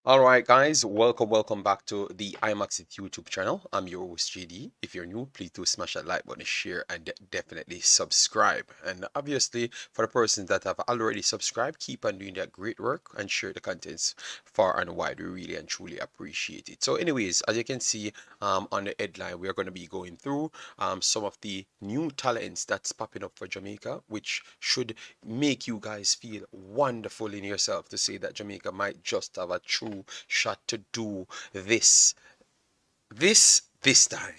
All right, guys, welcome back to the Imaxit YouTube channel. I'm your host, JD. If you're new, please do smash that like button, share, and definitely subscribe. And obviously, for the persons that have already subscribed, keep on doing that great work and share the contents far and wide. We really and truly appreciate it. So, anyways, as you can see on the headline, we are going to be going through some of the new talents that's popping up for Jamaica, which should make you guys feel wonderful in yourself to say that Jamaica might just have a true shot to do this time.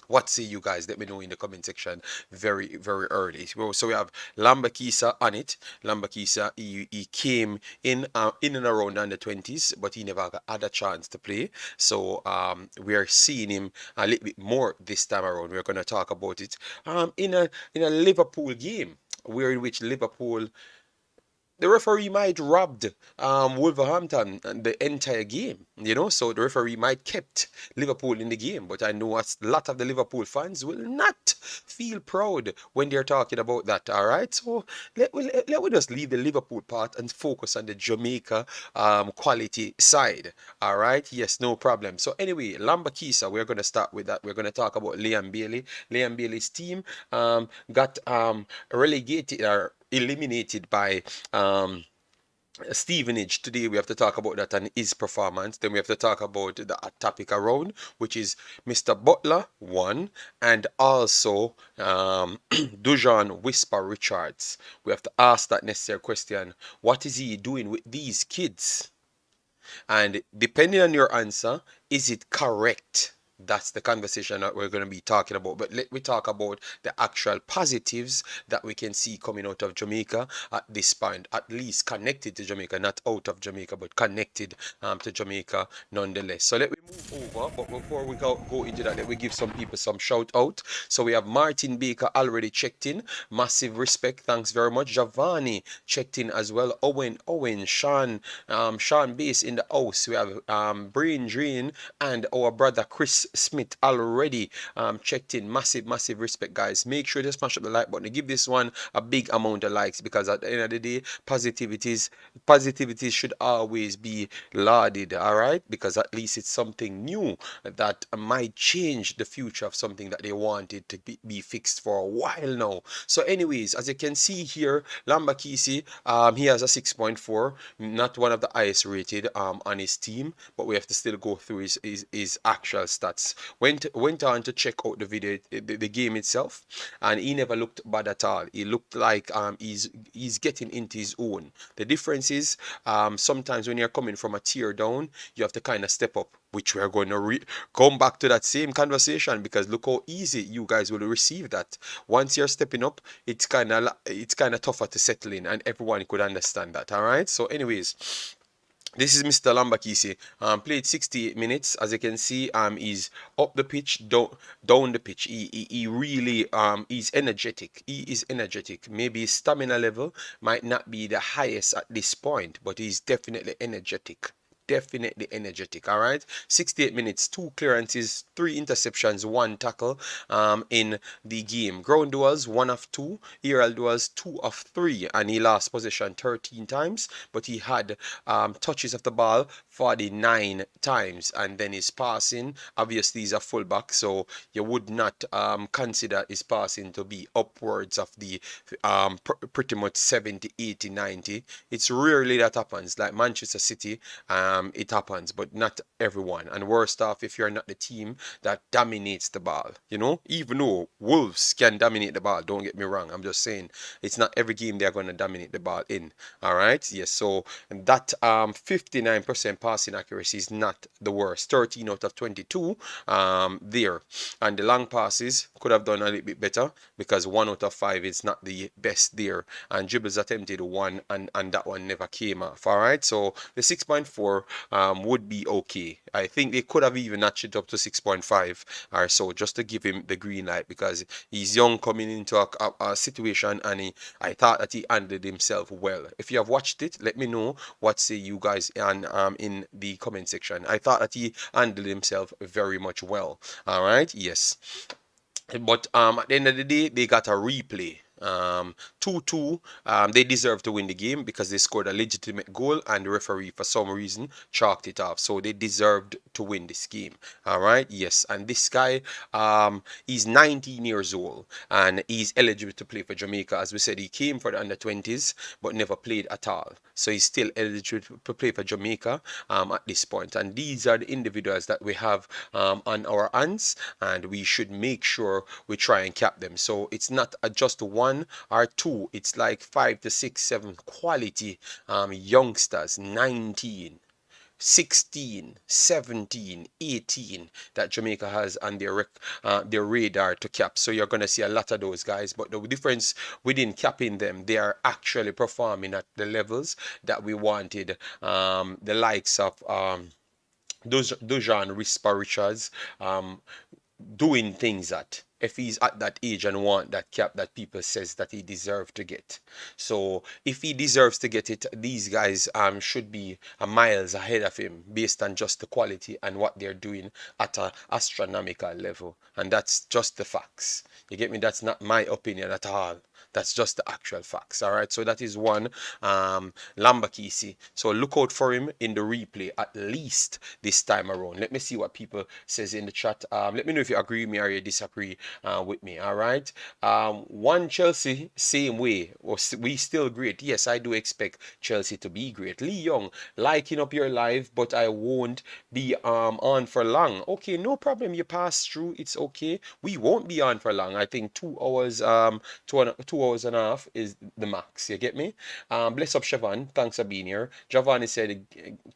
What say you guys? Let me know in the comment section very early. So we have Lembikisa on it. Lembikisa, he came in and around under 20s, but he never had a chance to play. So we are seeing him a little bit more this time around. We're going to talk about it in a Liverpool game, where in which Liverpool, the referee might robbed Wolverhampton the entire game, so the referee might kept Liverpool in the game. But I know a lot of the Liverpool fans will not feel proud when they're talking about that. All right, so let we just leave the Liverpool part and focus on the Jamaica quality side. All right, yes, no problem. So anyway, Lembikisa, we're going to start with that. We're going to talk about Liam Bailey. Liam Bailey's team got relegated or eliminated by Stevenage. Today we have to talk about that and his performance. Then we have to talk about the topic around, which is Mr. Butler, one, and also Dujuan Whisper Richards. We have to ask that necessary question: what is he doing with these kids? And depending on your answer, is it correct? That's the conversation that we're going to be talking about. But let me talk about the actual positives that we can see coming out of Jamaica at this point, at least connected to Jamaica, not out of Jamaica, but connected to Jamaica nonetheless. So let me move over. But before we go into that, let me give some people some shout out. So we have Martin Baker already checked in. Massive respect. Thanks very much. Giovanni checked in as well. Owen, Sean Base in the house. We have Brain Drain and our brother Chris Smith already checked in. Massive respect, guys. Make sure to smash up the like button. Give this one a big amount of likes, because at the end of the day, positivity should always be lauded, all right? Because at least it's something new that might change the future of something that they wanted to be fixed for a while now. So anyways, as you can see here, Lembikisa, he has a 6.4, not one of the highest rated on his team, but we have to still go through his actual stats. Went on to check out the video, the game itself, and he never looked bad at all. He looked like he's getting into his own. The difference is sometimes when you're coming from a tier down, you have to kind of step up, which we are going to come back to that same conversation, because look how easy you guys will receive that. Once you're stepping up, it's kind of tougher to settle in, and everyone could understand that. All right, so anyways, this is Mr. Lembikisa. Played 68 minutes. As you can see, he's up the pitch, down the pitch. He really he's energetic. He is energetic. Maybe his stamina level might not be the highest at this point, but he's definitely energetic. Definitely energetic. All right, 68 minutes, 2 clearances, 3 interceptions, 1 tackle in the game. Ground duels 1 of 2, aerial duels 2 of 3, and he lost possession 13 times, but he had touches of the ball 49 times. And then his passing, obviously he's a fullback, so you would not consider his passing to be upwards of the pretty much 70, 80, 90. It's rarely that happens. Like Manchester City, it happens, but not everyone. And worst off, if you're not the team that dominates the ball, even though Wolves can dominate the ball, don't get me wrong. I'm just saying it's not every game they're going to dominate the ball in. All right, yes. So that 59% passing accuracy is not the worst. 13 out of 22 there, and the long passes could have done a little bit better, because 1 out of 5 is not the best there, and dribbles attempted 1, and that one never came off. All right, so the 6.4 would be okay. I think they could have even notched it up to 6.5 or so, just to give him the green light, because he's young coming into a situation, and I thought that he handled himself well. If you have watched it, let me know what say you guys in the comment section. I thought that he handled himself very much well. All right, yes. But at the end of the day, they got a replay. 2-2. They deserve to win the game because they scored a legitimate goal and the referee, for some reason, chalked it off. So they deserved to win this game. All right, yes. And this guy, he's 19 years old and he's eligible to play for Jamaica. As we said, he came for the under 20s but never played at all. So he's still eligible to play for Jamaica at this point. And these are the individuals that we have on our hands, and we should make sure we try and cap them. So it's not just one or two, it's like 5 to 6, 7 quality youngsters, 19, 16, 17, 18 that Jamaica has on their radar to cap. So you're going to see a lot of those guys. But the difference within capping them, they are actually performing at the levels that we wanted. The likes of Dujuan, Richards, doing things at if he's at that age and want that cap that people says that he deserves to get. So if he deserves to get it, these guys should be miles ahead of him based on just the quality and what they're doing at an astronomical level. And that's just the facts. You get me? That's not my opinion at all. That's just the actual facts. All right. So that is one Lembikisa. So look out for him in the replay at least this time around. Let me see what people says in the chat. Let me know if you agree with me or you disagree with me. All right. One Chelsea, same way. We still great. Yes, I do expect Chelsea to be great. Lee Young, liking up your live, but I won't be on for long. Okay, no problem. You pass through. It's okay. We won't be on for long. I think 2 hours, 2 hours and a half is the max. You get me? Bless up Siobhan. Thanks for being here. Giovanni said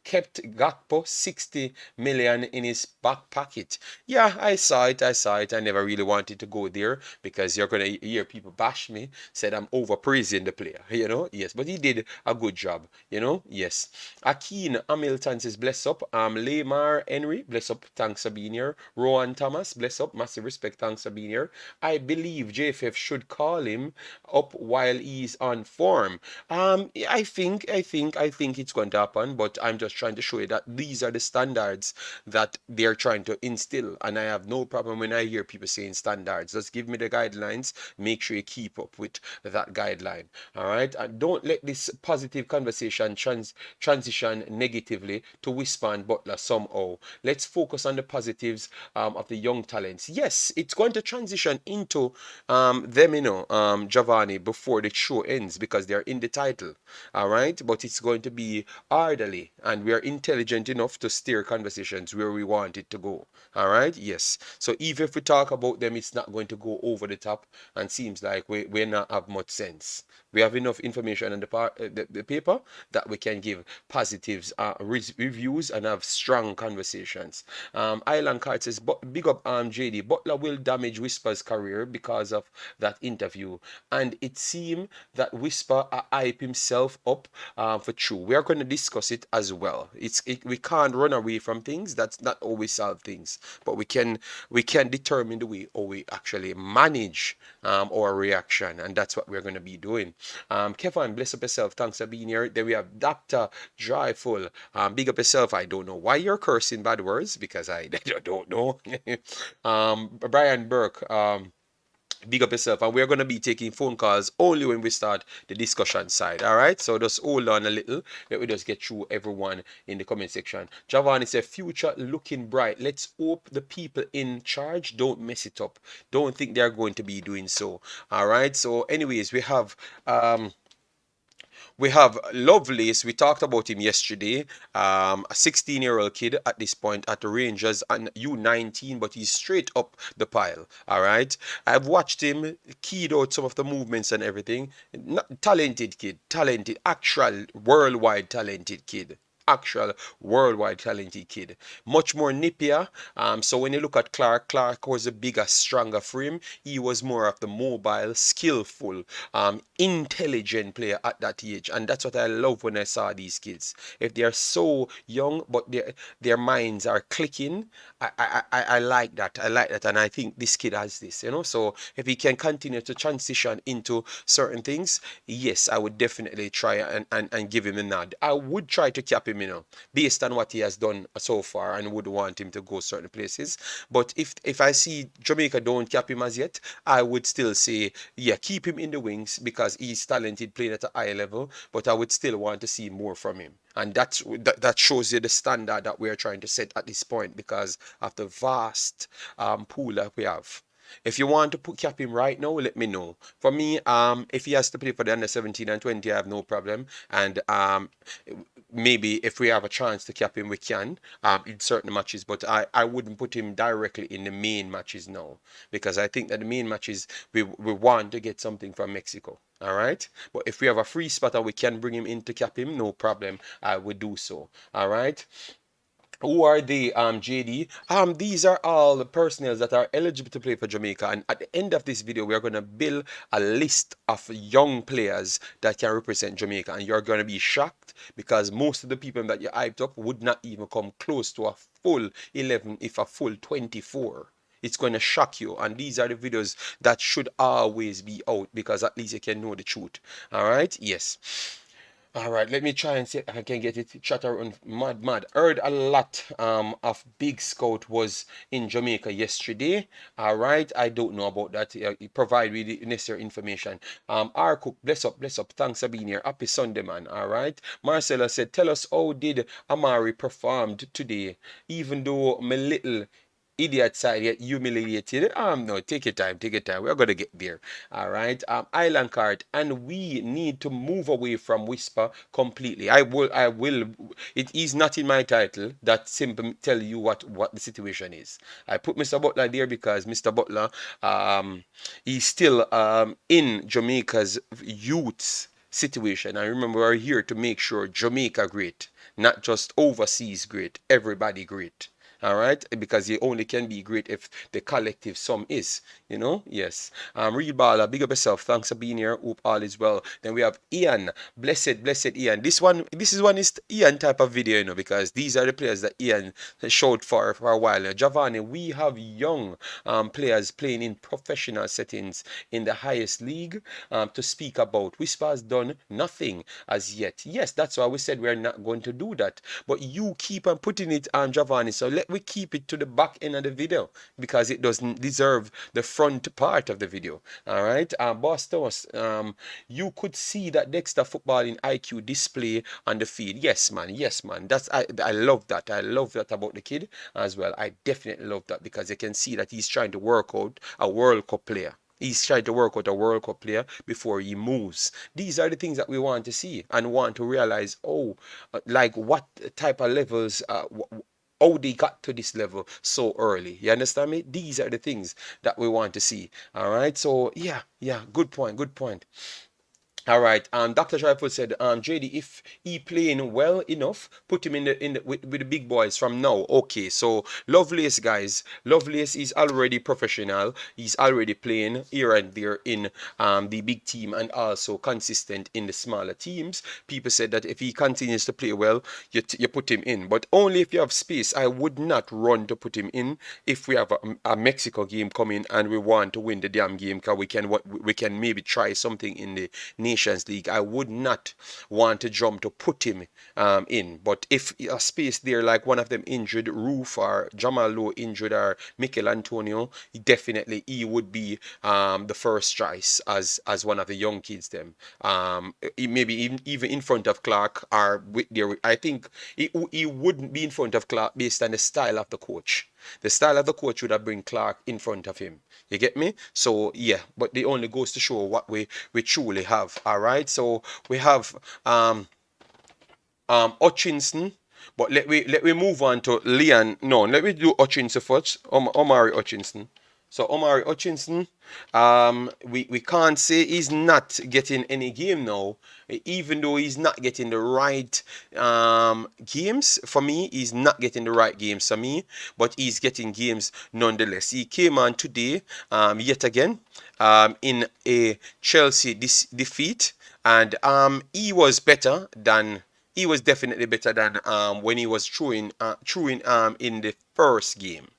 kept Gakpo 60 million in his back pocket. Yeah, I saw it. I never really wanted to go there because you're gonna hear people bash me. Said I'm overpraising the player. You know? Yes, but he did a good job. You know? Yes. Akeen Hamilton says bless up. Lamar Henry, bless up. Thanks for being here. Rowan Thomas, bless up. Massive respect. Thanks for being here. I believe JFF should call him up while he's on form. I think it's going to happen, but I'm just trying to show you that these are the standards that they're trying to instill, and I have no problem when I hear people saying standards. Just give me the guidelines, make sure you keep up with that guideline. All right, and don't let this positive conversation transition negatively to Whisper and Butler somehow. Let's focus on the positives of the young talents. Yes, it's going to transition into them, Giovanni, before the show ends because they're in the title. All right, but it's going to be orderly, and we are intelligent enough to steer conversations where we want it to go. All right, yes. So even if we talk about them, it's not going to go over the top and seems like we not have much sense. We have enough information in the paper that we can give positives, reviews, and have strong conversations. Island Card says, big up JD. Butler will damage Whisper's career because of that interview. And it seemed that Whisper hype himself up for true. We are going to discuss it as well. We can't run away from things. That's not always solve things. But we can determine the way or we actually manage our reaction. And that's what we're going to be doing. Kevin, bless up yourself. Thanks for being here. Then we have Dr. Dryful. Big up yourself. I don't know why you're cursing bad words because I don't know. Brian Burke. Big up yourself, and we're going to be taking phone calls only when we start the discussion side. All right, so just hold on a little. Let me just get through everyone in the comment section. Giovanni said future looking bright. Let's hope the people in charge don't mess it up. Don't think they're going to be doing so. All right, so anyways, we have Lovelace. We talked about him yesterday. A 16-year-old kid at this point at the Rangers and U19, but he's straight up the pile. All right. I've watched him, keyed out some of the movements and everything. Talented kid, talented, actual worldwide talented kid. Actual worldwide talented kid, much more nippier. So when you look at Clark was a bigger, stronger frame. He was more of the mobile, skillful, intelligent player at that age, and that's what I love when I saw these kids. If they are so young, but their minds are clicking, I like that. I like that, and I think this kid has this. So if he can continue to transition into certain things, yes, I would definitely try and give him a nod. I would try to cap him him, based on what he has done so far, and would want him to go certain places. But if I see Jamaica don't cap him as yet, I would still say, yeah, keep him in the wings because he's talented, playing at a high level. But I would still want to see more from him, and that shows you the standard that we're trying to set at this point because of the vast pool that we have. If you want to cap him right now, let me know. For me, if he has to play for the under 17 and 20, I have no problem. And maybe if we have a chance to cap him, we can in certain matches. But I wouldn't put him directly in the main matches now because I think that the main matches we want to get something from Mexico. All right, but if we have a free spot and we can bring him in to cap him, no problem. I would do so. All right. Who are they, JD? These are all the personnel that are eligible to play for Jamaica. And at the end of this video, we are going to build a list of young players that can represent Jamaica. And you're going to be shocked because most of the people that you hyped up would not even come close to a full 11, if a full 24. It's going to shock you. And these are the videos that should always be out because at least you can know the truth. All right? Yes. All right, let me try and see if I can get it chat around mad. Heard a lot of Big Scout was in Jamaica yesterday. All right, I don't know about that. Provide me the necessary information. R Cook, bless up. Thanks for being here. Happy Sunday, man. All right. Marcella said, tell us how did Omari performed today, even though my little idiot side get humiliated. No, take your time. We're gonna get there. All right. Island card, and we need to move away from whisper completely. I will. It is not in my title. That simply tell you what the situation is. I put Mr. Butler there because Mr. Butler, he's still in Jamaica's youths situation. I remember we're here to make sure Jamaica great, not just overseas great, everybody great. All right, because you only can be great if the collective sum is, yes. Real baller, big up yourself. Thanks for being here. Hope all is well. Then we have Ian, blessed Ian. This is Ian type of video, because these are the players that Ian showed for a while. Giovanni, we have young players playing in professional settings in the highest league to speak about. Whisper's done nothing as yet. Yes, that's why we said we're not going to do that. But you keep on putting it on Giovanni, so we keep it to the back end of the video because it doesn't deserve the front part of the video. All right, Boss Thomas, you could see that Dexter footballing IQ display on the feed. Yes, man. That's I love that. I love that about the kid as well. I definitely love that because you can see that he's trying to work out a World Cup player. He's trying to work out a World Cup player before he moves. These are the things that we want to see and want to realize, like what type of levels, how they got to this level so early. You understand me? These are the things that we want to see. All right. So yeah, good point. All right. Dr. Trifle said, JD, if he playing well enough, put him with the big boys from now. Okay. So Lovelace, guys. Lovelace is already professional. He's already playing here and there in the big team and also consistent in the smaller teams. People said that if he continues to play well, you put him in, but only if you have space. I would not run to put him in if we have a Mexico game coming and we want to win the damn game because we can maybe try something in the Nations League. I would not want to jump to put him in. But if a space there, like one of them injured, Roof or Jamal Lowe injured or Mikel Antonio, definitely he would be the first choice as one of the young kids. Them maybe even in front of Clark or with there. I think he wouldn't be in front of Clark based on the style of the coach. The style of the coach would have bring Clark in front of him. You get me? So yeah, but it only goes to show what we truly have. All right. So we have Hutchinson. But let we move on to Leon. No, let me do Hutchinson first. Omari Hutchinson. So Omari Hutchinson, we can't say he's not getting any game now, even though he's not getting the right games for me. He's not getting the right games for me, but he's getting games nonetheless. He came on today, yet again, in a Chelsea defeat, and he was better than. He was definitely better than when he was throwing in the first game.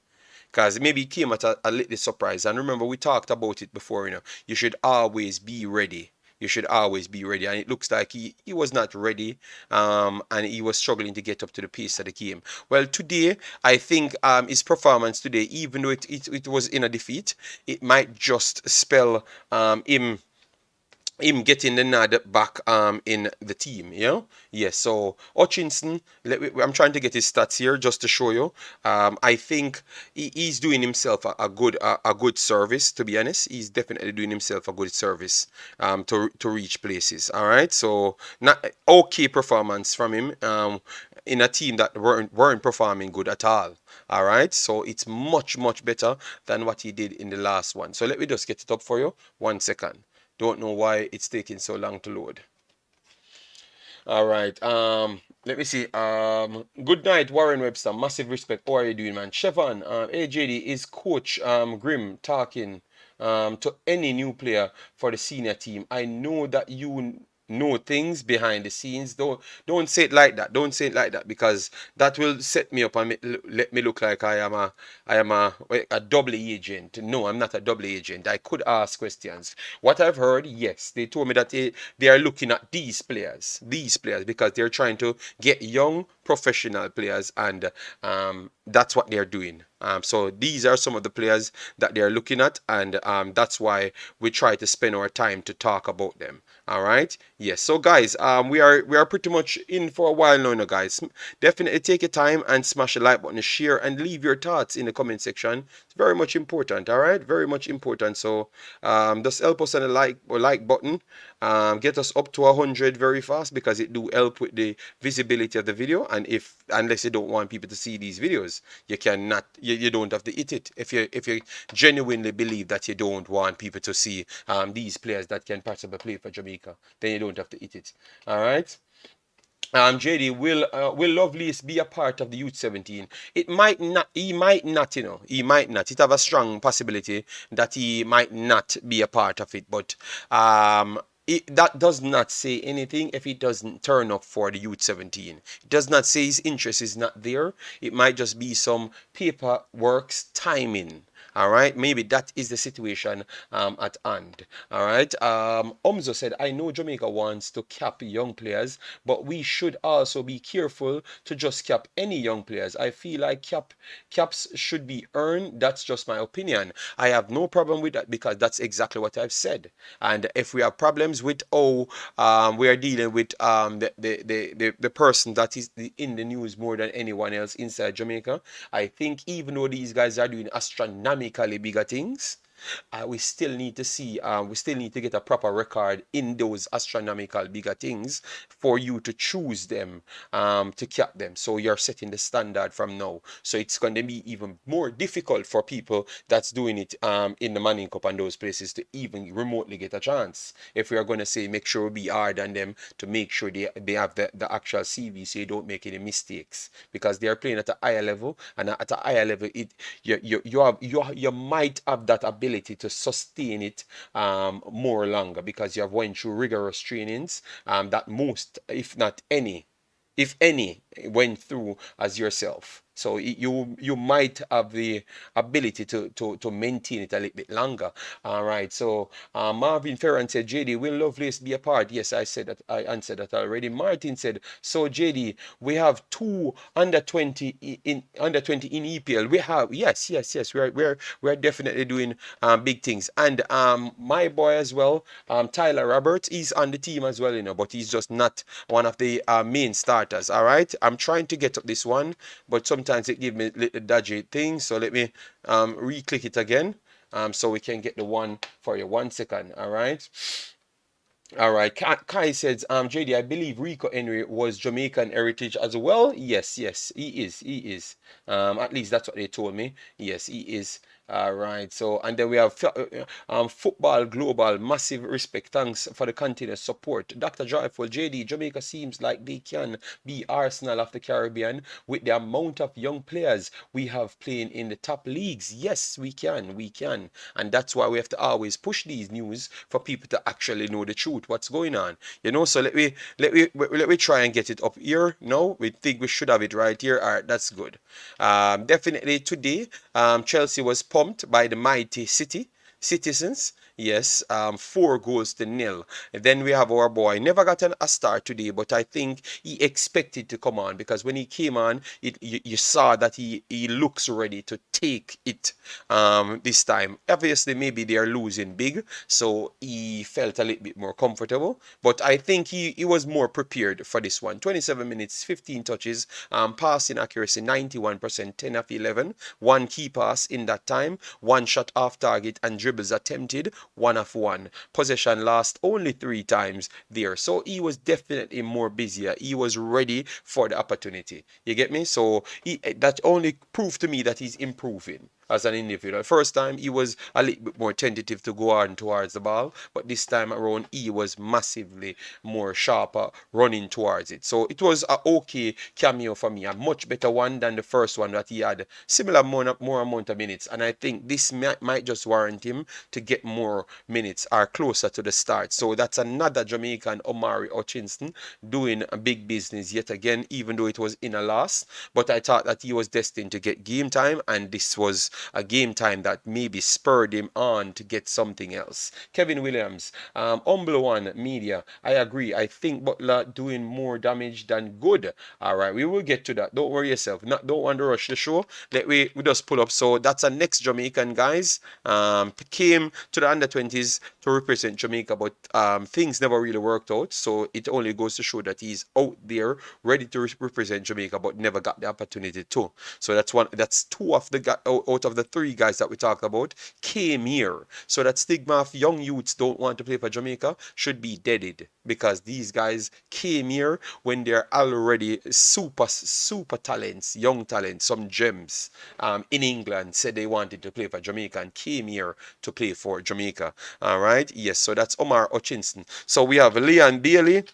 Because maybe he came at a little surprise. And remember, we talked about it before, you should always be ready You should always be ready. And it looks like he was not ready, and he was struggling to get up to the pace of the game. Well, today, I think his performance today, even though it was in a defeat, it might just spell him getting the nod back in the team, you know. Yes, so Hutchinson, I'm trying to get his stats here just to show you. I think he's doing himself a good service, to be honest. He's definitely doing himself a good service to reach places. All right, so not okay performance from him in a team that weren't performing good at all. All right, so it's much better than what he did in the last one. So let me just get it up for you. 1 second. Don't know why it's taking so long to load. All right. Let me see. Good night, Warren Webster. Massive respect. How are you doing, man? Chevon, AJD, is Coach Grim talking to any new player for the senior team? I know that you know things behind the scenes. Don't say it like that. Don't say it like that, because that will set me up and let me look like I am a double agent. No, I'm not a double agent. I could ask questions. What I've heard, yes, they told me that they are looking at these players, because they're trying to get young professional players, and that's what they're doing. So these are some of the players that they're looking at, and that's why we try to spend our time to talk about them. All right. Yes. So guys, we are pretty much in for a while now, guys. Definitely take your time and smash the like button, share, and leave your thoughts in the comment section. It's very much important. All right. Very much important. So just help us on the like button. Get us up to 100 very fast, because it do help with the visibility of the video. And unless you don't want people to see these videos, you don't have to hit it. If you genuinely believe that you don't want people to see these players that can possibly play for Jamaica, then you don't have to hit it. All right. JD, will Lovelace be a part of the youth 17? It might not. He might not. He might not. It have a strong possibility that he might not be a part of it. But that does not say anything if he doesn't turn up for the youth 17. It does not say his interest is not there. It might just be some paperwork's timing. All right, maybe that is the situation at hand. All right. Omzo said, I know Jamaica wants to cap young players, but we should also be careful to just cap any young players. I feel like caps should be earned. That's just my opinion. I have no problem with that, because that's exactly what I've said. And if we have problems with we are dealing with the person that is in the news more than anyone else inside Jamaica, I think even though these guys are doing astronomical bigger things, we still need to see, we still need to get a proper record in those astronomical bigger things for you to choose them, to cap them. So you're setting the standard from now. So it's going to be even more difficult for people that's doing it in the Manning Cup and those places to even remotely get a chance. If we are going to say make sure we be hard on them to make sure they have the actual CV, so you don't make any mistakes, because they are playing at a higher level, and at a higher level, you might have that ability to sustain it more longer, because you have went through rigorous trainings that most, if not any, if any, went through as yourself. So you might have the ability to maintain it a little bit longer. All right. So Marvin Ferran said, JD, will Lovelace be a part? Yes, I said that. I answered that already. Martin said, so JD, we have two under 20 in EPL. We have, yes. We're definitely doing big things. And my boy as well, Tyler Roberts, he's on the team as well, but he's just not one of the main starters. All right. I'm trying to get up this one, but sometimes it gives me little dodgy things. So let me re-click it again, so we can get the one for you. 1 second. All right. All right. Kai says, JD, I believe Rico Henry was Jamaican heritage as well. Yes, he is. At least that's what they told me. Yes, he is. All right. So, and then we have Football Global. Massive respect. Thanks for the continuous support. Dr. Joyful, JD, Jamaica seems like they can be Arsenal of the Caribbean with the amount of young players we have playing in the top leagues. Yes, we can. And that's why we have to always push these news for people to actually know the truth, what's going on. So let me try and get it up here. No, we think we should have it right here. All right, that's good. Definitely today, Chelsea was pumped by the mighty City. Citizens, yes, 4 goals to nil. And then we have our boy, never got a start today, but I think he expected to come on because when he came on, you saw that he looks ready to take it this time. Obviously, maybe they are losing big, so he felt a little bit more comfortable, but I think he was more prepared for this one. 27 minutes, 15 touches, passing accuracy 91%, 10 of 11, one key pass in that time, one shot off target, and dribbles attempted, 1 of 1. Possession lost only 3 times there. So he was definitely more busier. He was ready for the opportunity. You get me? So that only proved to me that he's improving as an individual. First time he was a little bit more tentative to go on towards the ball, but this time around he was massively more sharper running towards it. So it was a okay cameo for me, a much better one than the first one that he had similar more amount of minutes, and I think this might just warrant him to get more minutes or closer to the start. So that's another Jamaican, Omari Hutchinson, doing a big business yet again, even though it was in a loss. But I thought that he was destined to get game time, and this was a game time that maybe spurred him on to get something else. Kevin Williams, humble one, media. I agree. I think Butler doing more damage than good. All right, we will get to that. Don't worry yourself. Don't want to rush the show. Let we just pull up. So that's a next Jamaican guys. Came to the under 20s to represent Jamaica, but things never really worked out. So it only goes to show that he's out there ready to represent Jamaica, but never got the opportunity to. So that's one. That's two of the out of the 3 guys that we talked about came here. So that stigma of young youths don't want to play for Jamaica should be deaded, because these guys came here when they're already super talents, young talents, some gems in England, said they wanted to play for Jamaica and came here to play for Jamaica. All right, yes, so that's Omar Hutchinson. So we have Leon Bailey.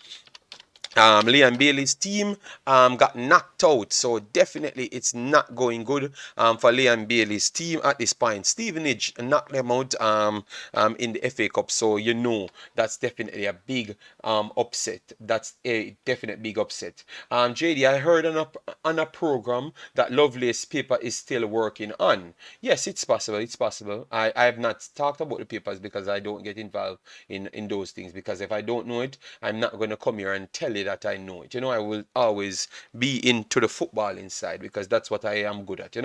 Liam Bailey's team got knocked out, so definitely it's not going good for Liam Bailey's team at this point. Stevenage knocked them out in the FA Cup, so you know that's definitely a big upset. That's a definite big upset. JD, I heard on a program that Lovelace paper is still working on. Yes, it's possible. It's possible. I have not talked about the papers because I don't get involved in those things, because if I don't know it, I'm not going to come here and tell you that I know it. I will always be into the football inside, because that's what I am good at.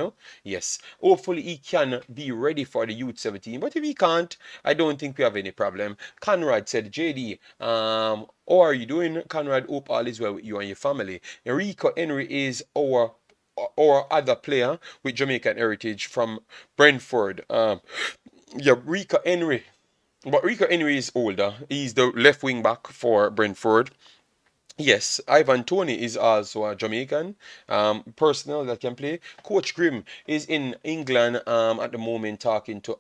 Yes. Hopefully he can be ready for the youth 17. But if he can't, I don't think we have any problem. Conrad said, JD, how are you doing, Conrad? Hope all is well with you and your family. Enrico Henry is our other player with Jamaican heritage from Brentford. Yeah, Rico Henry. But Rico Henry is older. He's the left wing back for Brentford. Yes, Ivan Toney is also a Jamaican personnel that can play. Coach Grimm is in England at the moment talking to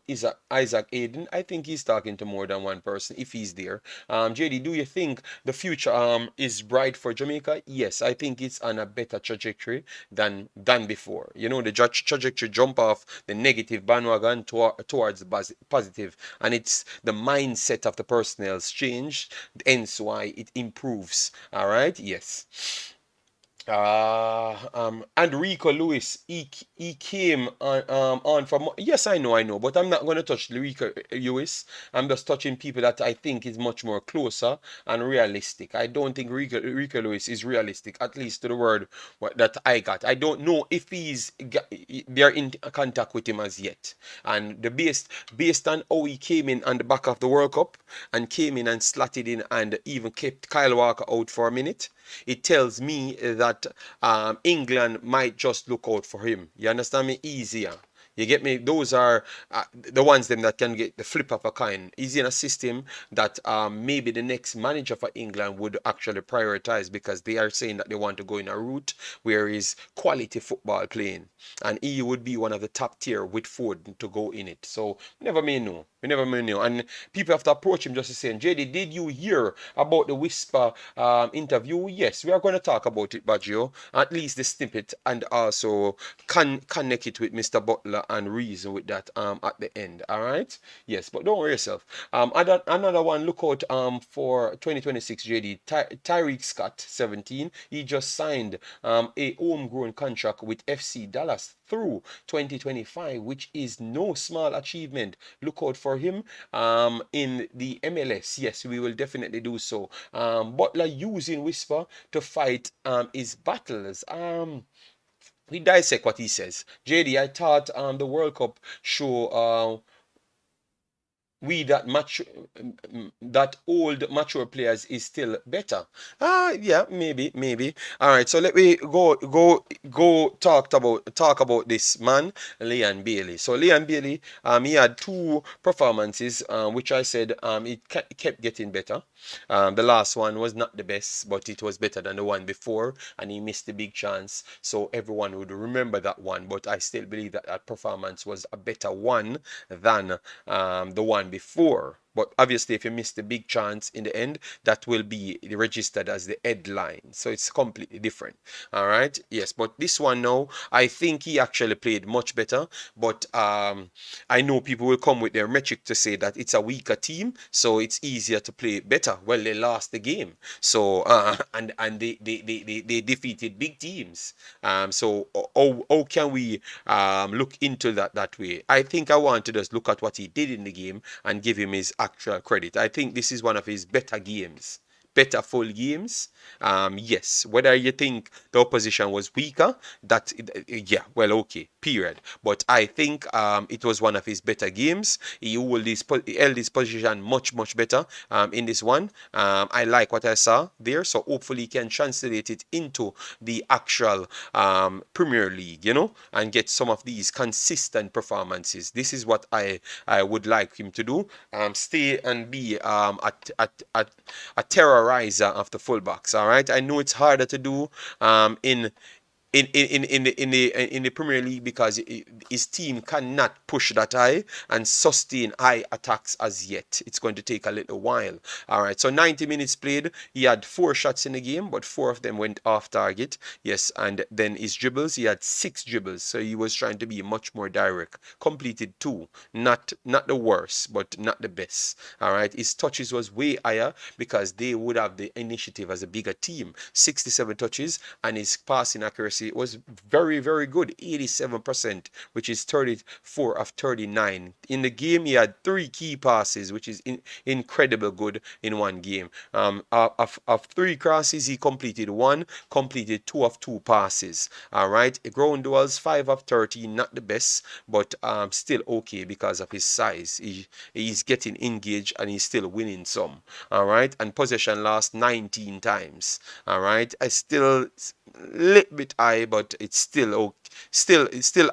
Isaac Aiden. I think he's talking to more than one person if he's there. JD, do you think the future is bright for Jamaica? Yes, I think it's on a better trajectory than before. The trajectory jump off the negative bandwagon towards the positive, and it's the mindset of the personnel's changed, hence why it improves. All right, yes. And Rico Lewis, he came on from. Yes, I know, but I'm not going to touch Rico Lewis. I'm just touching people that I think is much more closer and realistic. I don't think Rico Lewis is realistic, at least to the word that I got. I don't know if they're in contact with him as yet. And based on how he came in on the back of the World Cup and came in and slotted in and even kept Kyle Walker out for a minute, it tells me that England might just look out for him. You understand me? Easier. You get me? Those are the ones them that can get the flip of a coin. He's in a system that maybe the next manager for England would actually prioritize, because they are saying that they want to go in a route where is quality football playing, and he would be one of the top tier with Ford to go in it. So never may know. We never may know. And people have to approach him just to say, JD, did you hear about the Whisper interview? Yes, we are going to talk about it, Baggio. At least the snippet, and also connect it with Mr. Butler and reason with that at the end. All right? Yes, but don't worry yourself. Another one, look out for 2026, JD. Tyreek Scott, 17. He just signed a homegrown contract with FC Dallas through 2025, which is no small achievement. Look out for for him in the MLS. Yes, we will definitely do so. Butler using Whisper to fight his battles. We dissect what he says. JD, I thought the World Cup show we that mature that old mature players is still better. Yeah, maybe. All right, so let me go talk about this man, Leon Bailey. So Leon Bailey, he had two performances, which I said it kept getting better. The last one was not the best, but it was better than the one before, and he missed the big chance, so everyone would remember that one. But I still believe that that performance was a better one than the one before. But obviously, if you miss the big chance in the end, that will be registered as the headline. So it's completely different. All right. Yes. But this one now, I think he actually played much better. But I know people will come with their metric to say that it's a weaker team, so it's easier to play better. Well, they lost the game. So and they defeated big teams. So how can we look into that way? I think I want to just look at what he did in the game and give him his actual credit. I think this is one of his better games. Better full games. Yes. Whether you think the opposition was weaker, that yeah, well, okay, period. But I think it was one of his better games. He held his position much better in this one. I like what I saw there, so hopefully he can translate it into the actual Premier League, and get some of these consistent performances. This is what I would like him to do. Stay and be a terrorizer of the fullbacks. All right, I know it's harder to do in the Premier League because his team cannot push that high and sustain high attacks as yet. It's going to take a little while. All right, so 90 minutes played. He had 4 shots in the game, but 4 of them went off target. Yes, and then his dribbles, he had 6 dribbles, so he was trying to be much more direct. Completed 2, not the worst, but not the best. All right, his touches was way higher because they would have the initiative as a bigger team. 67 touches, and his passing accuracy was very good, 87%, which is 34 of 39. In the game, he had 3 key passes, which is incredible good in one game. Of 3 crosses, he completed 1, completed 2 of 2 passes. All right, ground duels, 5 of 13, not the best, but still okay because of his size. He's getting engaged and he's still winning some. All right, and possession lost 19 times. All right, I still little bit high, but it's still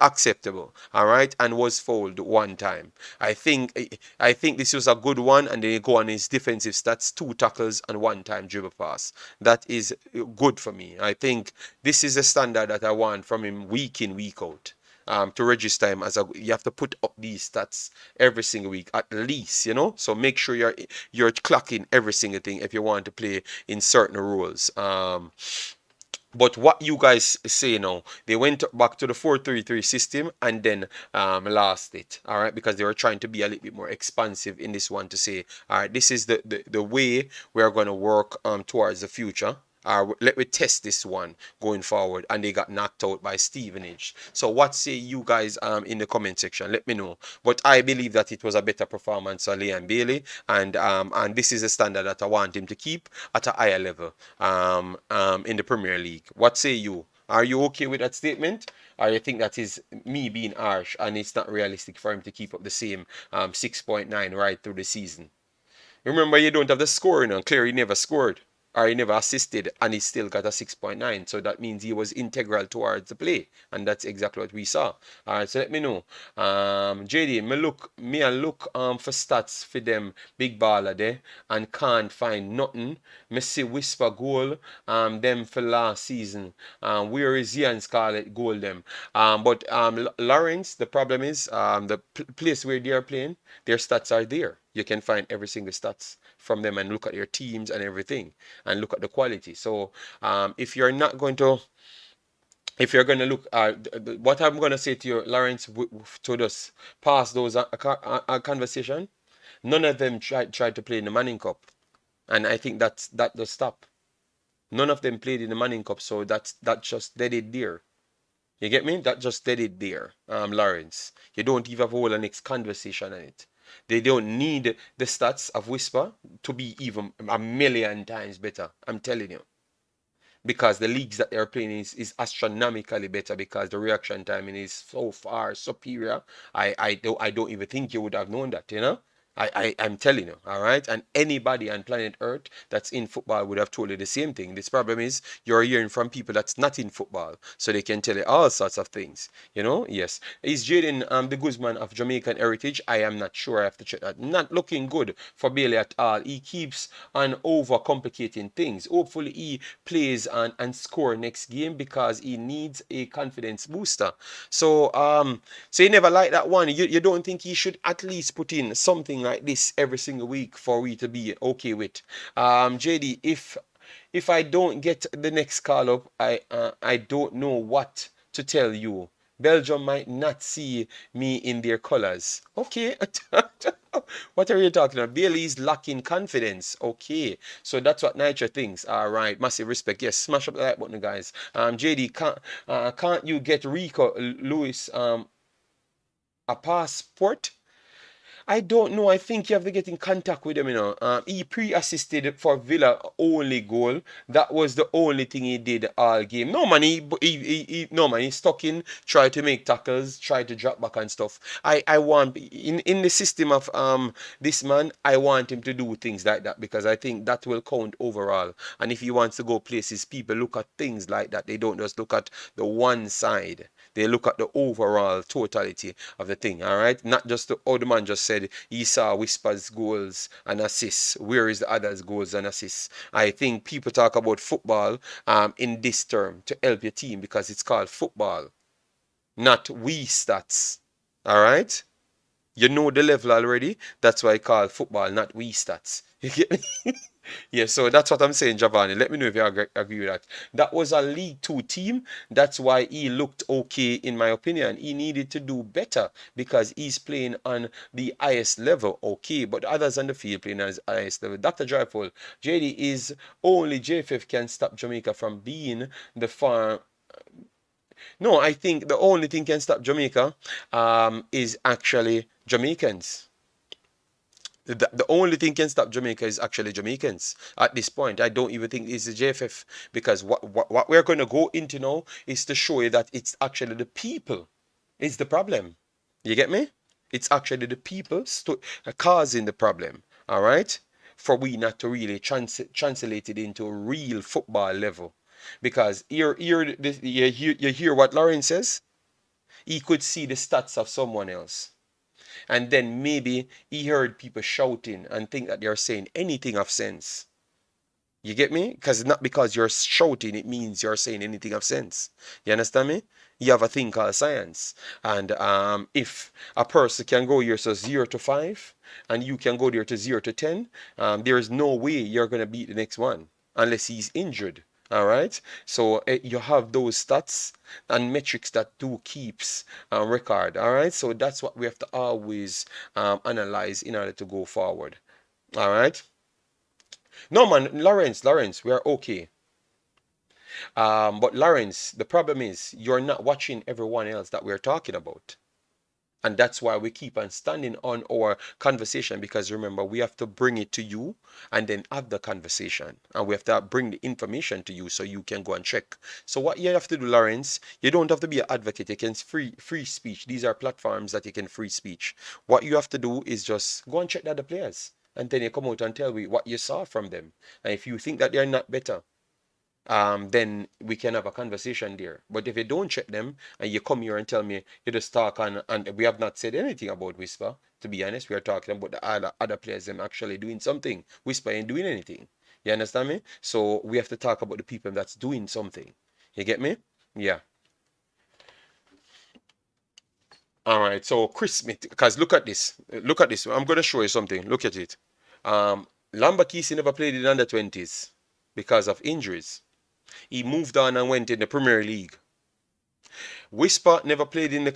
acceptable. All right, and was fouled 1 time. I think this was a good one, and then you go on his defensive stats: 2 tackles and 1 time dribble pass. That is good for me. I think this is a standard that I want from him week in, week out. To register him as you have to put up these stats every single week at least, so make sure you're clocking every single thing if you want to play in certain roles. But what you guys say now, they went back to the 4-3-3 system and then lost it. All right, because they were trying to be a little bit more expansive in this one to say, all right, this is the way we're going to work towards the future. Let me test this one going forward, and they got knocked out by Stevenage. So what say you guys in the comment section? Let me know. But I believe that it was a better performance on Leon Bailey, and this is a standard that I want him to keep at a higher level in the Premier League. What say you? Are you okay with that statement? Or you think that is me being harsh and it's not realistic for him to keep up the same 6.9 right through the season? Remember, you don't have the scoring, and clearly he never scored. Or he never assisted, and he still got a 6.9. So that means he was integral towards the play, and that's exactly what we saw. All right, so let me know. JD, me look for stats for them big baller there, and can't find nothing. Me see Whisper goal them for last season. Where is Ian Scarlett goal them? But Lawrence, the problem is the place where they are playing, their stats are there. You can find every single stats from them and look at your teams and everything and look at the quality. So if you're going to look at what I'm going to say to you, Lawrence, to just pass those conversation, none of them tried to play in the Manning Cup, and I think that does stop. None of them played in the Manning Cup, so that just dead it there. You get me? That just dead it there, Lawrence. You don't even have a whole next conversation on it. They don't need the stats of Whisper to be even a million times better. I'm telling you. Because the leagues that they're playing is astronomically better because the reaction timing is so far superior. I don't even think you would have known that, you know? I'm telling you, all right? And anybody on planet Earth that's in football would have told you the same thing. This problem is you're hearing from people that's not in football, so they can tell you all sorts of things, you know? Yes. Is Jaden the Guzman of Jamaican heritage? I am not sure. I have to check that. Not looking good for Bailey at all. He keeps on overcomplicating things. Hopefully he plays and score next game because he needs a confidence booster. So you never like that one. You don't think he should at least put in something like this every single week for we to be okay with. JD, if I don't get the next call up, I don't know what to tell you. Belgium might not see me in their colors. Okay. What are you talking about? Bailey's lacking confidence. Okay. So that's what Nitro thinks. All right. Massive respect. Yes. Smash up the like button, guys. JD, can't you get Rico Lewis a passport? I don't know. I think you have to get in contact with him, you know. He pre-assisted for Villa only goal. That was the only thing he did all game. No man, no man, he stuck in, tried to make tackles, tried to drop back and stuff. I want in the system of this man, I want him to do things like that because I think that will count overall. And if he wants to go places, people look at things like that. They don't just look at the one side. They look at the overall totality of the thing, all right? Not just the old man just said he saw Whisper's goals and assists. Where is the others' goals and assists? I think people talk about football in this term to help your team because it's called football, not we stats, all right? You know the level already. That's why I call football, not we stats. You get me? Yeah, so that's what I'm saying, Giovanni. Let me know if you agree with that. That was a League Two team. That's why he looked okay, in my opinion. He needed to do better because he's playing on the highest level, okay. But others on the field playing at the highest level. Dr. Joyful, JD is only JFF can stop Jamaica from being the farm. No, I think the only thing can stop Jamaica is actually Jamaicans. The only thing can stop Jamaica is actually Jamaicans at this point. I don't even think it's the JFF because what we're going to go into now is to show you that it's actually the people is the problem. You get me? It's actually the people causing the problem. All right? For we not to really translate it into a real football level. Because you hear what Lauren says? He could see the stats of someone else. And then maybe he heard people shouting and think that they're saying anything of sense. You get me? Because not because you're shouting, it means you're saying anything of sense. You understand me? You have a thing called science. And if a person can go here to 0 to 5, and you can go there to 0 to 10, there is no way you're going to beat the next one unless he's injured. All right, so you have those stats and metrics that do keeps record. All right, so that's what we have to always analyze in order to go forward. All right. No man, Lawrence, we are okay. But Lawrence, the problem is you're not watching everyone else that we're talking about. And that's why we keep on standing on our conversation because remember, we have to bring it to you and then have the conversation. And we have to bring the information to you so you can go and check. So what you have to do, Lawrence, you don't have to be an advocate. You can free speech. These are platforms that you can free speech. What you have to do is just go and check the other players. And then you come out and tell me what you saw from them. And if you think that they're not better, then we can have a conversation there. But if you don't check them and you come here and tell me you just talk and we have not said anything about Whisper, to be honest, we are talking about the other players them actually doing something. Whisper ain't doing anything. You understand me? So we have to talk about the people that's doing something. You get me? Yeah. All right. So Chris Smith, because look at this. Look at this. I'm going to show you something. Look at it. Lembikisa never played in under 20s because of injuries. He moved on and went in the Premier League. Whisper never played in the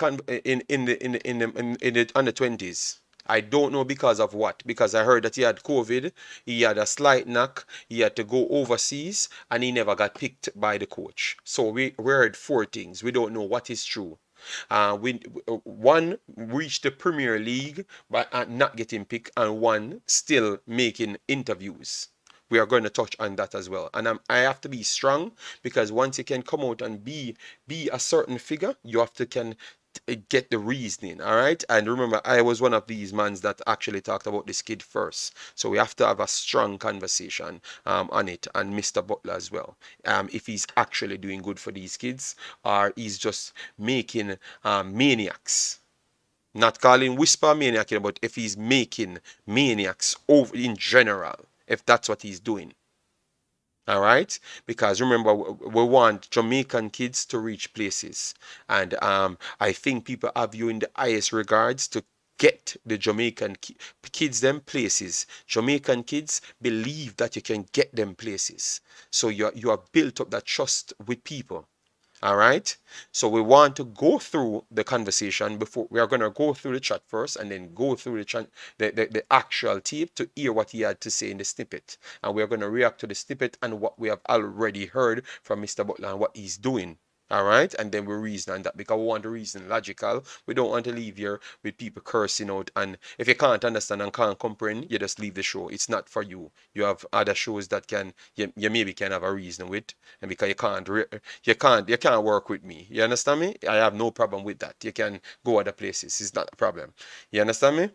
under 20s. I don't know because of what. Because I heard that he had COVID, he had a slight knock, he had to go overseas, and he never got picked by the coach. So we heard four things. We don't know what is true. One reached the Premier League but not getting picked, and one still making interviews. We are going to touch on that as well. And I have to be strong, because once you can come out and be a certain figure, you have to can get the reasoning. All right. And remember, I was one of these mans that actually talked about this kid first, so we have to have a strong conversation on it, and Mr. Butler as well, if he's actually doing good for these kids, or he's just making maniacs. Not calling Whisper maniac, but if he's making maniacs over in general, if that's what he's doing. All right, because remember, we want Jamaican kids to reach places, and I think people have you in the highest regards to get the Jamaican kids them places. Jamaican kids believe that you can get them places, so you have built up that trust with people. All right. So we want to go through the conversation before. We are going to go through the chat first, and then go through the actual tape to hear what he had to say in the snippet. And we are going to react to the snippet and what we have already heard from Mr. Butler and what he's doing. All right, and then we reason on that, because we want to reason logical. We don't want to leave here with people cursing out, and if you can't understand and can't comprehend, you just leave the show. It's not for you. You have other shows that you maybe can have a reason with, and because you can't work with me. You understand me? I have no problem with that. You can go other places. It's not a problem. You understand me?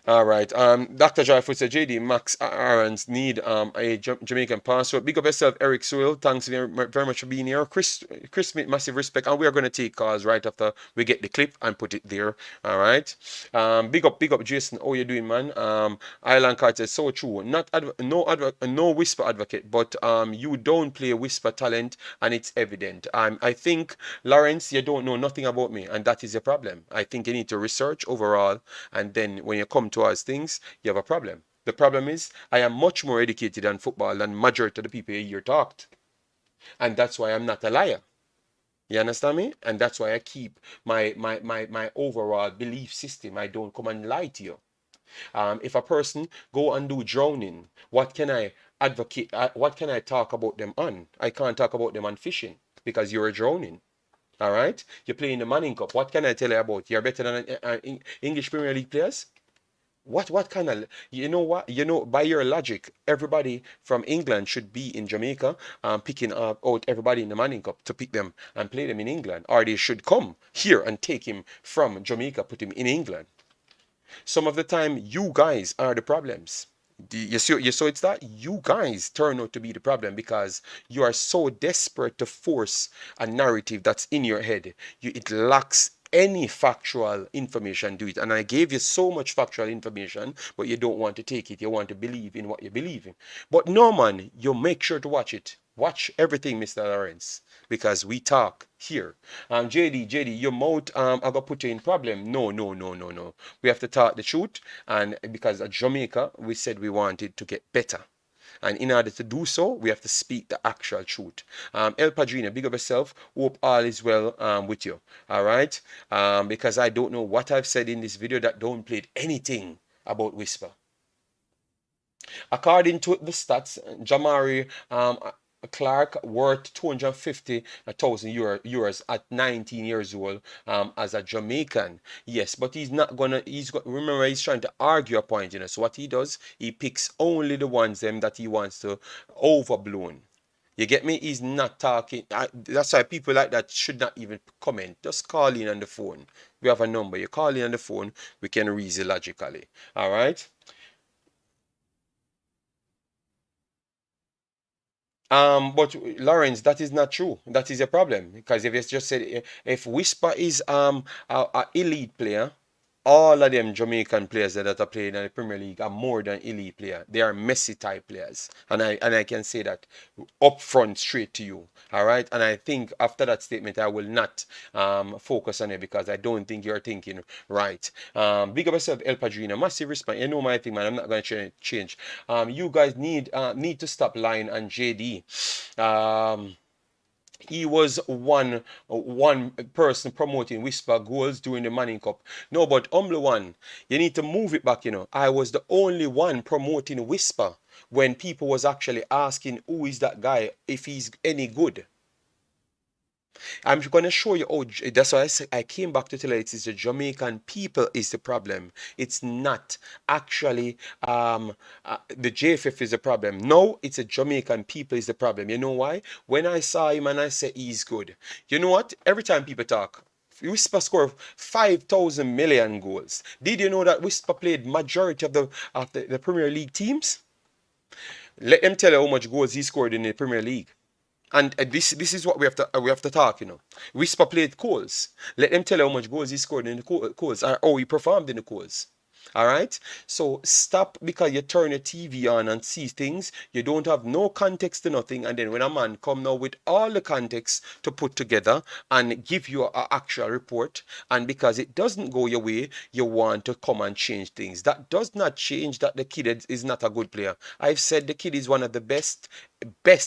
All right. Dr. Joyful said JD Max Aaron's need a Jamaican passport. Big up yourself, Eric Sewell. Thanks very much for being here. Chris Smith, massive respect. And we are going to take calls right after we get the clip and put it there. All right. Big up Jason. How you doing, man? Island Card says so true. No Whisper advocate, but you don't play Whisper talent, and it's evident. I think, Lawrence, you don't know nothing about me, and that is a problem. I think you need to research overall, and then when you come towards things, you have a problem. The problem is, I am much more educated on football than majority of the people here talked, and that's why I'm not a liar. You understand me? And that's why I keep my overall belief system. I don't come and lie to you. If a person go and do drowning, what can I advocate? What can I talk about them on? I can't talk about them on fishing, because you're drowning. All right, you're playing the Manning Cup. What can I tell you about? You're better than English Premier League players. What kind of, you know what, by your logic, everybody from England should be in Jamaica, picking out everybody in the Manning Cup to pick them and play them in England, or they should come here and take him from Jamaica, put him in England. Some of the time, you guys are the problems. You see, it's that you guys turn out to be the problem, because you are so desperate to force a narrative that's in your head. It lacks any factual information to it. And I gave you so much factual information, but you don't want to take it. You want to believe in what you believe in. But no, man, you make sure to watch it. Watch everything, Mr. Lawrence, because we talk here. JD, your mouth I got put you in problem. No. We have to talk the truth, and because at Jamaica, we said we wanted to get better. And in order to do so, we have to speak the actual truth. El Padrino, big up yourself. Hope all is well with you. All right? Because I don't know what I've said in this video that don't play anything about Whisper. According to the stats, Jamari Clark worth 250,000 euros at 19 years old as a Jamaican. Yes, but he's not gonna. Remember, he's trying to argue a point. So what he does, he picks only the ones that he wants to overblown. You get me? He's not talking. That's why people like that should not even comment. Just call in on the phone. We have a number. You call in on the phone. We can reason logically. All right. But Lawrence, that is not true. That is a problem, because if you just said, if Whisper is a elite player, all of them Jamaican players that are playing in the Premier League are more than elite players. They are Messi type players, and I can say that up front straight to you. All right, and I think after that statement, I will not focus on it, because I don't think you're thinking right. Big up yourself, El Padrino. Massive respect. You know my thing, man. I'm not gonna change. You guys need to stop lying on JD. He was one person promoting Whisper goals during the Manning Cup. No, but humble one, you need to move it back. I was the only one promoting Whisper when people was actually asking who is that guy, if he's any good. I'm going to show you. Oh, that's why I came back to tell you it's the Jamaican people is the problem. It's not actually the JFF is the problem. No, it's the Jamaican people is the problem. You know why? When I saw him and I said he's good. You know what? Every time people talk, Whisper scored 5,000 million goals. Did you know that Whisper played majority of the Premier League teams? Let them tell you how much goals he scored in the Premier League. And this is what we have to talk, you know. Whisper played calls. Let them tell you how much goals he scored in the calls, or how he performed in the calls. All right. So stop because you turn your TV on and see things. You don't have no context to nothing, and then when a man come now with all the context to put together and give you an actual report, and because it doesn't go your way, you want to come and change things. That does not change that the kid is not a good player. I've said the kid is one of the best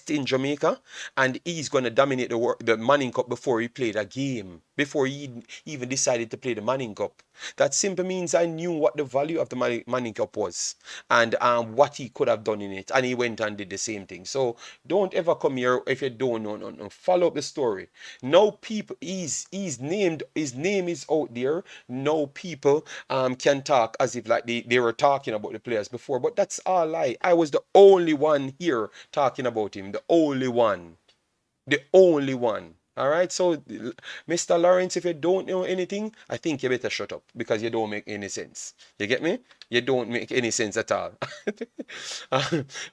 in Jamaica, and he's going to dominate the Manning Cup before he played a game, before he even decided to play the Manning Cup. That simply means I knew what the value of the Manning Cup was, and what he could have done in it, and he went and did the same thing. So don't ever come here if you don't know. No. Follow up the story. No people, his name is out there. No people can talk as if like they were talking about the players before, but that's all lie. I was the only one here talking about him, the only one. The only one. All right. So, Mr. Lawrence, if you don't know anything, I think you better shut up because you don't make any sense. You get me? You don't make any sense at all.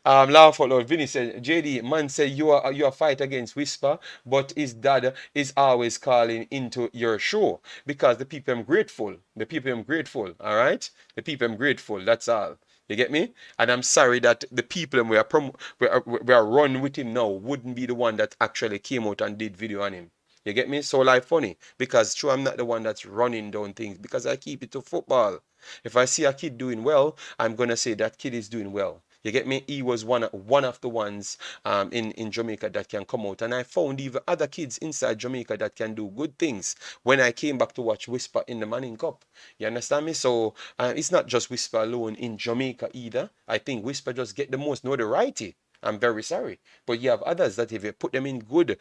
Laugh out loud. Vinny said, JD, man said you are fight against Whisper, but his dad is always calling into your show because the people I'm grateful. The people I'm grateful. All right. The people I'm grateful. That's all. You get me? And I'm sorry that the people we are run with him now wouldn't be the one that actually came out and did video on him. You get me? So like funny because true, I'm not the one that's running down things because I keep it to football. If I see a kid doing well, I'm gonna say that kid is doing well. You get me? He was one of the ones in Jamaica that can come out, and I found even other kids inside Jamaica that can do good things. When I came back to watch Whisper in the Manning Cup, you understand me? So it's not just Whisper alone in Jamaica either. I think Whisper just get the most notoriety. I'm very sorry, but you have others that if you put them in good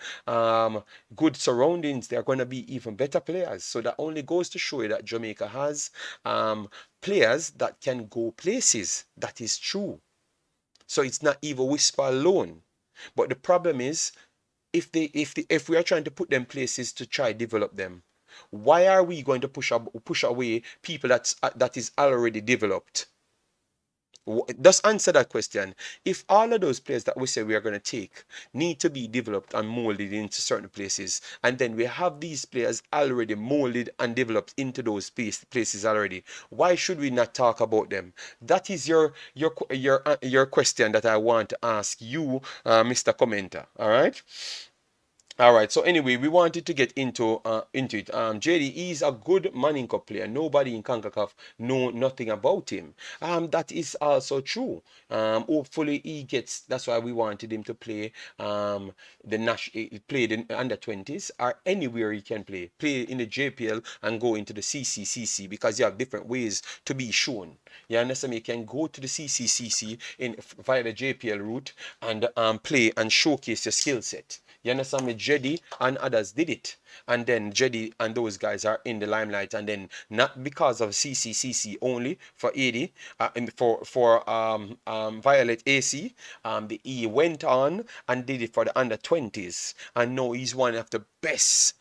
surroundings, they're going to be even better players. So that only goes to show you that Jamaica has players that can go places. That is true. So it's not even Whisper alone. But the problem is, if we are trying to put them places to try develop them, why are we going to push away people that is already developed? Just answer that question. If all of those players that we say we are going to take need to be developed and molded into certain places, and then we have these players already molded and developed into those places already, why should we not talk about them? That is your question that I want to ask you, Mr. Commenter. All right. All right. So anyway, we wanted to get into it. JD is a good Manning Cup player. Nobody in Concacaf know nothing about him. That is also true. Hopefully he gets. That's why we wanted him to play play the under 20s or anywhere he can play in the JPL and go into the CCCC because you have different ways to be shown. You understand me? You can go to the CCCC via the JPL route and play and showcase your skill set. You understand me? Jedi and others did it. And then Jedi and those guys are in the limelight. And then not because of CCCC only for 80, and for Violet AC, he went on and did it for the under 20s. And now he's one of the best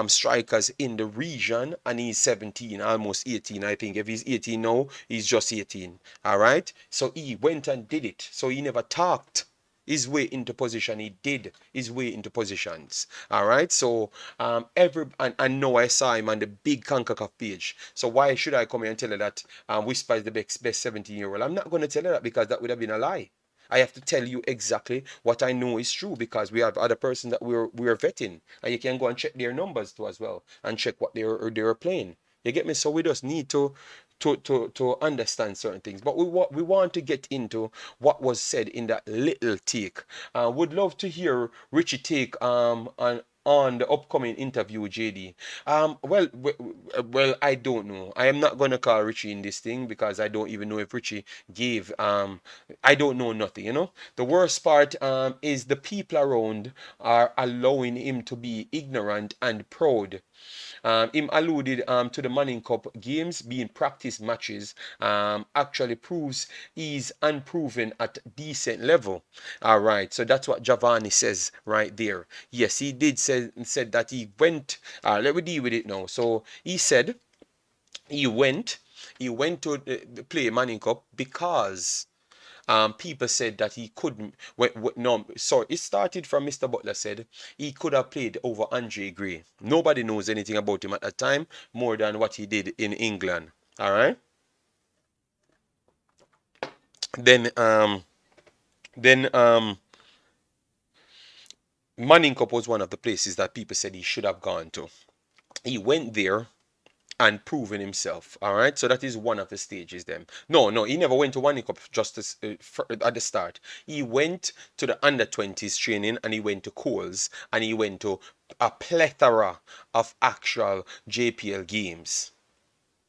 strikers in the region, and he's 17, almost 18. I think if he's 18 now, he's just 18. All right. So he went and did it. So he never talked his way into position. He did his way into positions. All right. So I know I saw him on the big Concacaf page. So why should I come here and tell you that Whisper is the best 17-year-old? I'm not going to tell you that because that would have been a lie. I have to tell you exactly what I know is true because we have other persons that we're vetting, and you can go and check their numbers too as well and check what they're playing. You get me? So we just need to understand certain things. But we want to get into what was said in that little take. Would love to hear Richie take on on the upcoming interview, JD? Well, I don't know. I am not gonna call Richie in this thing because I don't even know if Richie gave. I don't know nothing. The worst part is the people around are allowing him to be ignorant and proud. Him alluded to the Manning Cup games being practice matches, actually proves he's unproven at decent level. All right, so that's what Giovanni says right there. Yes, he did said that he went. Let me deal with it now. So he said he went to play Manning Cup because people said that he couldn't. No, sorry, it started from Mr. Butler said he could have played over Andre Gray. Nobody knows anything about him at that time more than what he did in England. All right. Then Manning Cup was one of the places that people said he should have gone to. He went there and proven himself. All right, so that is one of the stages. Then, no, he never went to One Cup just at the start. He went to the under 20s training, and he went to Coles, and he went to a plethora of actual JPL games.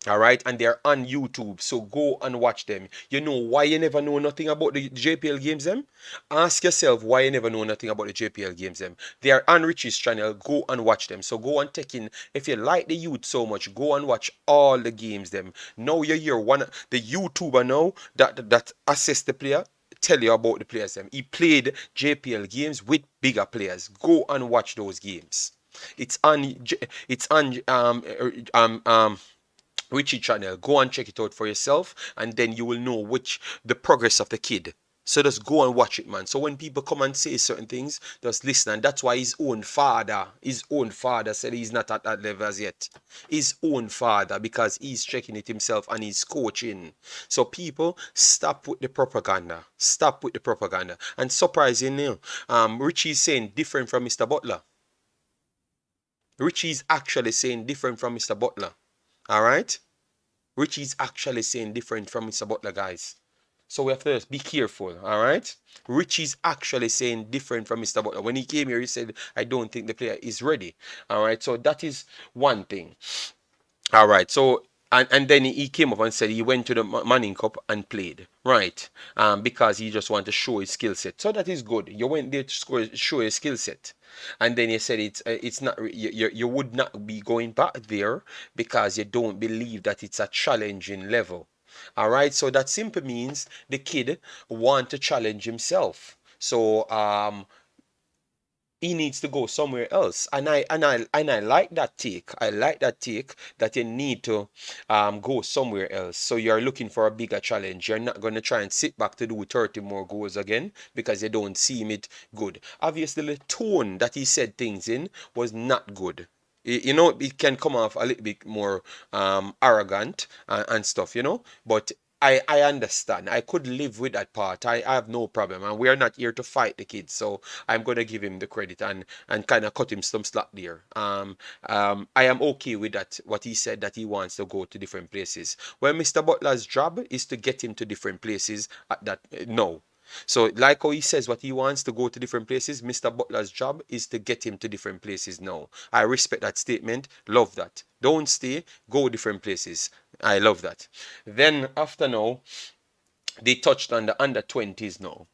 All right, and they're on YouTube, so go and watch them. You know why you never know nothing about the JPL games, them? Ask yourself why you never know nothing about the JPL games, them. They are on Richie's channel. Go and watch them. So go and take in. If you like the youth so much, go and watch all the games, them. Now you hear the YouTuber now that assess the player. Tell you about the players, them. He played JPL games with bigger players. Go and watch those games. It's on. It's on. Richie channel. Go and check it out for yourself, and then you will know the progress of the kid. So just go and watch it, man. So when people come and say certain things, just listen. And that's why his own father said he's not at that level as yet. His own father, because he's checking it himself and he's coaching. So people, stop with the propaganda. Stop with the propaganda. And surprisingly, Richie's saying different from Mr. Butler. Richie's actually saying different from Mr. Butler. All right? Richie's actually saying different from Mr. Butler, guys. So we have to be careful, all right? Richie's actually saying different from Mr. Butler. When he came here, he said, I don't think the player is ready. All right, so that is one thing. All right, so and then he came up and said he went to the Manning Cup and played, right? Because he just wanted to show his skill set. So that is good. You went there to show your skill set, and then you said it's not you would not be going back there because you don't believe that it's a challenging level. All right, so that simply means the kid want to challenge himself. So he needs to go somewhere else, and I like that take. I like that take that you need to go somewhere else. So you're looking for a bigger challenge. You're not going to try and sit back to do 30 more goals again because you don't seem it good. Obviously, the tone that he said things in was not good. It can come off a little bit more arrogant and stuff, but I understand. I could live with that part. I have no problem. And we are not here to fight the kid. So I'm going to give him the credit and kind of cut him some slack there. I am okay with that, what he said, that he wants to go to different places. Well, Mr. Butler's job is to get him to different places at that. No. So, like how he says what he wants to go to different places, Mr. Butler's job is to get him to different places now. I respect that statement. Love that. Don't stay, go different places. I love that. Then, after now, they touched on the under 20s now.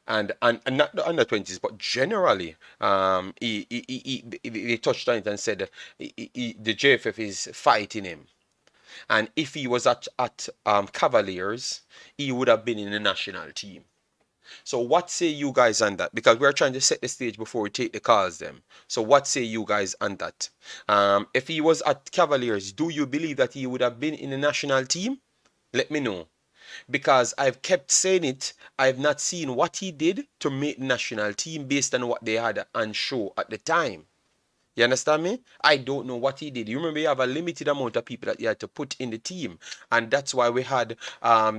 And not the under 20s, but generally, they touched on it and said the JFF is fighting him. And if he was at Cavaliers, he would have been in the national team. So what say you guys on that? Because we're trying to set the stage before we take the calls them. So what say you guys on that? If he was at Cavaliers, do you believe that he would have been in the national team? Let me know. Because I've kept saying it, I've not seen what he did to make the national team based on what they had on show at the time. You understand me? I don't know what he did. You remember you have a limited amount of people that you had to put in the team. And that's why we had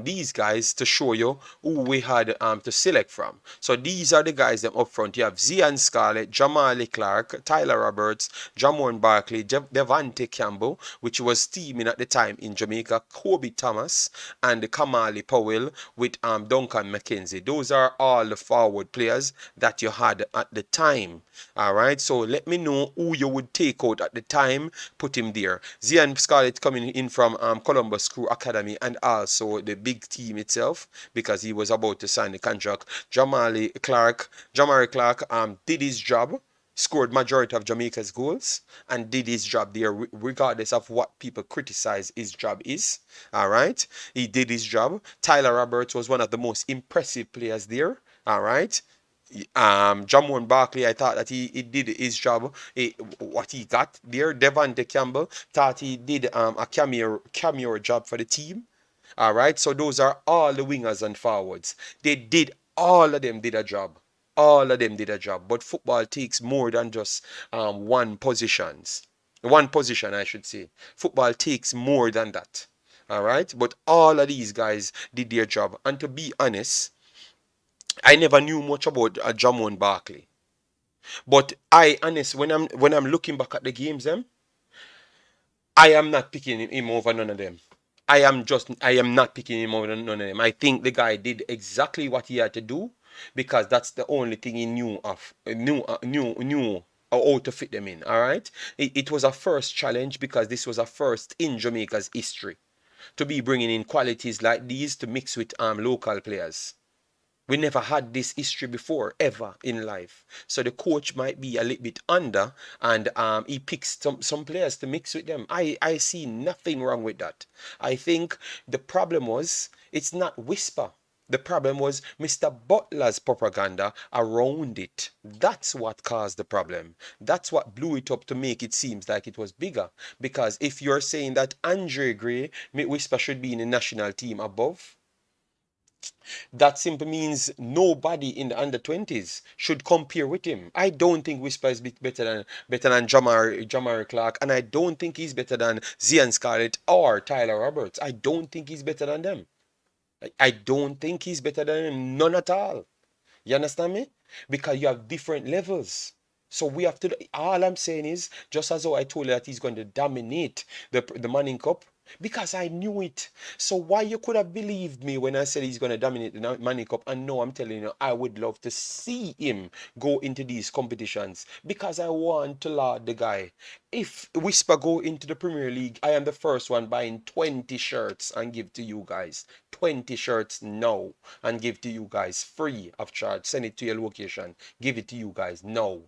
these guys to show you who we had to select from. So these are the guys that up front. You have Zian Scarlett, Jamali Clark, Tyler Roberts, Jamon Barkley, Devante Campbell, which was teaming at the time in Jamaica, Kobe Thomas, and Kamali Powell with Duncan McKenzie. Those are all the forward players that you had at the time. All right, so let me know who you would take out at the time, put him there. Zian Scarlett coming in from Columbus Crew Academy and also the big team itself because he was about to sign the contract. Jamari Clark did his job, scored majority of Jamaica's goals and did his job there regardless of what people criticize his job is. All right, he did his job. Tyler Roberts was one of the most impressive players there. All right. Jamon Barkley, I thought that he did his job, what he got there. Devante Campbell thought he did a cameo job for the team. All right, so those are all the wingers and forwards. All of them did a job. All of them did a job. But football takes more than just one position, I should say. Football takes more than that. All right, but all of these guys did their job. And to be honest, I never knew much about Jamon Barkley. But when I'm looking back at the games, I am not picking him over none of them. I am not picking him over none of them. I think the guy did exactly what he had to do because that's the only thing he knew how to fit them in. All right, it was a first challenge because this was a first in Jamaica's history to be bringing in qualities like these to mix with local players. We never had this history before, ever in life. So the coach might be a little bit under and he picks some players to mix with them. I see nothing wrong with that. I think the problem was, it's not Whisper. The problem was Mr. Butler's propaganda around it. That's what caused the problem. That's what blew it up to make it seem like it was bigger. Because if you're saying that Andre Gray, Whisper should be in the national team above, that simply means nobody in the under 20s should compare with him. I don't think Whisper is better than Jamari Clark, and I don't think he's better than Zian Scarlett or Tyler Roberts. I don't think he's better than them. I don't think he's better than them, none at all. You understand me? Because you have different levels. So we have to. All I'm saying is, just as though I told you that he's going to dominate the Manning Cup, because I knew it. So why you could have believed me when I said he's going to dominate the Manning Cup? And no, I'm telling you, I would love to see him go into these competitions because I want to laud the guy. If Whisper go into the Premier League, I am the first one buying 20 shirts and give to you guys. 20 shirts now and give to you guys free of charge. Send it to your location. Give it to you guys now.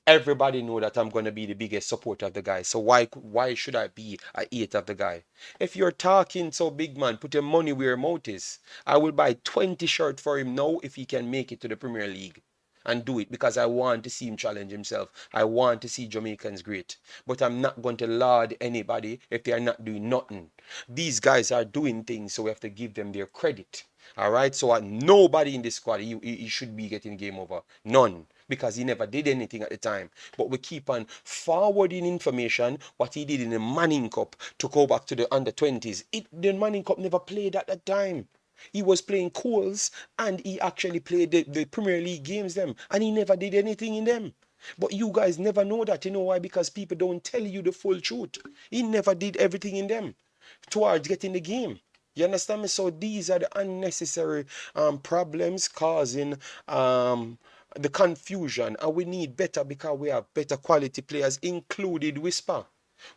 Everybody know that I'm going to be the biggest supporter of the guy. So why should I be a hate of the guy? If you're talking so big, man, put your money where your mouth is. I will buy 20 shirts for him now if he can make it to the Premier League. And do it because I want to see him challenge himself. I want to see Jamaicans great. But I'm not going to laud anybody if they are not doing nothing. These guys are doing things, so we have to give them their credit. All right? So nobody in this squad, he should be getting game over. None. Because he never did anything at the time. But we keep on forwarding information, what he did in the Manning Cup to go back to the under 20s. The Manning Cup never played at that time. He was playing Coles and he actually played the Premier League games them and he never did anything in them. But you guys never know that. You know why? Because people don't tell you the full truth. He never did everything in them towards getting the game. You understand me? So these are the unnecessary problems causing the confusion, and we need better because we have better quality players, including Whisper.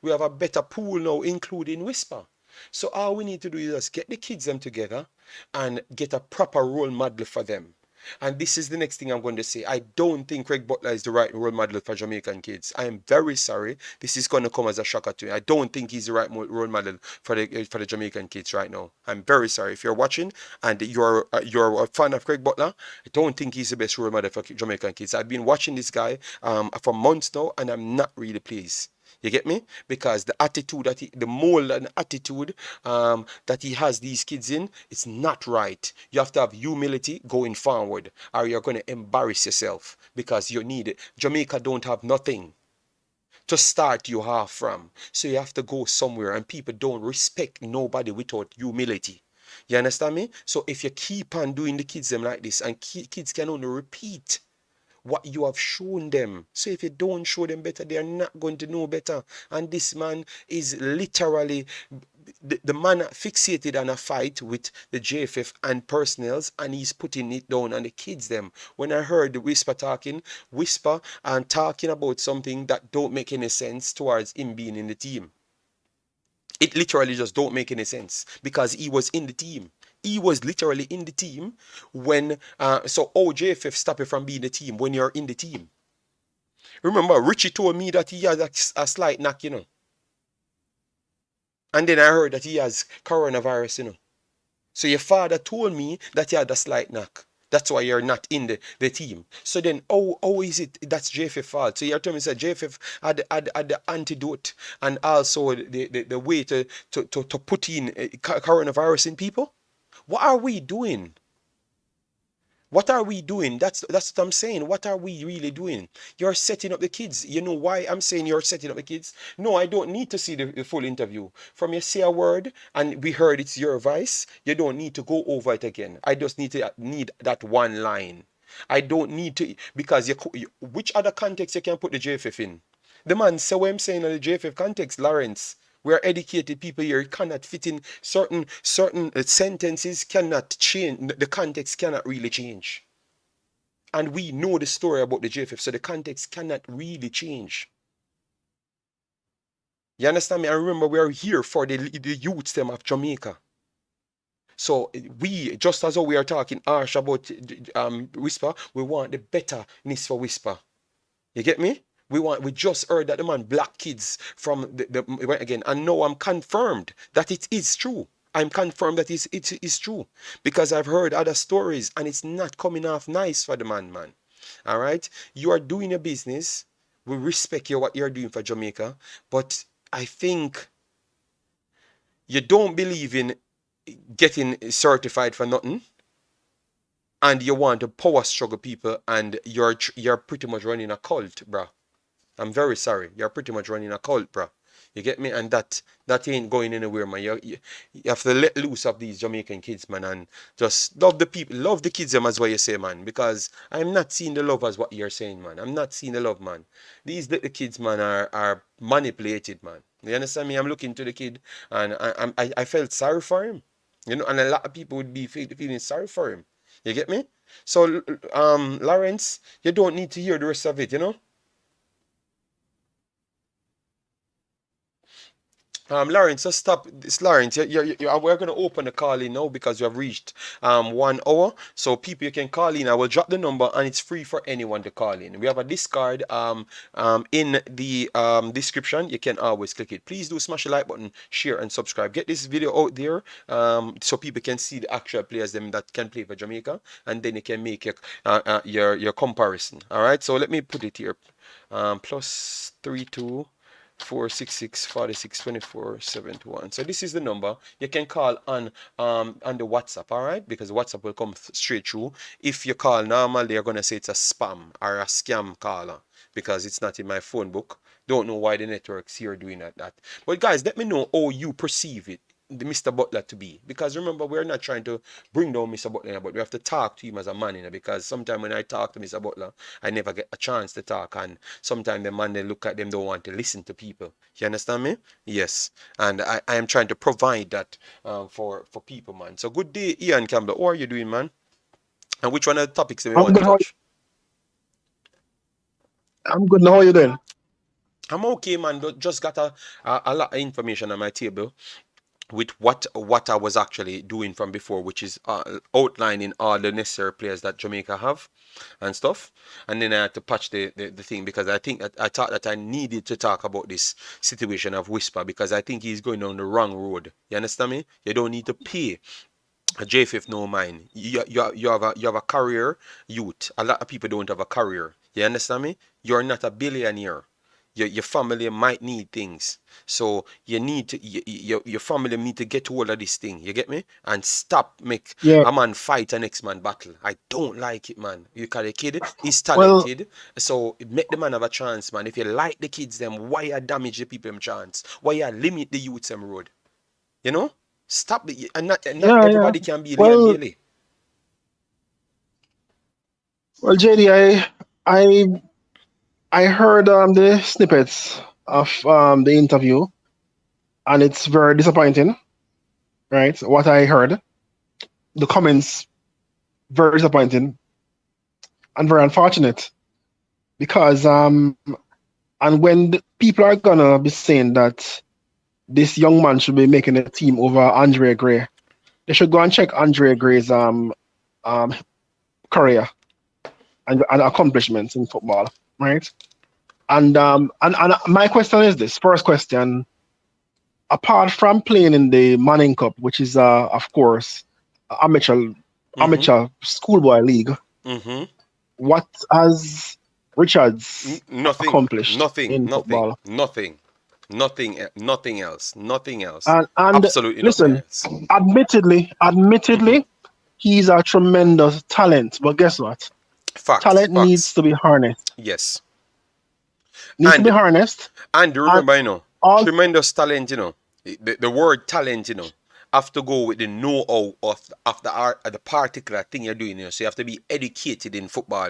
We have a better pool now, including Whisper. So all we need to do is just get the kids them together and get a proper role model for them. And this is the next thing I'm going to say. I don't think Craig Butler is the right role model for Jamaican kids. I am very sorry. This is going to come as a shocker to me. I don't think he's the right role model for the Jamaican kids right now. I'm very sorry. If you're watching and you're a fan of Craig Butler, I don't think he's the best role model for Jamaican kids. I've been watching this guy for months now, and I'm not really pleased. You get me? Because the attitude the mold and attitude that he has these kids in, it's not right. You have to have humility going forward, or you're going to embarrass yourself because you need it. Jamaica don't have nothing. to start you off from. So you have to go somewhere, and people don't respect nobody without humility. You understand me? So if you keep on doing the kids them like this, and kids can only repeat what you have shown them. So if you don't show them better, they are not going to know better. And this man is literally the man fixated on a fight with the JFF and personnels, and he's putting it down on the kids them. When I heard the Whisper and talking about something that don't make any sense towards him being in the team. It literally just don't make any sense because he was in the team. He was literally in the team when so JFF stop you from being the team when you're in the team. Remember, Richie told me that he has a slight knock, you know. And then I heard that he has coronavirus, you know. So your father told me that he had a slight knock. That's why you're not in the team. So then, how is it that's JFF fault? So you're telling me that JFF had the antidote and also the way to put in coronavirus in people? What are we doing? What are we doing? That's what I'm saying. What are we really doing? You're setting up the kids. You know why I'm saying you're setting up the kids? No, I don't need to see the full interview. From you say a word and we heard it's your voice, you don't need to go over it again. I just need that one line. I don't need to, because which other context you can put the JFF in? The man say what I'm saying in the JFF context, Lawrence. We are educated people here. It cannot fit in certain sentences. Cannot change. The context cannot really change. And we know the story about the JFF, so the context cannot really change. You understand me? I remember we are here for the youths them of Jamaica. So we, just as though we are talking harsh about Whisper, we want the betterness for Whisper. You get me? We just heard that the man black kids from again, and now I'm confirmed that it is true. I'm confirmed that it is true because I've heard other stories and it's not coming off nice for the man. All right, you are doing your business. We respect you what you're doing for Jamaica, but I think you don't believe in getting certified for nothing, and you want to power struggle people, and you're pretty much running a cult, bruh. I'm very sorry. You're pretty much running a cult, bro. You get me? And that ain't going anywhere, man. You have to let loose of these Jamaican kids, man, and just love the people, love the kids, them as what you say, man. Because I'm not seeing the love as what you're saying, man. I'm not seeing the love, man. These little kids, man, are manipulated, man. You understand me? I'm looking to the kid, and I felt sorry for him, you know. And a lot of people would be feeling sorry for him. You get me? So, Lawrence, you don't need to hear the rest of it, you know. Lawrence, just stop this. Lawrence, we're going to open the call in now because we have reached 1 hour. So people, you can call in. I will drop the number and it's free for anyone to call in. We have a Discord in the description. You can always click it. Please do smash the like button, share and subscribe. Get this video out there so people can see the actual players them that can play for Jamaica, and then you can make your comparison. All right. So let me put it here. +32 466 46 24 71. So this is the number you can call on the WhatsApp, all right? Because WhatsApp will come straight through. If you call normal, they're gonna say it's a spam or a scam caller because it's not in my phone book. Don't know why the network's here doing that. But guys, let me know how you perceive it, the Mr. Butler to be, because remember, we're not trying to bring down Mr. Butler, but we have to talk to him as a man, you know, because sometimes when I talk to Mr. Butler, I never get a chance to talk, and sometimes the man they look at them don't want to listen to people. You understand me? Yes. And I am trying to provide that for people, man. So good day, Ian Campbell. How are you doing, man? And which one of the topics do we want to touch? I'm good. How are you doing? I'm okay, man. Just got a lot of information on my table with what I was actually doing from before, which is outlining all the necessary players that Jamaica have and stuff. And then I had to patch the thing because I thought that I needed to talk about this situation of Whisper because I think he's going on the wrong road. You understand me? You don't need to pay a JFF no mind. You have a career youth. A lot of people don't have a career. You understand me? You're not a billionaire. your family might need things. So you need to your family need to get hold of this thing. You get me? And stop make Yeah. a man fight a next man battle. I don't like it, man. You call the kid is Well, talented, so make the man have a chance, man. If you like the kids, them why you damage the people them chance? Why you limit the youths them road? You know? Stop the and not yeah, yeah. everybody can be Leon Well, Bailey. JD, I I heard the snippets of the interview, and it's very disappointing, right? What I heard, the comments, very disappointing and very unfortunate because and when people are gonna be saying that this young man should be making a team over Andre Gray, they should go and check Andre Gray's um career and accomplishments in football, right? And my question is this: first question, apart from playing in the Manning Cup, which is of course amateur Mm-hmm. amateur schoolboy league, Mm-hmm. what has Richards Nothing. accomplished Nothing. in Nothing. football? Nothing. Nothing else. Nothing else. And Absolutely nothing listen, else. Mm-hmm. admittedly, he's a tremendous talent. But guess what? Facts. Talent needs Facts. to be harnessed. Yes. Needs to be And harnessed. And And remember, all tremendous talent, the word talent, have to go with the know-how of the art, of the particular thing you're doing, So you have to be educated in football.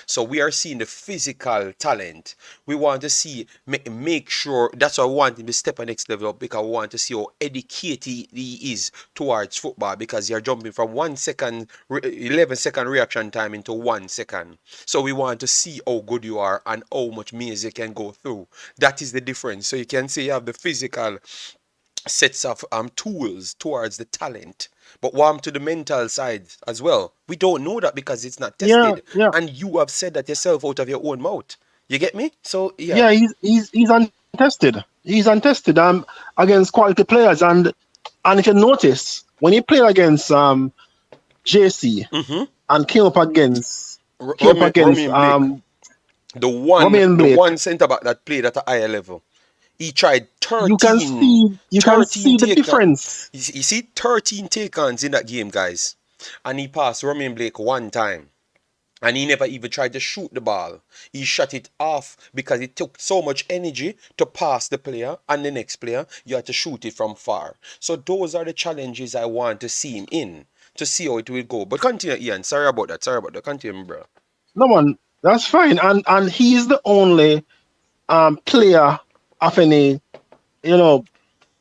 So we are seeing the physical talent. We want to see, make sure, that's why I want him to step a next level up, because I want to see how educated he is towards football, because you're jumping from 1 second, 11-second reaction time into 1 second. So we want to see how good you are and how much music can go through. That is the difference. So you can say you have the physical sets of tools towards the talent, but warm to the mental side as well. We don't know that because it's not yeah, tested, yeah, and you have said that yourself out of your own mouth. You get me? So yeah. yeah. He's untested. He's untested against quality players. And if you notice, when he played against JC Mm-hmm. and came up against Romain Blake, Romain the Blake, one centre back that played at a higher level. He tried you can 13, see you can 13 see the take difference. you see 13 take-ons in that game, guys, and he passed Romain Blake one time. And he never even tried to shoot the ball. He shot it off because it took so much energy to pass the player, and the next player, you had to shoot it from far. So those are the challenges I want to see him in, to see how it will go. But continue, Ian. Sorry about that. Sorry about that. Continue, bro. No one, that's fine. And he's the only player of any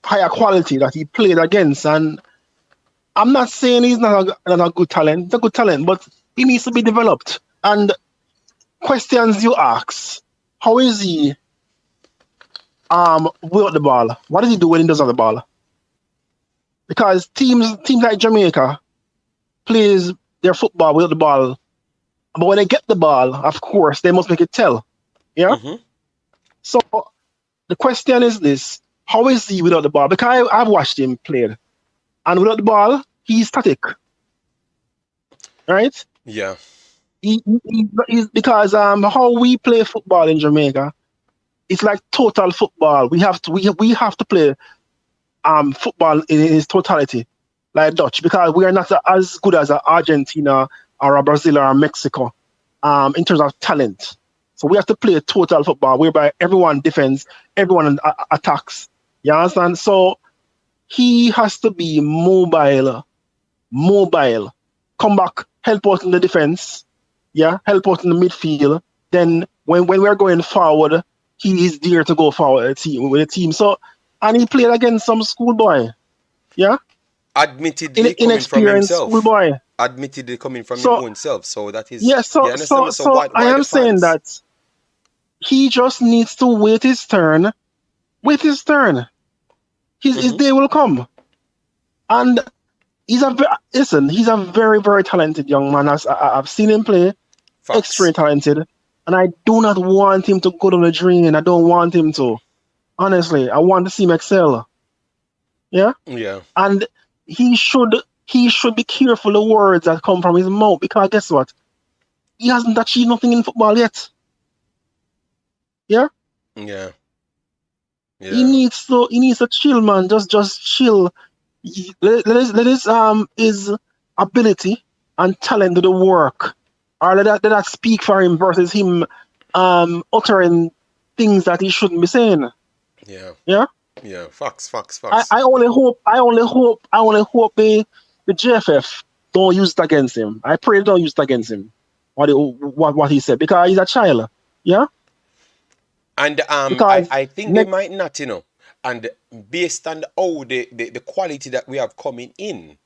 higher quality that he played against. And I'm not saying he's not a good talent. He's a good talent, but he needs to be developed. And questions you ask: how is he without the ball? What does he do when he doesn't have the ball? Because teams like Jamaica plays their football without the ball, but when they get the ball, of course they must make it tell. Yeah. Mm-hmm. So the question is this: how is he without the ball? Because I've watched him play, and without the ball, he's static, right? Yeah. He's because how we play football in Jamaica, it's like total football. We have to play football in its totality, like Dutch, because we are not as good as Argentina or a Brazil or a Mexico in terms of talent. So we have to play total football, whereby everyone defends, everyone attacks. You understand? So he has to be mobile, come back, help out in the defense, help out in the midfield. Then when we're going forward, he is there to go forward with the team. So, and he played against some schoolboy, Admittedly coming from inexperienced himself. schoolboy. Admittedly coming from his So own self. So that is, yeah, you understand me? So so why I the am saying fans? that he just needs to wait his turn. Wait his turn. His day will come. And he's a very, very talented young man. I've seen him play. Facts. Extremely talented. And I do not want him to go down the drain. I don't want him to. Honestly, I want to see him excel. Yeah? Yeah. And he should be careful the words that come from his mouth, because guess what? He hasn't achieved nothing in football yet. Yeah? Yeah. He Yeah. needs to he needs to chill, man. Just chill. Let his ability and talent do the work, or let that speak for him versus him uttering things that he shouldn't be saying. Yeah. Yeah. Yeah. Facts. Facts. I, Facts. I only hope the JFF don't use it against him. I pray they don't use it against him. What he said, because he's a child. Yeah. And Because I think they next might not, and based on how the quality that we have coming in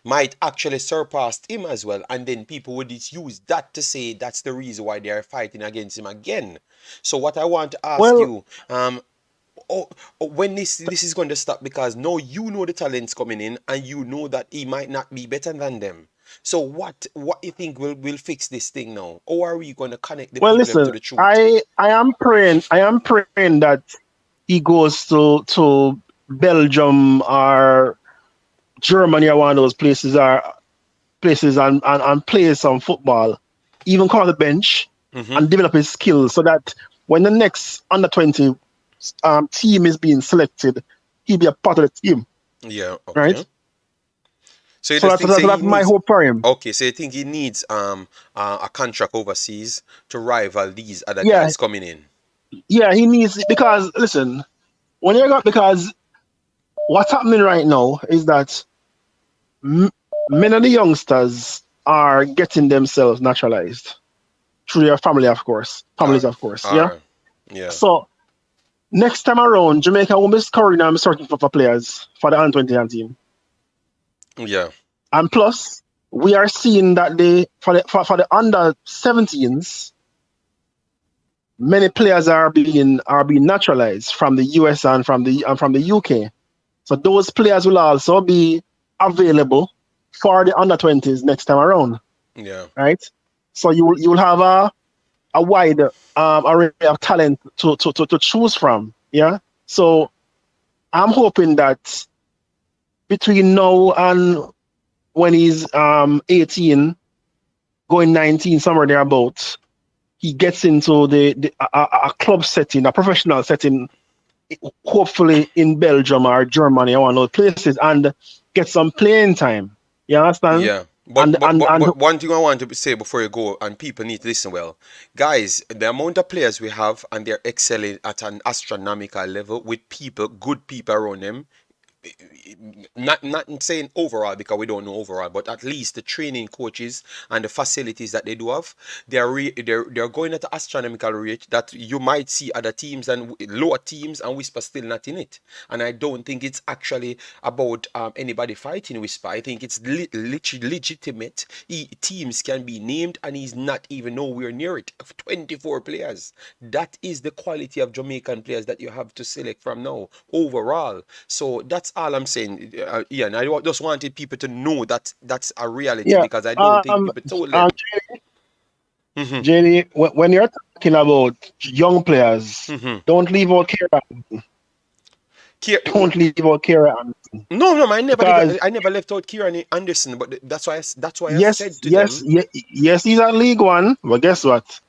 might actually surpass him as well. And then people would just use that to say that's the reason why they are fighting against him again. So what I want to ask well you, oh, when this is going to stop, because now you know the talents coming in and you know that he might not be better than them. So what you think will fix this thing now? Or are we going to connect the well people to listen, the truth? I am praying that he goes to Belgium or Germany or one of those places and plays some football, even come on the bench Mm-hmm. and develop his skills so that when the next under 20 team is being selected, he'll be a part of the team, Yeah, right? okay. So you So just that's think say that's, he that's my needs hope for him. okay, so you think he needs a contract overseas to rival these other Yeah, guys coming in. yeah, he needs it because listen, when you got because what's happening right now is that m- many of the youngsters are getting themselves naturalized through their families, Alright. of course, yeah. Alright. Yeah. So next time around, Jamaica won't be scoring and searching for players for the under 20 team. Yeah. And plus, we are seeing that for the under 17s, many players are being naturalized from the US and from the UK. So those players will also be available for the under 20s next time around, Yeah. right? So you will have a wide array of talent to choose from. Yeah. So I'm hoping that between now and when he's 18, going 19, somewhere thereabouts, he gets into a club setting, a professional setting, hopefully in Belgium or Germany or one of those places, and get some playing time. You understand? Yeah. And and and But one thing I want to say before you go, and people need to listen well. Guys, the amount of players we have and they're excelling at an astronomical level with people, good people around them, not saying overall because we don't know overall, but at least the training coaches and the facilities that they do have, they're going at an astronomical rate that you might see other teams and lower teams and Whisper still not in it. And I don't think it's actually about anybody fighting Whisper. I think it's legitimate. Teams can be named and he's not even nowhere near it. 24 players. That is the quality of Jamaican players that you have to select from now overall. So that's all I'm saying, Ian. I just wanted people to know that that's a reality yeah, because I don't think people told um, them. Hmm. JD, when you're talking about young players, Hmm. don't leave out Kira. Don't leave out Kira No, no, because I never left out Kieran Anderson, but that's why I yes, said to yes, them, yes, he's a League One, but guess what?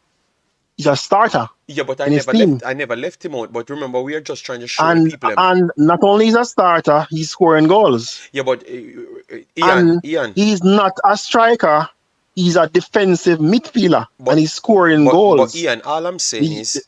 He's a starter yeah, but in his team. I never left him out. But remember, we are just trying to show the and people them. and not only is a starter, he's scoring goals. Yeah, but And Ian, he's not a striker; he's a defensive midfielder, and but he's scoring goals. Ian, all I'm saying The, is,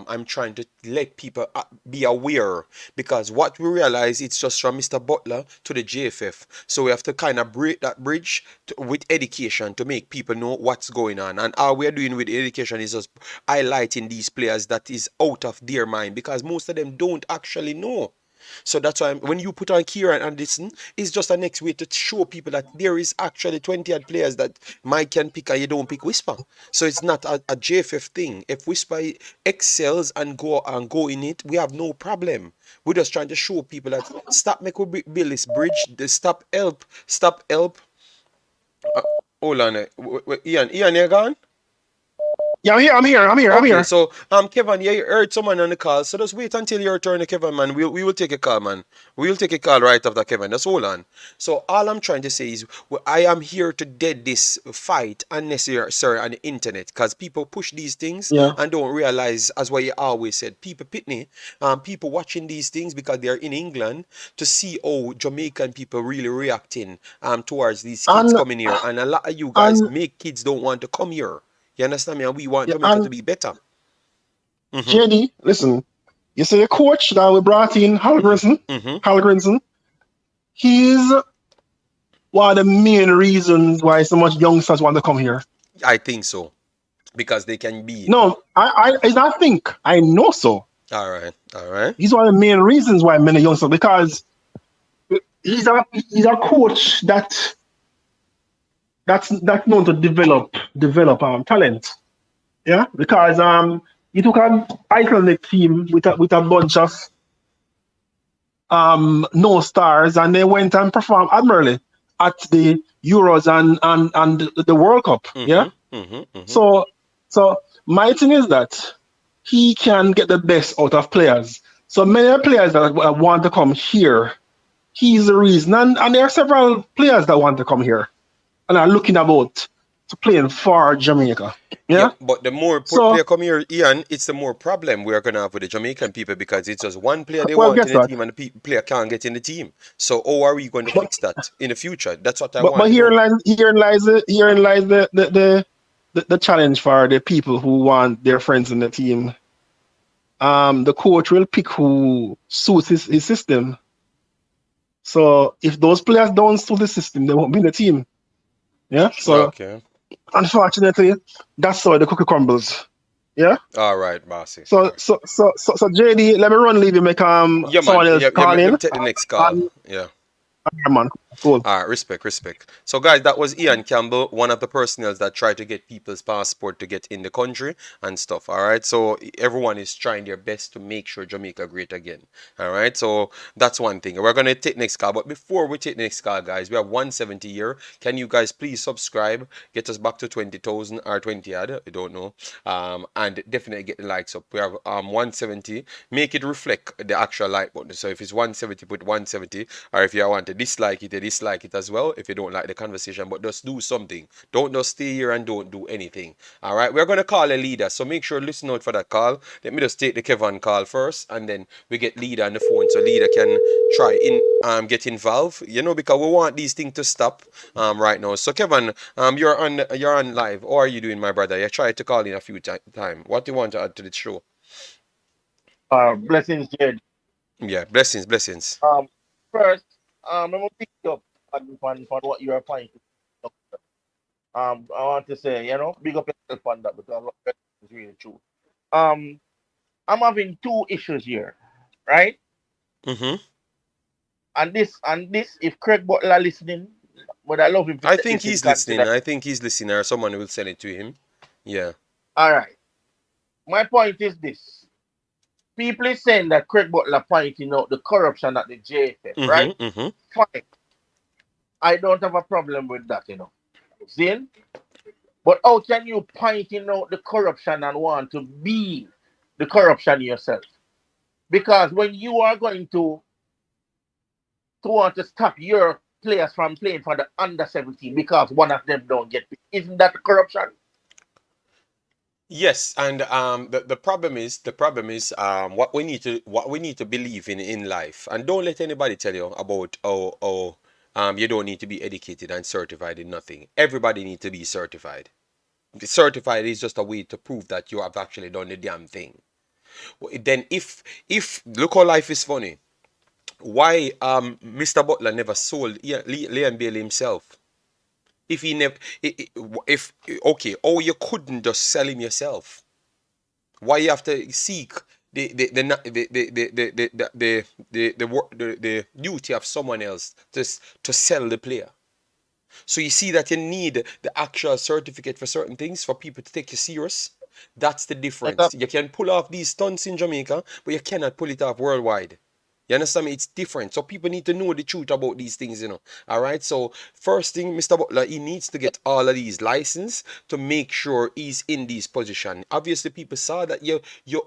I'm trying to let people be aware because what we realize it's just from Mr. Butler to the JFF. So we have to kind of break that bridge with education to make people know what's going on. And all we're doing with education is just highlighting these players that is out of their mind because most of them don't actually know. So that's why when you put on Kieran Anderson, it's just a next way to show people that there is actually 20 odd players that Mike can pick and you don't pick Whisper. So it's not a JFF thing. If Whisper excels and go in it, we have no problem. We're just trying to show people that stop make we build this bridge. Stop help. Uh, hold on, Ian, you gone? Yeah, I'm Okay, here. so Kevin, yeah, you heard someone on the call, so just wait until your turn, Kevin, man. We will take a call, man. We will take a call right after Kevin. Just hold on. So all I'm trying to say is, I am here to dead this fight unnecessary, sir, on the internet, because people push these things Yeah. and don't realize, as what you always said, people pitney, people watching these things because they're in England to see how Jamaican people really reacting towards these kids And coming here, and a lot of you guys and make kids don't want to come here. You understand me? And we want yeah, Jamaica to and be better. Mm-hmm. JD, listen, you see the coach that we brought in, Mm-hmm. Hal Grinson, he's one of the main reasons why so much youngsters want to come here. I think so. Because they can be. No, I not think, I know so. All right. All right. He's one of the main reasons why many youngsters, because he's a coach that's known to develop talent. Yeah, because he took an iconic team with a bunch of no stars, and they went and performed admirably at the Euros and the World Cup. Yeah. Mm-hmm. Mm-hmm. Mm-hmm. So my thing is that he can get the best out of players. So many players that want to come here, he's the reason. And there are several players that want to come here and are looking about to playing for Jamaica. Yeah, Yeah. but the more So player come here, Ian, it's the more problem we are gonna have with the Jamaican people, because it's just one player they well, want in guess the what? team and the player can't get in the team. So how are we going to But fix that in the future? That's what I but want to here know. lies the challenge for the people who want their friends in the team. The coach will pick who suits his system. So if those players don't suit the system, they won't be in the team. Yeah. So Okay. unfortunately, that's how the cookie crumbles. Yeah. All right, bossy. All So right. so so so, so JD, let me run leave you, make Yeah, man. someone else Yeah, yeah. call Let in. me take the next call. Yeah. Yeah, man. Cool. All right, respect, respect. So, guys, that was Ian Campbell, one of the personnel that tried to get people's passport to get in the country and stuff. All right, so everyone is trying their best to make sure Jamaica great again. All right, so that's one thing. We're gonna take next call, but before we take next call, guys, we have 170 here. Can you guys please subscribe? Get us back to 20,000 or 20 ad. I don't know. And definitely get the likes up. We have 170. Make it reflect the actual like button. So if it's 170, put 170. Or if you want to dislike it, you dislike it as well if you don't like the conversation. But just do something. Don't just stay here and don't do anything. All right, we're gonna call a leader, so make sure listen out for that call. Let me just take the Kevin call first, and then we get leader on the phone, so leader can try get involved. You know, because we want these things to stop right now. So Kevin, you're on live. How are you doing, my brother? You tried to call in a few time. What do you want to add to the show? Blessings, Jed. Yeah, blessings, blessings. Um, First, I'm gonna pick up on what you are pointing. I want to say, big up yourself on that because what you're saying is really true. Um, I'm having two issues here, right? Mm-hmm. And this, if Craig Butler listening, would I love him to I take think this in he's listening. consideration. I think he's listening, or someone will send it to him. Yeah. All right. My point is this: people is saying that Craig Butler pointing out the corruption at the JFF, right? Mm-hmm. Mm-hmm. Fine. I don't have a problem with that, Zin. But how can you pointing out the corruption and want to be the corruption yourself? Because when you are going to want to stop your players from playing for the under 17 because one of them don't get picked, isn't that corruption? Yes, and the problem is what we need to believe in life, and don't let anybody tell you about you don't need to be educated and certified in nothing. Everybody needs to be certified. Certified is just a way to prove that you have actually done the damn thing. Then if look how life is funny. Why Mr. Butler never sold Liam Bailey himself? If he never, if okay, oh, you couldn't just sell him yourself. Why you have to seek the duty of someone else to sell the player? So you see that you need the actual certificate for certain things for people to take you serious. That's the difference. You can pull off these stunts in Jamaica, but you cannot pull it off worldwide. You understand me? It's different. So people need to know the truth about these things, you know. All right. So first thing, Mr. Butler, he needs to get all of these license to make sure he's in these position. Obviously, people saw that you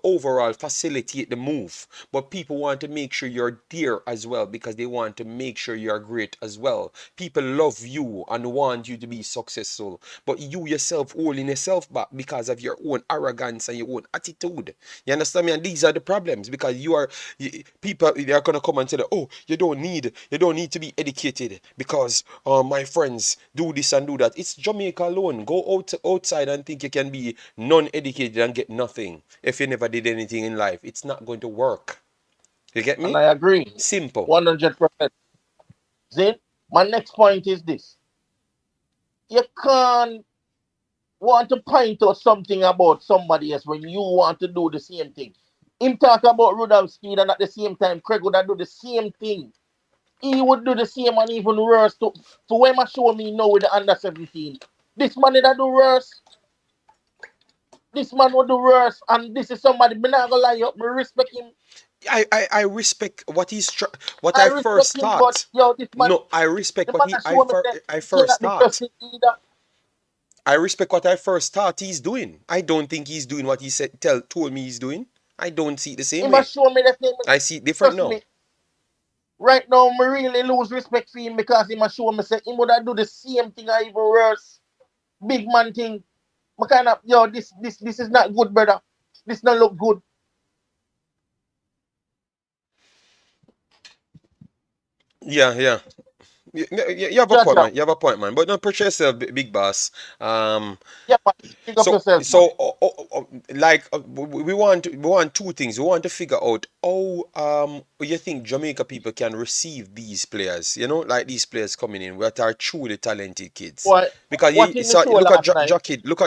overall facilitate the move, but people want to make sure you're there as well because they want to make sure you're great as well. People love you and want you to be successful, but you yourself holding yourself back because of your own arrogance and your own attitude. You understand me? And these are the problems because people they are gonna come and say that, oh, you don't need to be educated because my friends do this and do that. It's Jamaica alone. Go outside and think you can be non-educated and get nothing if you never did anything in life. It's not going to work. You get And me? I agree, Simple. 100%. Then my next point is this: you can't want to point out something about somebody else when you want to do the same thing. Him talk about Rudolph Speed, and at the same time, Craig would have do the same thing. He would do the same and even worse. To when I show me now with the under 17. This man that do worse. This man would do worse. And this is somebody, me not gonna lie up, me respect him. I respect what I I respect first him, but thought. yo, this man, No, I respect the what man that I show me that I he cannot first be thought. trusted either. I respect what I first thought he's doing. I don't think he's doing what he told me he's doing. I don't see it the He same way. must show me that thing. I see it different Trust now. me. Right now, me really lose respect for him because he must show me say he would have do the same thing or even worse. Big man thing. Me kind of, yo, this is not good, brother. This not look good. Yeah, yeah. You have a Judge point, up. man. You have a point, man. But don't push yourself, big boss. Um, Yeah, man. Pick up so yourself, man. so like we want two things. We want to figure out how you think Jamaica people can receive these players. You know, like these players coming in that are truly talented kids. Boy, Because you watching the so show look at last night.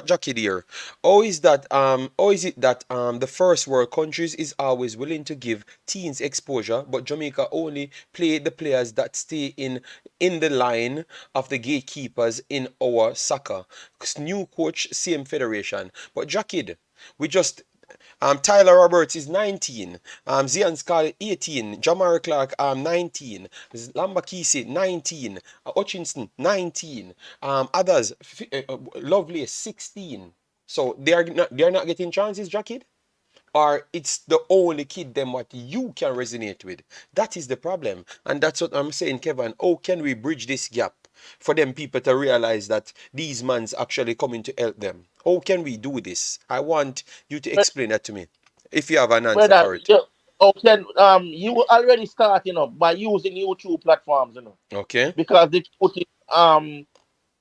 Jackid here. How is it that the first world countries is always willing to give teens exposure, but Jamaica only play the players that stay in the line of the gatekeepers in our soccer. New coach, same federation. But Jackid, we just Tyler Roberts is 19. Zian Scarlett 18. Jamari Clark 19. Lambakisi 19. Hutchinson 19. Others Lovelace 16. So they are not getting chances, Jackid? Or it's the only kid them what you can resonate with. That is the problem. And that's what I'm saying, Kevin. How can we bridge this gap for them people to realize that these man's actually coming to help them? How can we do this? I want you to explain that to me. If you have an answer Brother, for it. you, okay, you already start, by using YouTube platforms, Okay? because they put it,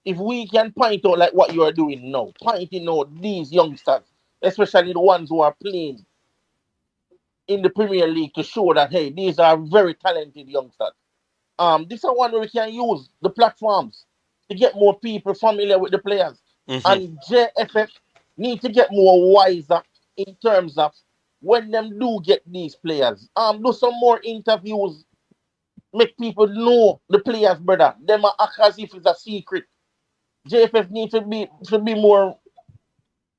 if we can point out like what you are doing now, pointing out these youngsters, especially the ones who are playing in the Premier League to show that hey, these are very talented youngsters. This is one where we can use the platforms to get more people familiar with the players. Mm-hmm. And JFF need to get more wiser in terms of when them do get these players. Do some more interviews, make people know the players, brother. Them are act as if it's a secret. JFF need to be more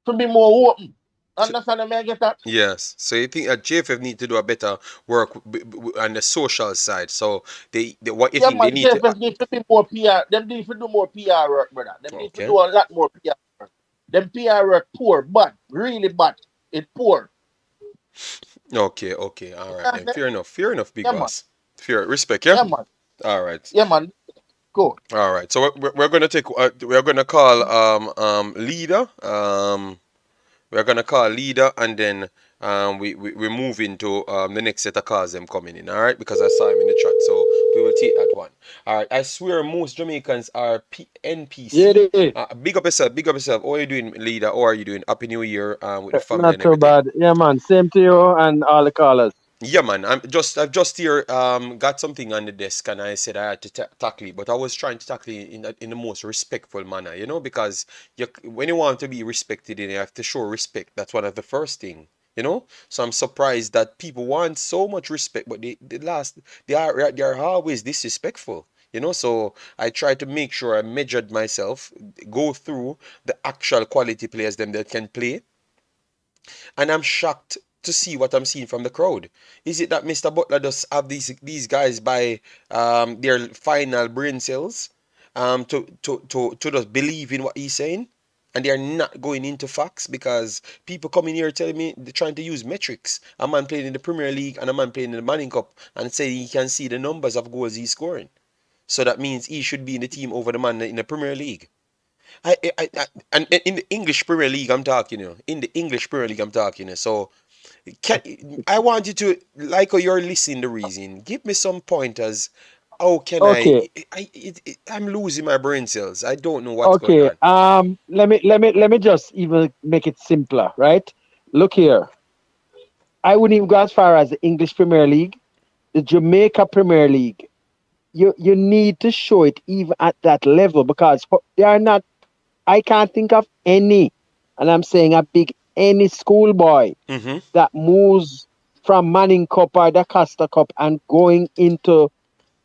open. So, Understand me? I get that. yes. So you think that JFF need to do a better work on the social side. So what you Yeah, think they man. need to JFF need to be more PR. Them need to do more PR work, brother. Them need to okay. do a lot more PR work. Them PR work poor, bad, really bad. It's poor. Okay, okay, all right then. Understand? Fair enough, big Yeah, man. boss. Fair respect, yeah. Yeah, man. All right, Yeah, man. Go. all right. So we're gonna we're gonna call leader we're gonna call leader and then we move into the next set of calls them coming in. All right, because I saw him in the chat, so we will take that one. All right. I swear most Jamaicans are Yeah, NPC. it Big up yourself, big up yourself. How are you doing, leader? How are you doing? Happy New Year with the family not and too everything. bad. Yeah, man. Same to you and all the callers. Yeah, man. I've just here got something on the desk and I said I had to tackle it, but I was trying to tackle it in the most respectful manner, because when you want to be respected, you have to show respect. That's one of the first thing. So I'm surprised that people want so much respect, but they are always disrespectful. So I try to make sure I measured myself, go through the actual quality players them that can play, and I'm shocked to see what I'm seeing from the crowd. Is it that Mr. Butler does have these guys by their final brain cells to just believe in what he's saying? And they are not going into facts because people coming here telling me they're trying to use metrics. A man playing in the Premier League and a man playing in the Manning Cup and saying he can see the numbers of goals he's scoring. So that means he should be in the team over the man in the Premier League. And in the English Premier League, I'm talking, In the English Premier League, I'm talking, So, I want you to, like how you're listening the reason, give me some pointers. How can Okay. I'm losing my brain cells. I don't know what's going Okay. on. Let me just even make it simpler, right? Look here. I wouldn't even go as far as the English Premier League, the Jamaica Premier League. You need to show it even at that level because they are not. I can't think of any, and I'm saying any schoolboy Mm-hmm. that moves from Manning Cup or the Costa Cup and going into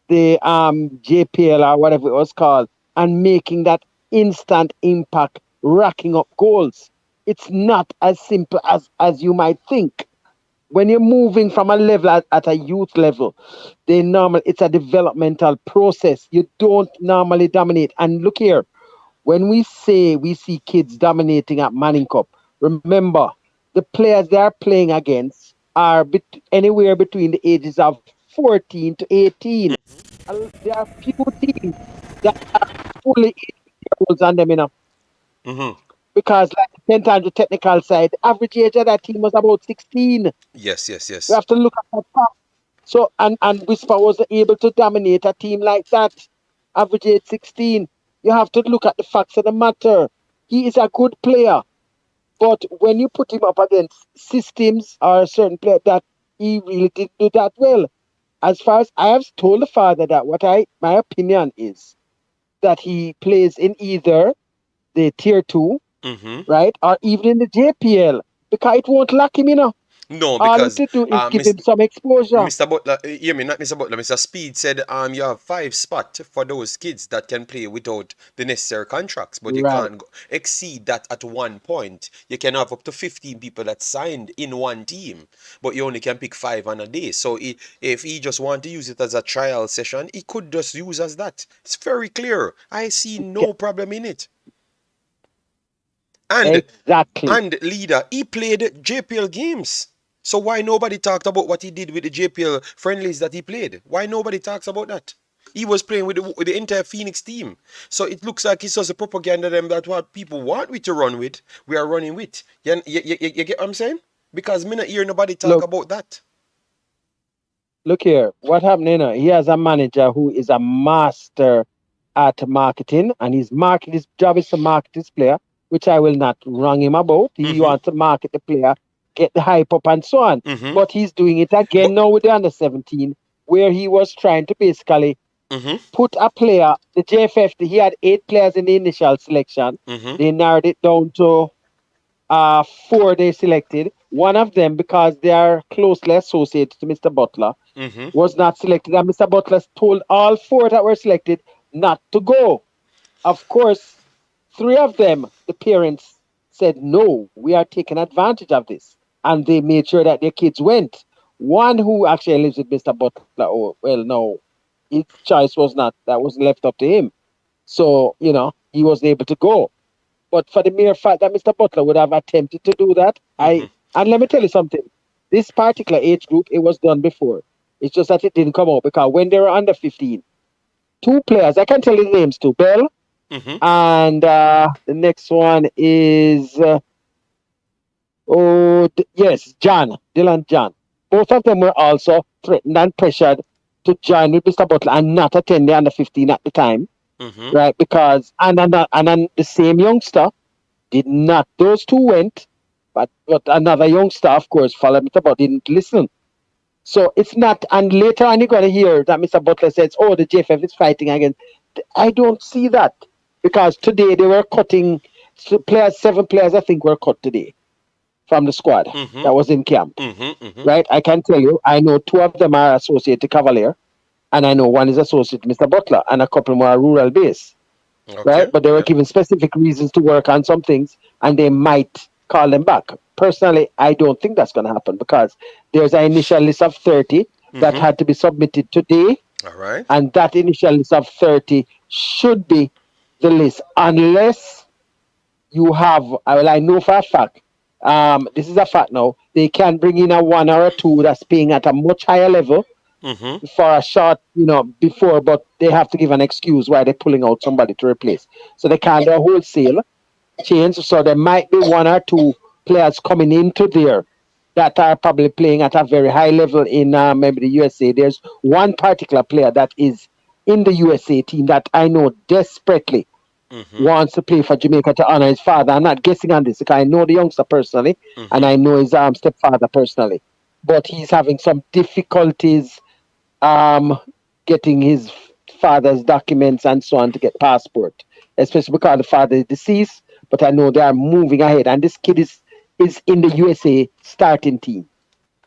the JPL or whatever it was called and making that instant impact, racking up goals. It's not as simple as you might think. When you're moving from a level at a youth level, it's a developmental process. You don't normally dominate. And look here, when we say we see kids dominating at Manning Cup, remember the players they are playing against are anywhere between the ages of 14 to 18. And there are few teams that are fully 18-year-olds on them, Mm-hmm. because like 10 times the technical side, the average age of that team was about 16. Yes, yes, We yes. have to look at that fact. So and Whisper was able to dominate a team like that, average age 16. You have to look at the facts of the matter. He is a good player, but when you put him up against systems or a certain player that he really didn't do that well. As far as I have told the father that my opinion is that he plays in either the tier 2, Mm-hmm. right, or even in the JPL because it won't lock him. No, All you because to do is give Miss, him some exposure. Mr. Butler, hear me, not Mr. Butler, Mr. Speed said you have 5 spots for those kids that can play without the necessary contracts, but you Right. can't exceed that at one point. You can have up to 15 people that signed in one team, but you only can pick 5 on a day. So if he just want to use it as a trial session, he could just use as that. It's very clear. I see no problem in it. And Exactly. and leader, he played JPL games. So why nobody talked about what he did with the JPL friendlies that he played? Why nobody talks about that? He was playing with the entire Phoenix team. So it looks like it's just a propaganda them that what people want we to run with, we are running with. You get what I'm saying? Because me not hear nobody talk Look, about that. look here. What happened, he has a manager who is a master at marketing, and his job is to market his player, which I will not wrong him about. He Mm-hmm. wants to market the player, get the hype up and so on. Mm-hmm. But he's doing it But again now with the under 17, where he was trying to basically mm-hmm. put a player, the JFF, he had 8 players in the initial selection. Mm-hmm. They narrowed it down to 4 they selected. One of them, because they are closely associated to Mr. Butler, Mm-hmm. was not selected. And Mr. Butler told all 4 that were selected not to go. Of course, 3 of them, the parents said, no, we are taking advantage of this. And they made sure that their kids went. One who actually lives with Mr. Butler, no, his choice that wasn't left up to him. So, he wasn't able to go. But for the mere fact that Mr. Butler would have attempted to do that, Mm-hmm. and let me tell you something. This particular age group, it was done before. It's just that it didn't come out because when they were under 15, 2 players, I can tell you the names too, Bell, Mm-hmm. and the next one is, Dylan John. Both of them were also threatened and pressured to join with Mr. Butler and not attend the under 15 at the time. Mm-hmm. Right, because and then the same youngster did not. Those 2 went, but another youngster, of course, followed Mr. Butler, didn't listen. So it's not. And later on, you're gonna hear that Mr. Butler says, "Oh, the JFF is fighting again." I don't see that because today they were cutting players. 7 players, I think, were cut today from the squad Mm-hmm. that was in camp. Mm-hmm. Mm-hmm. Right, I can tell you, I know 2 of them are associated to Cavalier. And I know one is associated with Mr. Butler, and a couple more are rural base, Okay. right? But they were Yeah. given specific reasons to work on some things, and they might call them back. Personally, I don't think that's going to happen because there's an initial list of 30 that Mm-hmm. had to be submitted today, All right. and that initial list of 30 should be the list, unless you have, well, I know for a fact, this is a fact now, they can bring in a one or a two that's paying at a much higher level Mm-hmm. for a short, before, but they have to give an excuse why they're pulling out somebody to replace. So they can't do a wholesale change. So there might be one or two players coming into there that are probably playing at a very high level in maybe the USA. There's one particular player that is in the USA team that I know desperately Mm-hmm. wants to play for Jamaica to honor his father. I'm not guessing on this because I know the youngster personally and Mm-hmm. I know his stepfather personally. But he's having some difficulties um, getting his father's documents and so on to get passport, especially because the father is deceased. But I know they are moving ahead, and this kid is in the USA starting team,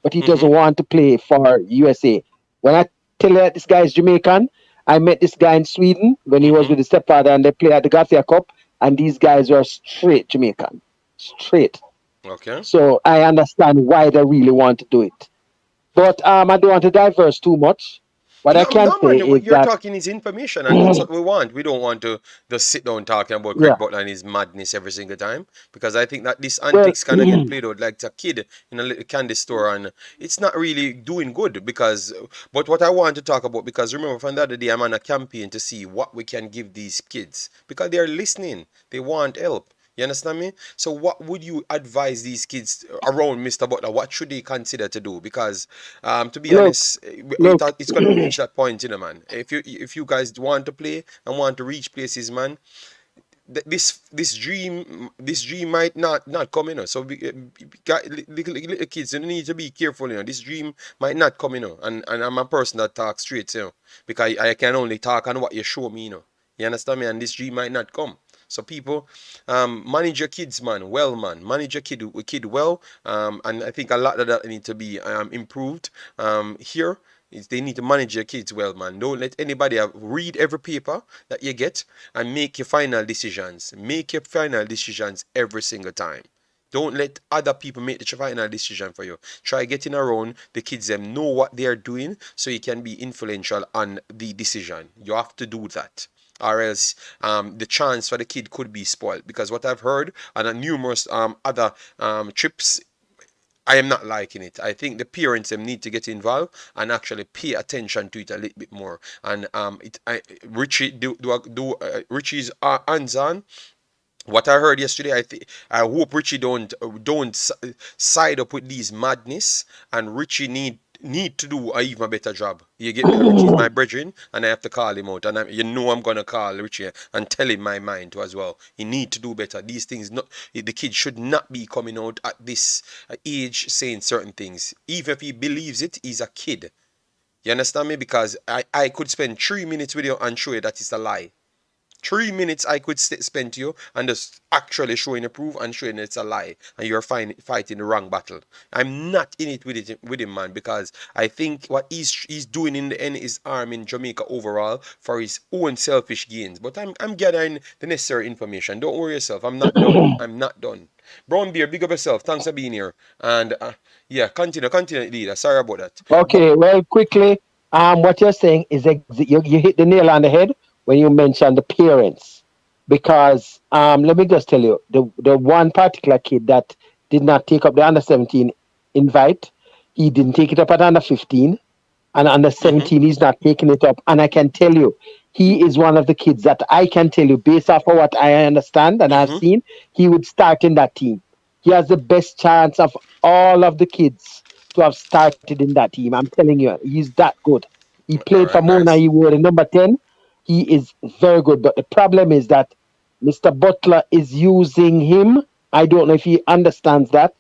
but he Mm-hmm. doesn't want to play for USA. When I tell you that this guy is Jamaican, I met this guy in Sweden when he was Mm-hmm. with his stepfather, and they play at the Garcia Cup, and these guys are straight Jamaican, straight. Okay. So I understand why they really want to do it. But I don't want to diverse too much. What I No, can no, say man. What is you're that, talking is information, and that's what we want. We don't want to just sit down talking about yeah, Craig Butler and his madness every single time, because I think that this well, antics kind of get played out like a kid in a little candy store, and it's not really doing good. Because, but what I want to talk about, because remember from the other day, I'm on a campaign to see what we can give these kids because they are listening, they want help. You understand me? So, what would you advise these kids around Mr. Butler? What should they consider to do? Because, to be look, honest, look, it's gonna reach that point, man. If you guys want to play and want to reach places, man, this dream might not come, So little kids, you need to be careful, This dream might not come, And I'm a person that talks straight, because I can only talk on what you show me, You understand me? And this dream might not come. So people, manage your kids, man. Well, man, manage your kid well. And I think a lot of that need to be improved. Here is they need to manage your kids well, man. Don't let anybody read every paper that you get and make your final decisions. Make your final decisions every single time. Don't let other people make the final decision for you. Try getting around the kids them know what they are doing so you can be influential on the decision. You have to do that. Or else the chance for the kid could be spoiled. Because what I've heard on a numerous other trips, I am not liking it. I think the parents them need to get involved and actually pay attention to it a little bit more. And Richie Richie's hands on. What I heard yesterday, I hope Richie don't side up with these madness, and Richie need to do a even better job. You get me? And Richie's my brethren, and I have to call him out, and I'm gonna call Richie and tell him my mind too as well. He need to do better. These things not the kid should not be coming out at this age saying certain things. Even if he believes it, he's a kid. You understand me? Because I could spend 3 minutes with you and show you that it's a lie. 3 minutes I could spend to you and just actually showing a proof and showing it's a lie and you're fighting the wrong battle. I'm not in it with him, man, because I think what he's doing in the end is harming Jamaica overall for his own selfish gains. But I'm gathering the necessary information. Don't worry yourself. I'm not done. I'm not done. Brown Beer, big up yourself. Thanks for being here. And yeah, continue, leader. Sorry about that. But okay, well, quickly, what you're saying is you hit the nail on the head when you mentioned the parents, because let me just tell you, the one particular kid that did not take up the under 17 invite, he didn't take it up at under 15, and under mm-hmm, 17 he's not taking it up. And I can tell you, he is one of the kids that I can tell you, based off of what I understand and I've mm-hmm. seen, he would start in that team. He has the best chance of all of the kids to have started in that team. I'm telling you, he's that good. He All played for right, Mona, nice. he wore the number 10. He is very good. But the problem is that Mr. Butler is using him. I don't know if he understands that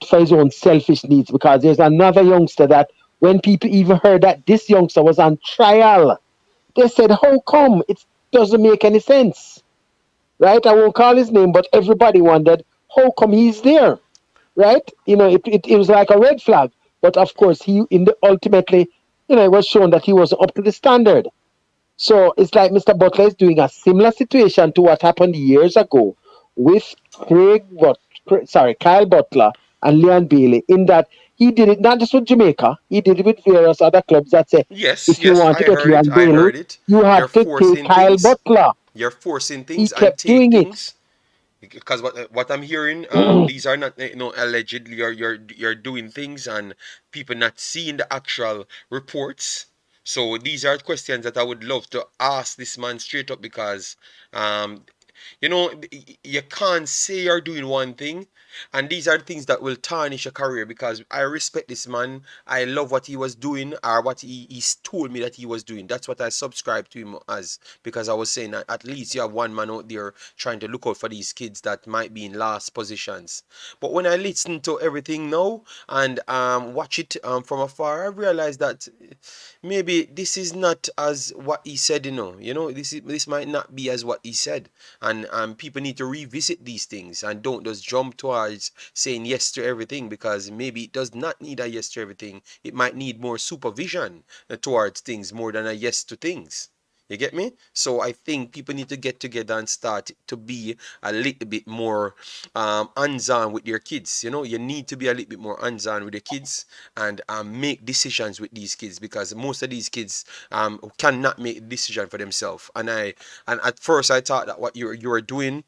for his own selfish needs, because there's another youngster that when people even heard that this youngster was on trial, they said, how come? It doesn't make any sense, right? I won't call his name, but everybody wondered, how come he's there, right? It was like a red flag. But of course, he in the ultimately, it was shown that he was up to the standard. So it's like Mr. Butler is doing a similar situation to what happened years ago with Craig Kyle Butler and Leon Bailey, in that he did it not just with Jamaica, he did it with various other clubs that say, Yes, if you yes, want to I get heard it. Leon I Bailey, heard it. you You're have to take forcing Kyle things. Butler. You're forcing He things and kept take doing it. things. Because what I'm hearing, these are not allegedly you're doing things and people not seeing the actual reports. So these are questions that I would love to ask this man straight up because um you can't say you're doing one thing, and these are things that will tarnish your career because I respect this man. I love what he was doing or what he's told me that he was doing. That's what I subscribe to him as because I was saying that at least you have one man out there trying to look out for these kids that might be in last positions. But when I listen to everything now and watch it from afar, I realize that maybe this is not as what he said. This might not be as what he said, and people need to revisit these things and don't just jump towards saying yes to everything because maybe it does not need a yes to everything. It might need more supervision towards things more than a yes to things. You get me? So I think people need to get together and start to be a little bit more hands-on with their kids. You need to be a little bit more hands-on with the kids and make decisions with these kids because most of these kids cannot make a decision for themselves. And at first I thought that what you were doing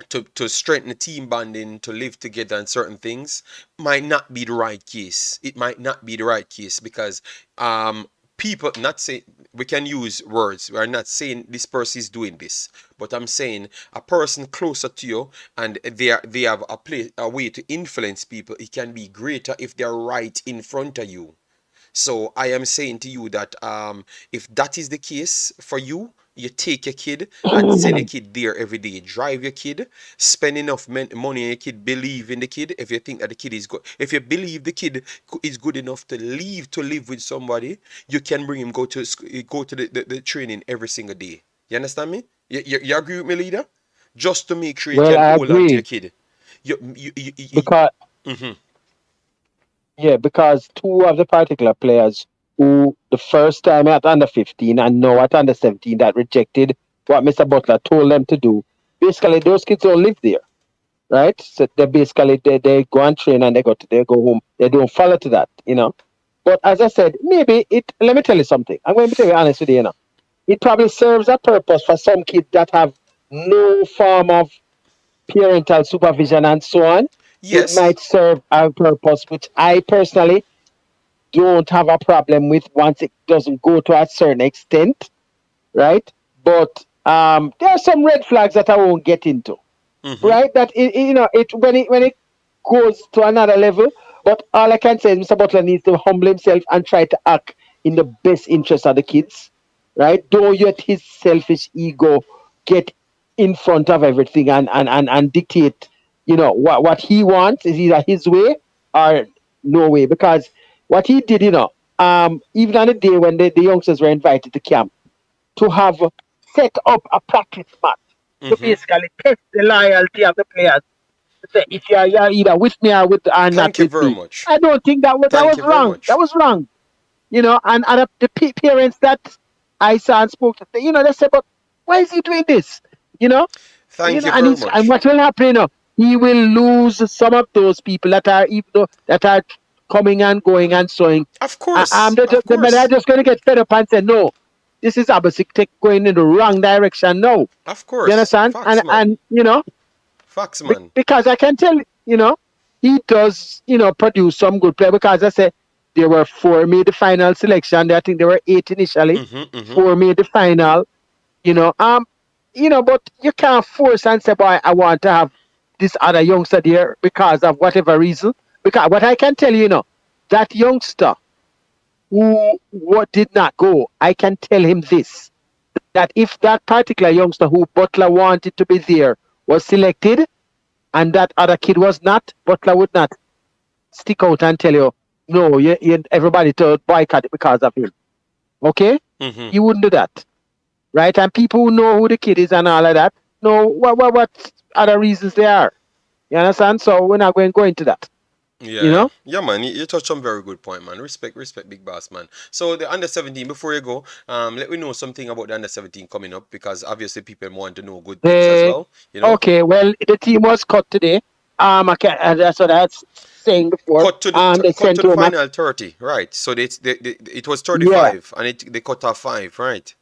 to strengthen the team bonding, to live together and certain things might not be the right case. It might not be the right case because people not say we can use words. We are not saying this person is doing this, but I'm saying a person closer to you and they have a way to influence people. It can be greater if they're right in front of you. So I am saying to you that if that is the case for you, you take your kid and send your kid there every day. Drive your kid, spend enough money on your kid, believe in the kid. If you think that the kid is good, if you believe the kid is good enough to live with somebody, you can bring him go to the training every single day. You understand me? You agree with me, leader? Just to make sure you Well, can I hold on to your agree kid. You because mhm. yeah, because two of the particular players who the first time at under 15 and now at under 17 that rejected what Mr. Butler told them to do, basically those kids don't live there, right? So they go and train and they go home. They don't follow to that. But as I said, maybe it. Let me tell you something. I'm going to be honest with you. It probably serves a purpose for some kids that have no form of parental supervision and so on. It Yes. might serve a purpose which I personally don't have a problem with once it doesn't go to a certain extent, right? But there are some red flags that I won't get into, Mm-hmm. right? That when it goes to another level. But all I can say is Mr. Butler needs to humble himself and try to act in the best interest of the kids, right? Don't let his selfish ego get in front of everything and dictate, what he wants is either his way or no way. Because what he did, even on the day when the youngsters were invited to camp, to have set up a practice match to Mm-hmm. basically test the loyalty of the players. To say if you're either with me or not Thank you with very me. much. I don't think that Thank was you very wrong. That much. was wrong. And the parents that I saw and spoke to, they said, but why is he doing this? You know, Thank you and very and much. what will happen? He will lose some of those people that are even though that are coming and going and sowing. Of course. Of The men are course. just going to get fed up and say, no, this is obviously going in the wrong direction now. Of You course. understand? Facts, man. Facts, man. Because I can tell, he does, produce some good play. Because I said there were four made the final selection. I think there were eight initially. Mm-hmm. Mm-hmm. Four made the final. You know, um, but you can't force and say, boy, I want to have this other youngster there because of whatever reason. Because what I can tell that youngster who what did not go, I can tell him this that if that particular youngster who Butler wanted to be there was selected and that other kid was not, Butler would not stick out and tell you, no, everybody to boycott it because of him. Okay? Mm-hmm. You wouldn't do that. Right? And people who know who the kid is and all of that know what other reasons there are. You understand? So we're not going to go into that. Yeah, You yeah. know? Yeah, man. You touched on very good point, man. Respect, big boss, man. So the under 17, before you go, let me know something about the under 17 coming up because obviously people want to know good things as The well. Okay, well, the team was cut today. I can't, that's what I was saying before. They Cut sent to the home a, final 30, right? So it was yeah, 35, and they cut off 5, right?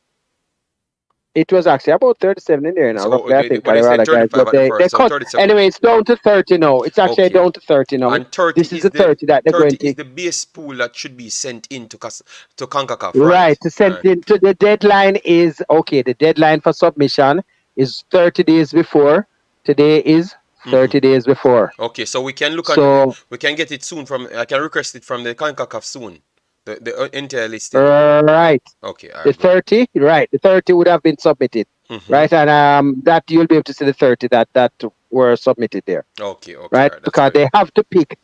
it was actually about 37 in there now, So roughly. I think, but and they there were said other guys, 35 but at the they first, so cut. 37. Anyway, it's down to 30 now. It's actually Okay. down to 30 now. And 30 This is is the 30 that they're 30 going to, is the base pool that should be sent into to Concacaf, right, right? to send Right. in to the deadline is, okay, the deadline for submission is 30 days before. Today is Mm-hmm. 30 days before. Okay, so we can look on So, we can get it soon from I can request it from the Concacaf soon. The entire listing. right. Okay, all The right, good. 30, right? The 30 would have been submitted, Mm-hmm. right? And that you'll be able to see the 30 that were submitted there, Okay, all right? right, that's Because good. they have to pick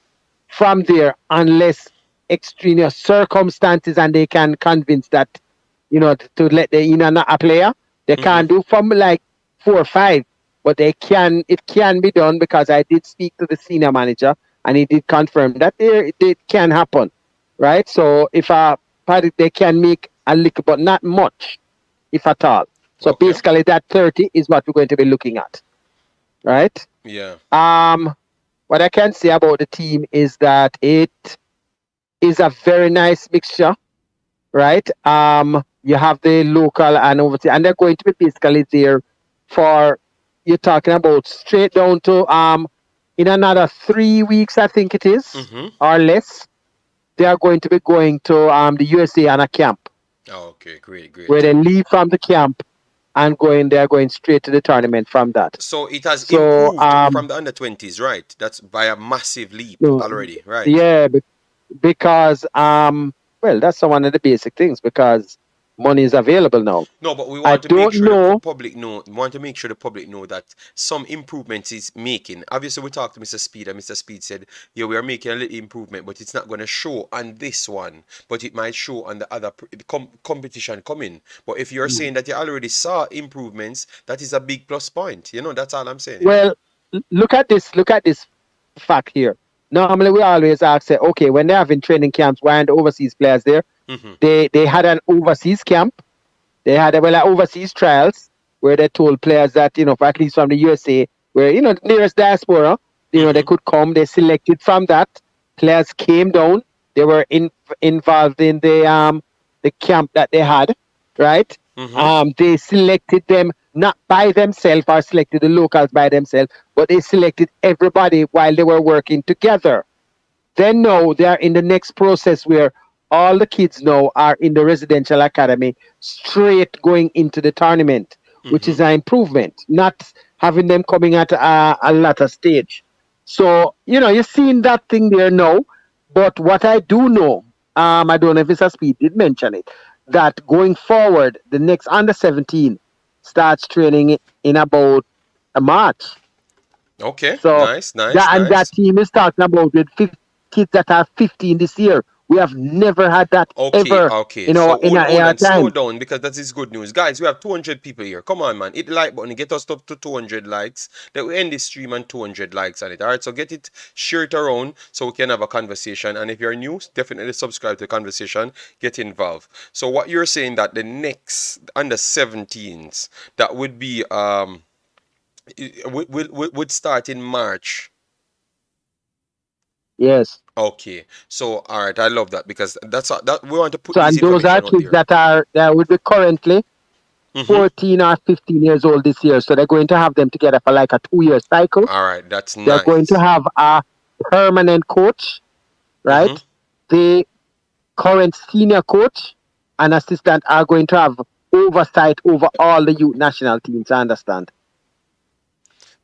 from there unless extraneous circumstances and they can convince that, to let the not a player. They Mm-hmm. can't do from like 4 or 5, but it can be done because I did speak to the senior manager and he did confirm that it can happen, right? So if they can make a little, but not much, if at all. So Okay. basically that 30 is what we're going to be looking at, right? Yeah. What I can say about the team is that it is a very nice mixture, right? You have the local and overseas, and they're going to be basically there for, you're talking about straight down to in another 3 weeks, I think it is, Mm-hmm. or less. They are going to be going to the USA on a camp Oh, okay, great, where great. they leave from the camp and they're going straight to the tournament from that. So it has So improved from the under 20s, right? That's by a massive leap no, already, right? yeah, because well, that's one of the basic things because money is available now. No, but we I want to make don't sure the know. public know. We want to make sure the public know that some improvements is making. Obviously, we talked to Mr. Speed, and Mr. Speed said, "Yeah, we are making a little improvement, but it's not going to show on this one, but it might show on the other competition coming." But if you're saying that you already saw improvements, that is a big plus point. That's all I'm saying. Well, look at this. Look at this fact here. Normally, we always ask, say, okay, when they're having training camps, why aren't the overseas players there? Mm-hmm. They had an overseas camp. They had overseas trials where they told players that for at least from the USA, where the nearest diaspora, they could come. They selected from that. Players came down. They were involved in the camp that they had, right? Mm-hmm. They selected them not by themselves or selected the locals by themselves, but they selected everybody while they were working together. Then now they are in the next process where all the kids now are in the residential academy straight going into the tournament, which is Mm-hmm. an improvement, not having them coming at a later stage. So, you're seeing that thing there now. But what I do know, I don't know if Mr. Speed did mention it, that going forward, the next under 17 starts training in about a March. Okay. So Nice, nice, that nice. team is talking about with kids that are 15 this year. We have never had that Okay, ever okay. in So in hold our on, slow time. down because that is good news. Guys, we have 200 people here. Come on, man. Hit the like button, get us up to 200 likes. Then we end this stream and 200 likes on it. All right, so get it, share it around so we can have a conversation. And if you're new, definitely subscribe to the conversation, get involved. So what you're saying that the next under 17s that would be would start in March. Yes. Okay, so all right, I love that because that we want to put So this and those are information out kids there. that would be currently Mm-hmm. 14 or 15 years old this year. So they're going to have them together for like a 2 year cycle. All right, that's They're going to nice. have a permanent coach, Mm-hmm. right? The current senior coach and assistant are going to have oversight over all the youth national teams. I understand.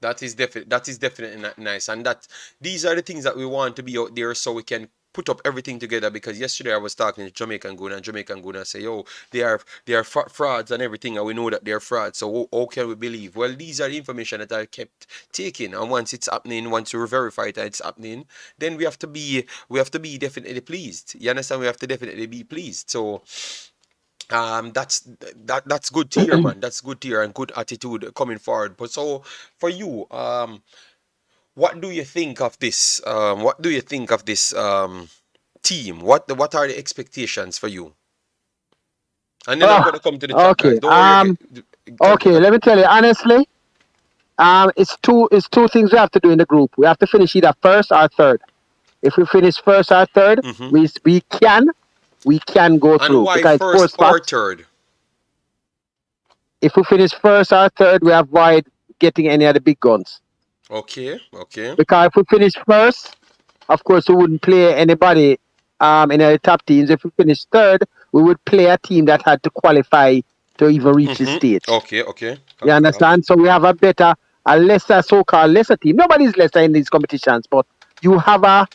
That is definitely nice, and that these are the things that we want to be out there so we can put up everything together. Because yesterday I was talking to Jamaican Guna, and Jamaican Guna say, "Yo, they are frauds and everything, and we know that they're frauds. So how can we believe?" Well, these are the information that I kept taking, and once it's happening, once we verify that it's happening, then we have to be definitely pleased. You understand? We have to definitely be pleased. So that's good to hear, man. That's good to hear and good attitude coming forward. But so for you, what do you think of this? What do you think of this team? What are the expectations for you? And then I'm Oh, gonna come to the chat, guys. okay. Don't worry. Tell me Okay. that. Let me tell you honestly. It's two things we have to do in the group. We have to finish either first or third. If we finish first or third, Mm-hmm. we can go And through why because it's four first or spots. third? If we finish first or third, we avoid getting any of the big guns. Okay, okay. Because if we finish first, of course, we wouldn't play anybody in the top teams. If we finish third, we would play a team that had to qualify to even reach this Mm-hmm. stage. Okay, okay. You Concacaf. understand? So we have a lesser, so-called lesser team. Nobody's lesser in these competitions, but you have a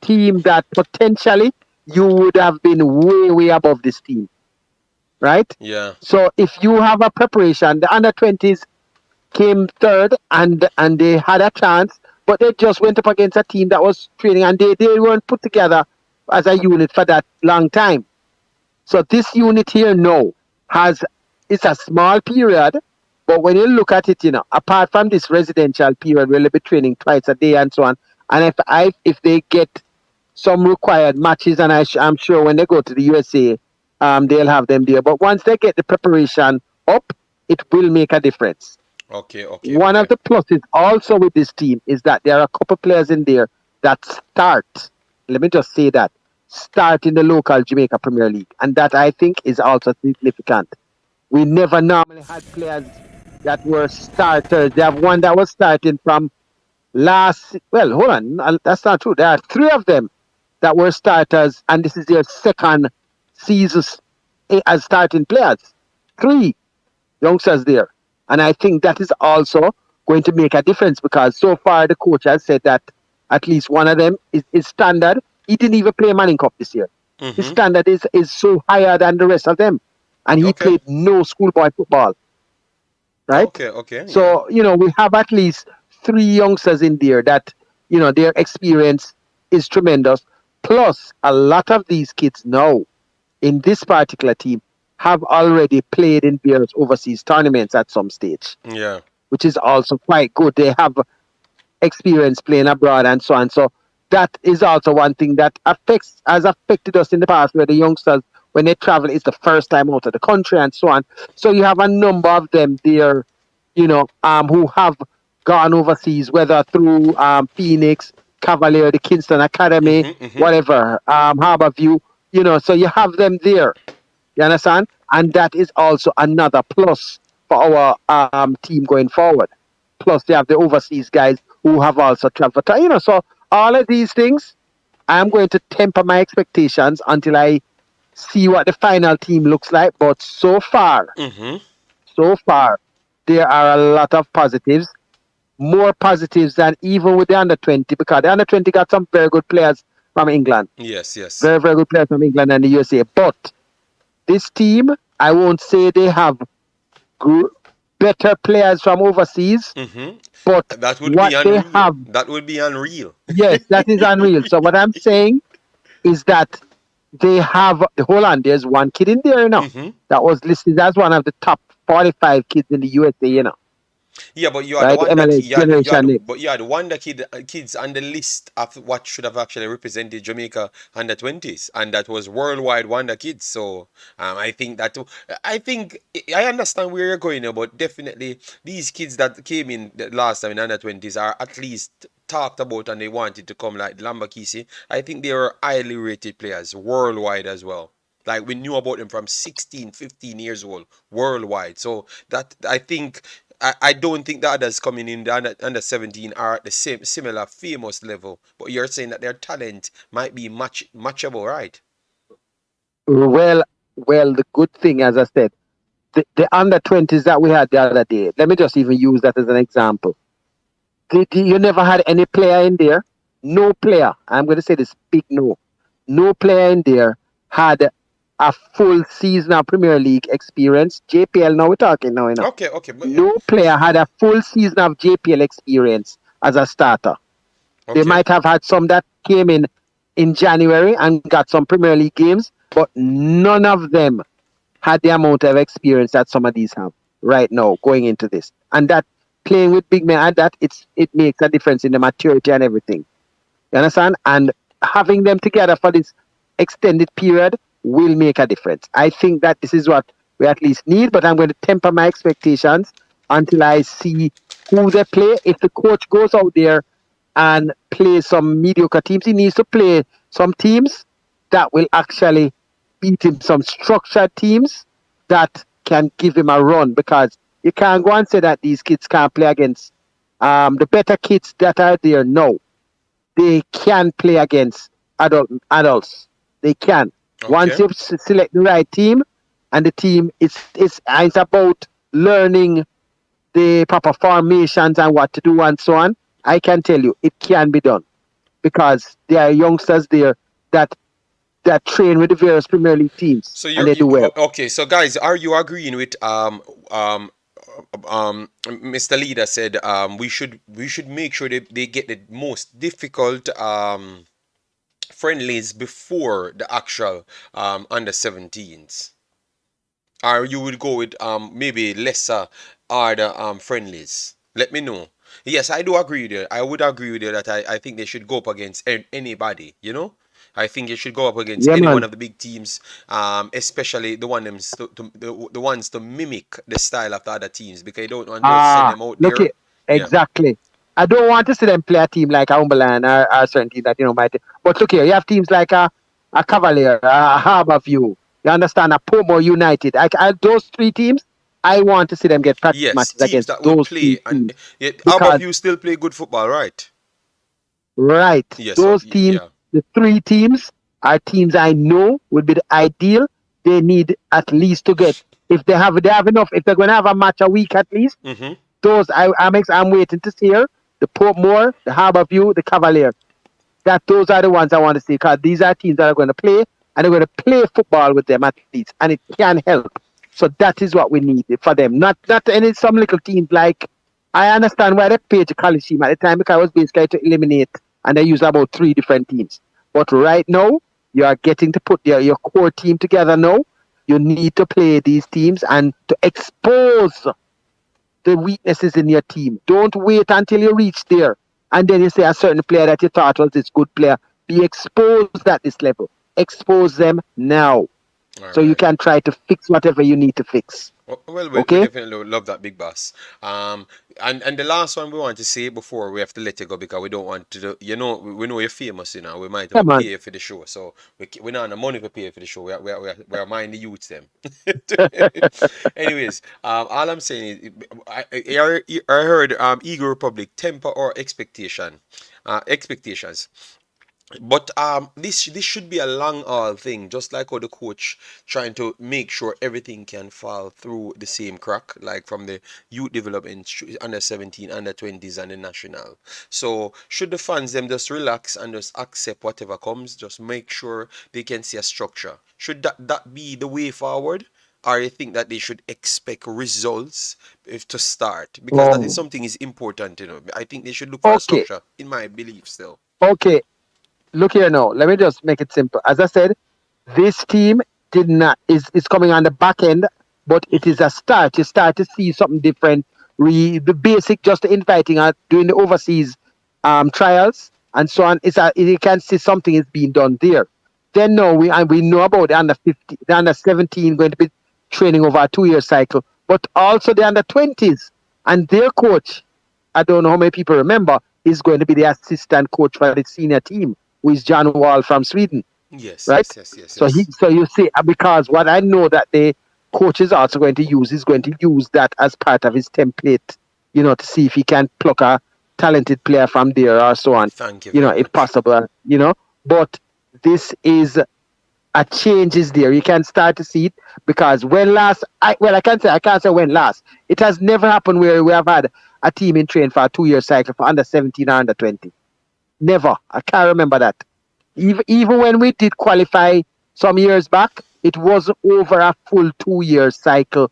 team that potentially you would have been way, way above this team, right? Yeah. So if you have a preparation, the under 20s came third and they had a chance, but they just went up against a team that was training and they weren't put together as a unit for that long time. So this unit here now has it's a small period, but when you look at it, apart from this residential period where they'll be training twice a day and so on, and if they get some required matches, and I'm sure when they go to the USA, they'll have them there. But once they get the preparation up, it will make a difference. Okay, okay, One okay. of the pluses also with this team is that there are a couple players in there that start. Let me just say that start in the local Jamaica Premier League, and that I think is also significant. We never normally had players that were starters. They have one that was starting from last. Well, hold on, that's not true. There are three of them that were starters, and this is their second season as starting players. Three youngsters there. And I think that is also going to make a difference because so far the coach has said that at least one of them is standard. He didn't even play Manning Cup this year. His Mm-hmm. standard is so higher than the rest of them. And he Okay. played no schoolboy football, right? Okay, okay. Yeah. So, we have at least three youngsters in there that, their experience is tremendous. Plus, a lot of these kids now in this particular team have already played in various overseas tournaments at some stage, Yeah. which is also quite good. They have experience playing abroad and so on. So that is also one thing that has affected us in the past, where the youngsters, when they travel, it's the first time out of the country and so on. So you have a number of them there, who have gone overseas, whether through Phoenix, Cavalier, the Kingston Academy, Mm-hmm. Mm-hmm. whatever, Harborview, so you have them there. You understand? And that is also another plus for our team going forward. Plus, they have the overseas guys who have also traveled. So all of these things, I'm going to temper my expectations until I see what the final team looks like. But Mm-hmm. so far, there are a lot of positives, more positives than even with the under 20, because the under 20 got some very good players from England, Yes, yes. very, very good players from England and the USA. But this team, I won't say they have better players from overseas, Mm-hmm. but That would be what they unreal. have, That would be unreal. yes, that is unreal. So what I'm saying is that they have, hold on, there's one kid in there, Mm-hmm. that was listed as one of the top 45 kids in the USA, Yeah, but you are the right? one that MLS generation. but you are the one that kids on the list of what should have actually represented Jamaica under 20s, and that was worldwide wonder kids. So I think I understand where you're going now, but definitely these kids that came in the last time in under 20s are at least talked about and they wanted to come, like Lembikisa. I think they were highly rated players worldwide as well. Like we knew about them from 16, 15 years old worldwide. So that I think I don't think the others coming in the under 17 are at the same similar famous level. But you're saying that their talent might be matchable, right? Well, the good thing, as I said, the under 20s that we had the other day, let me just even use that as an example. You never had any player in there, no player, I'm going to say this big no player in there had a full season of Premier League experience. JPL, now we're talking now, Okay, okay, but No player had a full season of JPL experience as a starter. They okay, might have had some that came in January and got some Premier League games, but none of them had the amount of experience that some of these have right now going into this. And that playing with big men at that, it makes a difference in the maturity and everything. You understand? And having them together for this extended period will make a difference. I think that this is what we at least need, but I'm going to temper my expectations until I see who they play. If the coach goes out there and plays some mediocre teams, he needs to play some teams that will actually beat him, some structured teams that can give him a run, because you can't go and say that these kids can't play against the better kids that are there. No, they can play against adults. They can. Once Okay. you select the right team, and the team it's about learning the proper formations and what to do and so on. I can tell you it can be done, because there are youngsters there that train with the various Premier League teams So and they do well. okay. So guys, are you agreeing with Mr. Leader said we should make sure they get the most difficult friendlies before the actual under 17s, or you would go with maybe lesser harder friendlies? Let me know. Yes, I do agree with you. I would agree with you that I think they should go up against anybody, you know? I think they should go up against Yeah, any one man. of the big teams, especially the one them the ones to mimic the style of the other teams, because you don't want to just send them out Look there. it Yeah. exactly. I don't want to see them play a team like Umberland or certain team that might. But look here, you have teams like a Cavalier, a Harbourview. You understand? A Portmore United. Those three teams, I want to see them get practice Yes, matches teams against that will those play, three and teams, yet how about because you still play good football, right? right, Yes, so those teams, yeah. the three teams are teams I know would be the ideal. They need at least to get, if they have enough, if they're going to have a match a week at least. Mm-hmm. Those I'm waiting to see here. The Portmore, the Harbourview, the Cavalier. Those are the ones I want to see, because these are teams that are going to play, and they're going to play football with them at least, and it can help. So that is what we need for them. Not any some little teams like, I understand why they played the college team at the time, because it was basically to eliminate, and they used about three different teams. But right now, you are getting to put your core team together now. You need to play these teams and to expose the weaknesses in your team. Don't wait until you reach there and then you say a certain player that you thought was this good player. Be exposed at this level. Expose them now, All so you right. can try to fix whatever you need to fix. Well, we Okay? definitely would love that, big boss. And the last one we want to say before we have to let you go, because we don't want to do, we know you're famous, we might have to Come pay on. you for the show, so we're not on the money to pay you for the show. We are mind the youths them. Anyways, all I'm saying is, I heard Eagle Republic temper or expectations. But this should be a long haul thing, just like how the coach trying to make sure everything can fall through the same crack, like from the youth development, under 17, under 20s, and the national. So should the fans them just relax and just accept whatever comes, just make sure they can see a structure. Should that be the way forward? Or you think that they should expect results if to start? Because that is Oh, something is important, I think they should look for a okay. structure, in my belief still. Okay. Look here now. Let me just make it simple. As I said, this team did not is coming on the back end, but it is a start. You start to see something different. The basic, just inviting out, doing the overseas trials and so on. You can see something is being done there. Then no, we know about the under 50, the under 17 going to be training over a 2 year cycle, but also the under 20s and their coach. I don't know how many people remember, is going to be the assistant coach for the senior team, who is John Wall from Sweden, Yes, right? yes, yes, yes, So yes. you see, because what I know that the coach is also going to use, is going to use that as part of his template, to see if he can pluck a talented player from there or so on, Thank you very if much. possible. But this is a change is there. You can start to see it, because when last, I can't say when last. It has never happened where we have had a team in train for a 2 year cycle for under 17 or under 20. Never. I can't remember that. Even when we did qualify some years back, it was over a full 2 year cycle.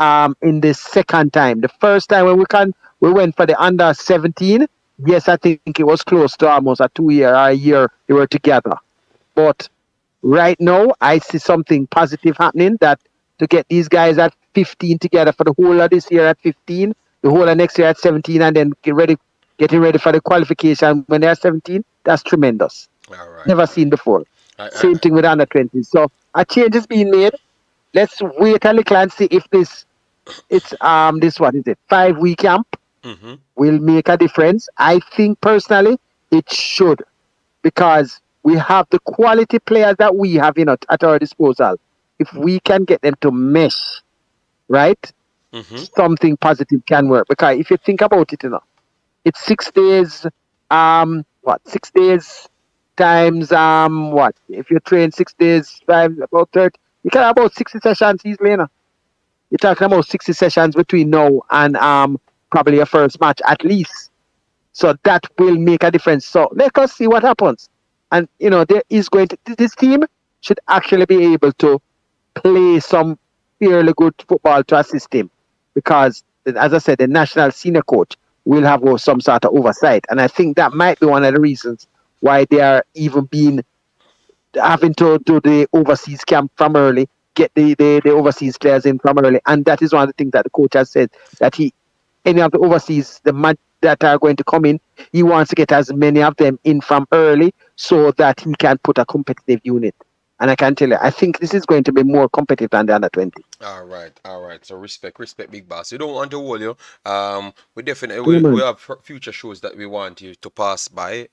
In the second time, the first time when we went for the under 17. Yes, I think it was close to almost a 2 year or a year they were together. But right now, I see something positive happening, that to get these guys at 15 together for the whole of this year at 15, the whole of next year at 17, and then getting ready for the qualification when they're 17, that's tremendous. All right, Never all right. seen before. I, Same thing with under 20s. So a change is being made. Let's wait a little and see if it's what is it, 5 week camp, Mm-hmm. will make a difference. I think personally it should, because we have the quality players that we have at our disposal. If we can get them to mesh, right, Mm-hmm. something positive can work. Because if you think about it, it's 6 days. What 6 days times what? If you train 6 days times about 30, you can have about 60 sessions easily. You're talking about 60 sessions between now and probably your first match at least. So that will make a difference. So let us see what happens. And there is going to this team should actually be able to play some fairly good football to assist him, because as I said, the national senior coach will have some sort of oversight, and I think that might be one of the reasons why they are even being having to do the overseas camp from early, get the overseas players in from early, and that is one of the things that the coach has said, that any of the overseas that are going to come in, he wants to get as many of them in from early so that he can put a competitive unit. And I can tell you, I think this is going to be more competitive than the under 20. All right, all right. So respect, big boss. You don't want to hold you. We definitely Yeah, we man. have future shows that we want you to pass by.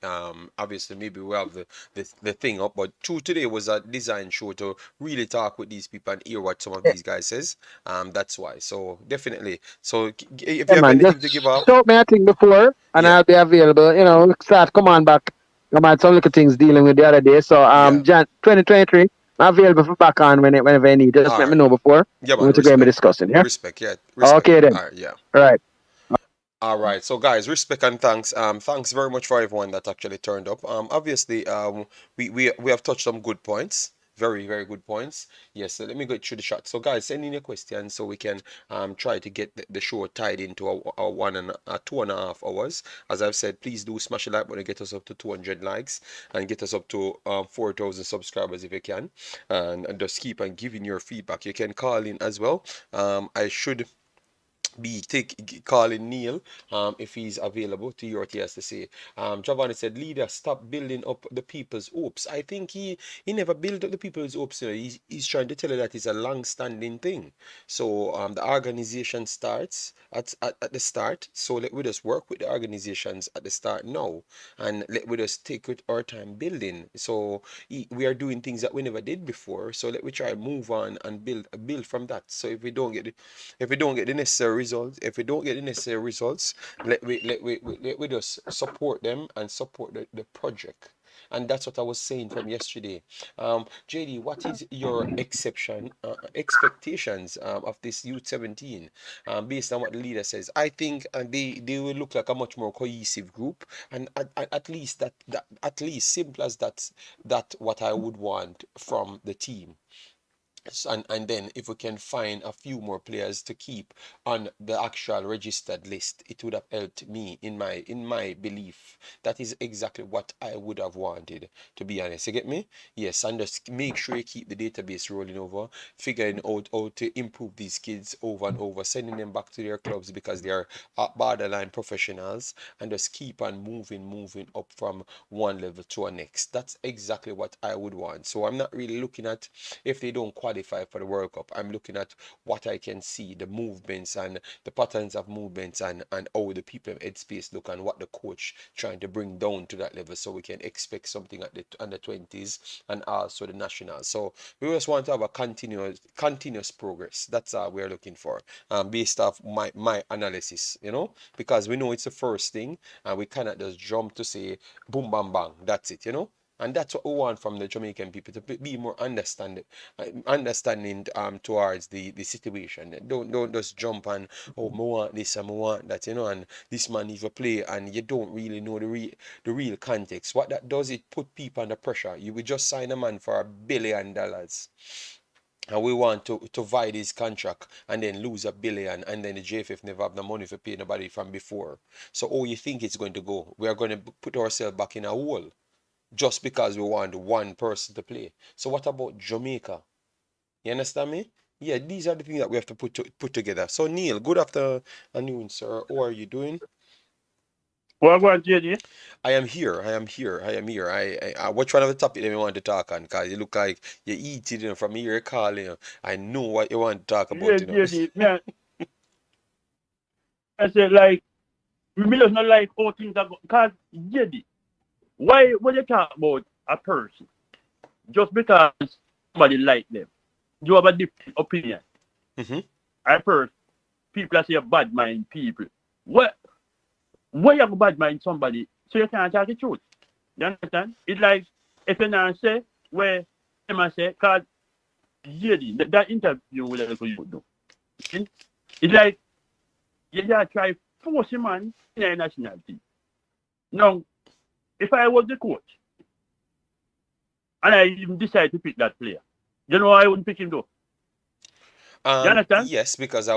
Obviously maybe we have the thing up, but today was a design show to really talk with these people and hear what some of Yeah, these guys says. That's why. So definitely. So if yeah, you have man. anything to Just give off, shout me a thing before, and yeah, I'll be available. Start, come on back. Come on, some little things dealing with the other day. So, yeah. Jan 2023, I'm available for back on whenever you need. Just All let me right. know before. Yeah, We're man. going to be Respect, discussing, yeah? yeah, respect. Okay, then. All right, yeah. All right. All right, so guys, respect and thanks. Thanks very much for everyone that actually turned up. Obviously, we have touched some good points, very good points. Yes, so let me go through the shot. So guys, send in your questions so we can try to get the show tied into a 2.5 hours. As I've said, please do smash the like button, get us up to 200 likes and get us up to 4,000 subscribers if you can, and just keep on giving your feedback. You can call in as well. I should be calling Neil if he's available to hear what he has to say. Giovanni said, "Leader, stop building up the people's hopes." I think he never built up the people's hopes. He's trying to tell you that it's a long-standing thing. So the organization starts at the start. So let we just work with the organizations at the start now, and let we just take with our time building. So we are doing things that we never did before. So let we try move on and build from that. So if we don't get the necessary results, let we just support them and support the project. And that's what I was saying from yesterday. JD, what is your expectations of this Youth 17 based on what the leader says? I think they will look like a much more cohesive group, and at least at least simple as that what I would want from the team. And then if we can find a few more players to keep on the actual registered list, it would have helped me in my belief. That is exactly what I would have wanted, to be honest. You get me? Yes, and just make sure you keep the database rolling over, figuring out how to improve these kids over and over, sending them back to their clubs because they are borderline professionals, and just keep on moving up from one level to a next. That's exactly what I would want. So I'm not really looking at if they don't qualify for the World Cup. I'm looking at what I can see, the movements and the patterns of movements, and how the people in headspace look, and what the coach trying to bring down to that level, so we can expect something at the under 20s and also the nationals. So we just want to have a continuous progress. That's all we're looking for, based off my analysis, because we know it's the first thing, and we cannot just jump to say boom bam bang, that's it. And that's what we want from the Jamaican people, to be more understanding towards the situation. Don't just jump and, oh, I want this and I want that, and this man needs to play, and you don't really know the real context. What that does, it put people under pressure. You would just sign a man for $1 billion, and we want to void his contract and then lose $1 billion, and then the JFF never have the money to pay nobody from before. So how you think it's going to go? We are going to put ourselves back in a hole just because we want one person to play. So what about Jamaica? You understand me? Yeah, these are the things that we have to put together. So Neil, good afternoon, sir. How are you doing? What about JD? I am here. Which one of the topic that we want to talk on? Cause you look like you're eating, from here, you're calling. I know what you want to talk Yeah, about. JD. I said, like, Me just not like how things are going. Because, why when you talk about a person, just because somebody like them, you have a different opinion. Mm-hmm. I first, people that say bad mind people. What? Why you have a bad mind somebody so you can't talk the truth? You understand? It's like if you not say where them a say, because that interview with a you do. It's like you just try force a man in a nationality. Now, if I was the coach and I even decide to pick that player, you know I wouldn't pick him though. You understand? Yes, because I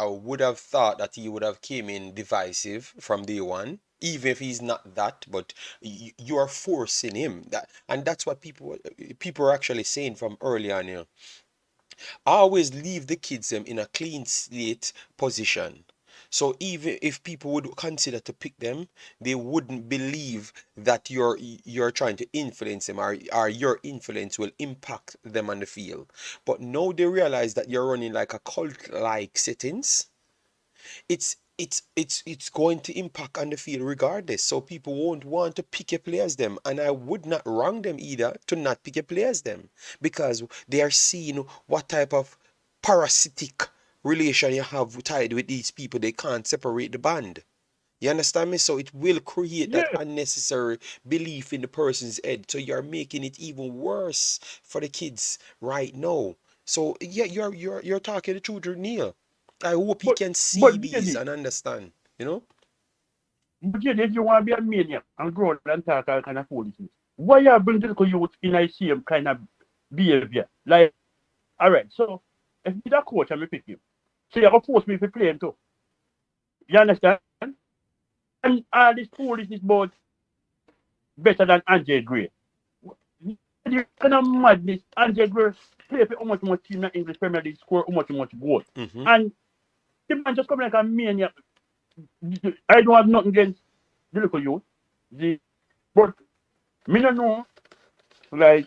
would have thought that he would have came in divisive from day one, even if he's not that. But you are forcing him that, and that's what people are actually saying from early on here. Always leave the kids them in a clean slate position. So even if people would consider to pick them, they wouldn't believe that you're trying to influence them, or your influence will impact them on the field. But now they realize that you're running like a cult-like settings. It's going to impact on the field regardless. So people won't want to pick your players them, and I would not wrong them either to not pick your players them, because they are seeing what type of parasitic relation you have tied with these people. They can't separate the band. You understand me? So it will create that Yeah. unnecessary belief in the person's head. So you're making it even worse for the kids right now. So yeah, you're talking the truth, Neil. I hope he But can but see these JD, and understand. You know? but JD, if you want to be a maniac and grow up and talk all kind of foolishness, why you bring the little youth in the same kind of behavior? Like, all right, so if you're a coach and me pick you, so you're gonna force me to play him too. You understand? And all this foolishness about better than Andre Gray. You kind of madness. Andre Gray play for how much team in the English Premier League, score how much goal. Mm-hmm. And the man just come like a maniac. I don't have nothing against the little youth. But me don't know, like,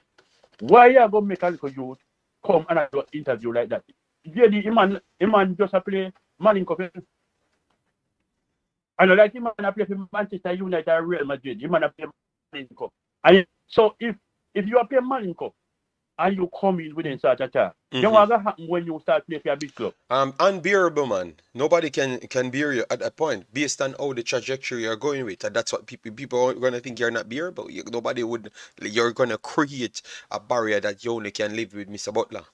why you gonna make a little youth come and do an interview like that? Yeah, the man just a play Manning Cup. I know like the man a play for Manchester United or Real Madrid. The man a play Manning Cup. And so if you are playing Manning Cup and you come in within such a time, then what gonna happen when you start playing for a big club? Unbearable, man. Nobody can bear you at that point based on how the trajectory you're going with, and that's what people are gonna think you're not bearable. Nobody would. You're gonna create a barrier that you only can live with, Mr. Butler.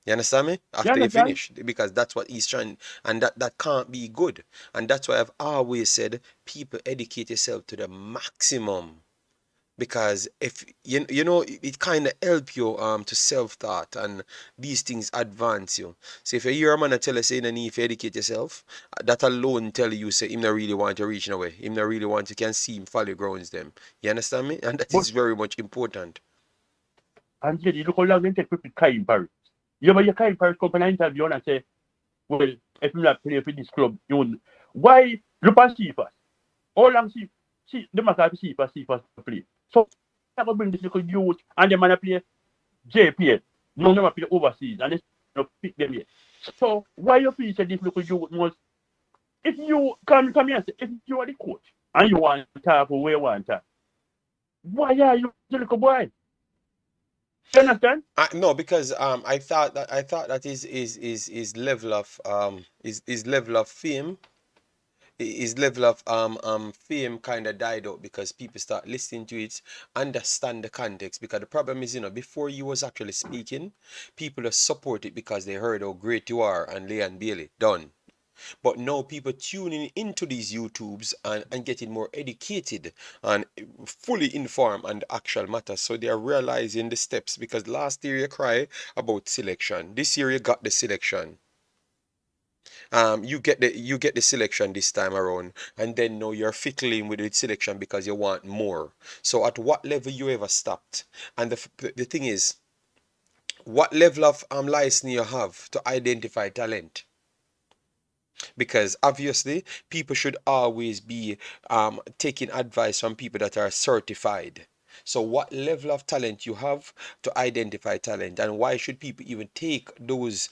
You understand me? You After you understand? finish, because that's what he's trying, and that can't be good. And that's why I've always said, people educate yourself to the maximum. Because if you know it kind of help you to self-thought, and these things advance you. So if you hear a man tell you say you need to educate yourself, that alone tell you say him not really want to reach nowhere, him not really want, you can see him follow grounds them. You understand me? And that But is very much important. and JD, look how long they take to pick Kai Paris. You know, your Kai Paris come and interview and say, well, if you not play for this club, you won't. Why look at Cephas? All I'm see the matter of Cephas to play. So I go bring this little youth and them man play JPL. No, never play overseas and they not pick them yet. So why you feel say this little youth must, if you come here and say, if you are the coach and you want to talk for where you want to talk, why are you the little boy? You understand? No, because I thought that is level of is level of fame, his level of fame kind of died out because people start listening to it, understand the context. Because the problem is, before you was actually speaking, people just support it because they heard how great you are and Leon Bailey done. But now people tuning into these YouTubes and getting more educated and fully informed on the actual matter. So they are realizing the steps, because last year you cry about selection. This year you got the selection. You get the selection this time around, and then now you're fickling with the selection because you want more. So at what level you ever stopped? And the thing is, what level of license you have to identify talent? Because obviously people should always be taking advice from people that are certified. So what level of talent you have to identify talent, and why should people even take those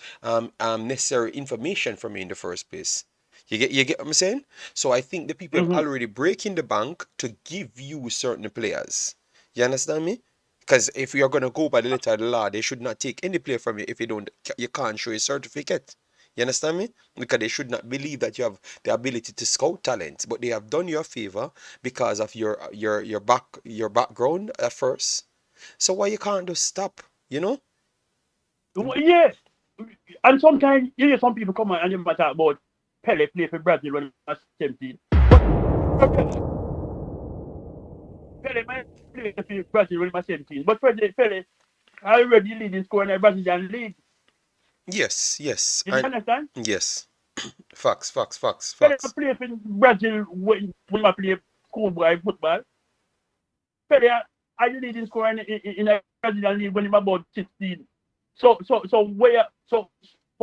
necessary information from you in the first place? You get what I'm saying? So I think the people have Mm-hmm. already breaking the bank to give you certain players. You understand me? Because if you're gonna go by the letter of the law, they should not take any player from you if you can't show a certificate. You understand me? Because they should not believe that you have the ability to scout talent, but they have done you a favor because of your background at first. So why you can't just stop? You know? Yeah. And sometimes you hear some people come on and they might talk about Pele play for Brazil when he was 17. But Pele might play for Brazil when he was 17. But Pele already leading scorer in the Brazilian league. Yes, yes, You and understand? yes. Facts, facts, facts, Pele facts. play for Brazil when he play schoolboy football. Pele are the leading scorer in the Brazilian league when he was about 16. So where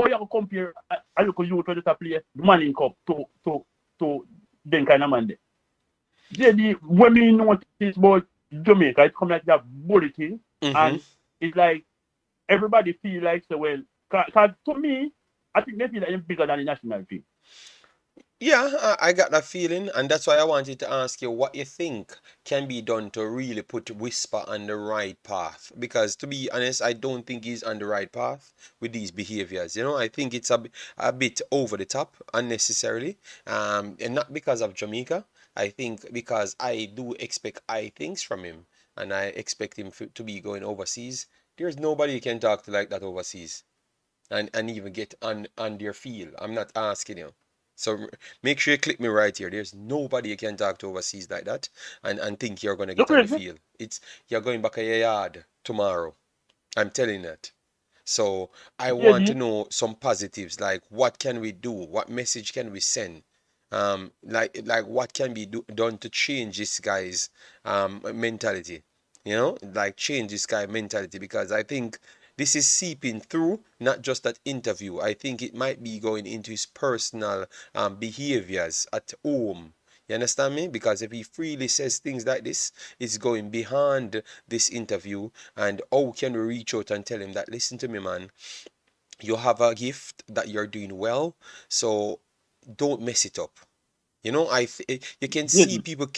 you compare a local youth when they play Manning Cup to then kind of man there. When we notice about Jamaica, it's come like that bully thing, Mm-hmm. and it's like everybody feel like so well. Cause to me, I think they feel like it's bigger than the national team. Yeah, I got that feeling, and that's why I wanted to ask you what you think can be done to really put Whisper on the right path. Because to be honest, I don't think he's on the right path with these behaviors. You know, I think it's a bit over the top, unnecessarily. And not because of Jamaica. I think because I do expect high things from him, and I expect him to be going overseas. There's nobody you can talk to like that overseas, and even get on their feel. I'm not asking you. So make sure you click me right here. There's nobody you can talk to overseas like that and think you're gonna Look get on the crazy. field. It's you're going back a yard tomorrow. I'm telling that. So I want to JD, know some positives, like what can we do? What message can we send? Like what can be done to change this guy's mentality? You know, like change this guy mentality because I think this is seeping through not just that interview. I think it might be going into his personal behaviors at home. You understand me? Because if he freely says things like this, it's going behind this interview. And how can we reach out and tell him that, listen to me, man, you have a gift that you're doing well, so don't mess it up. You know, you can see JD. people,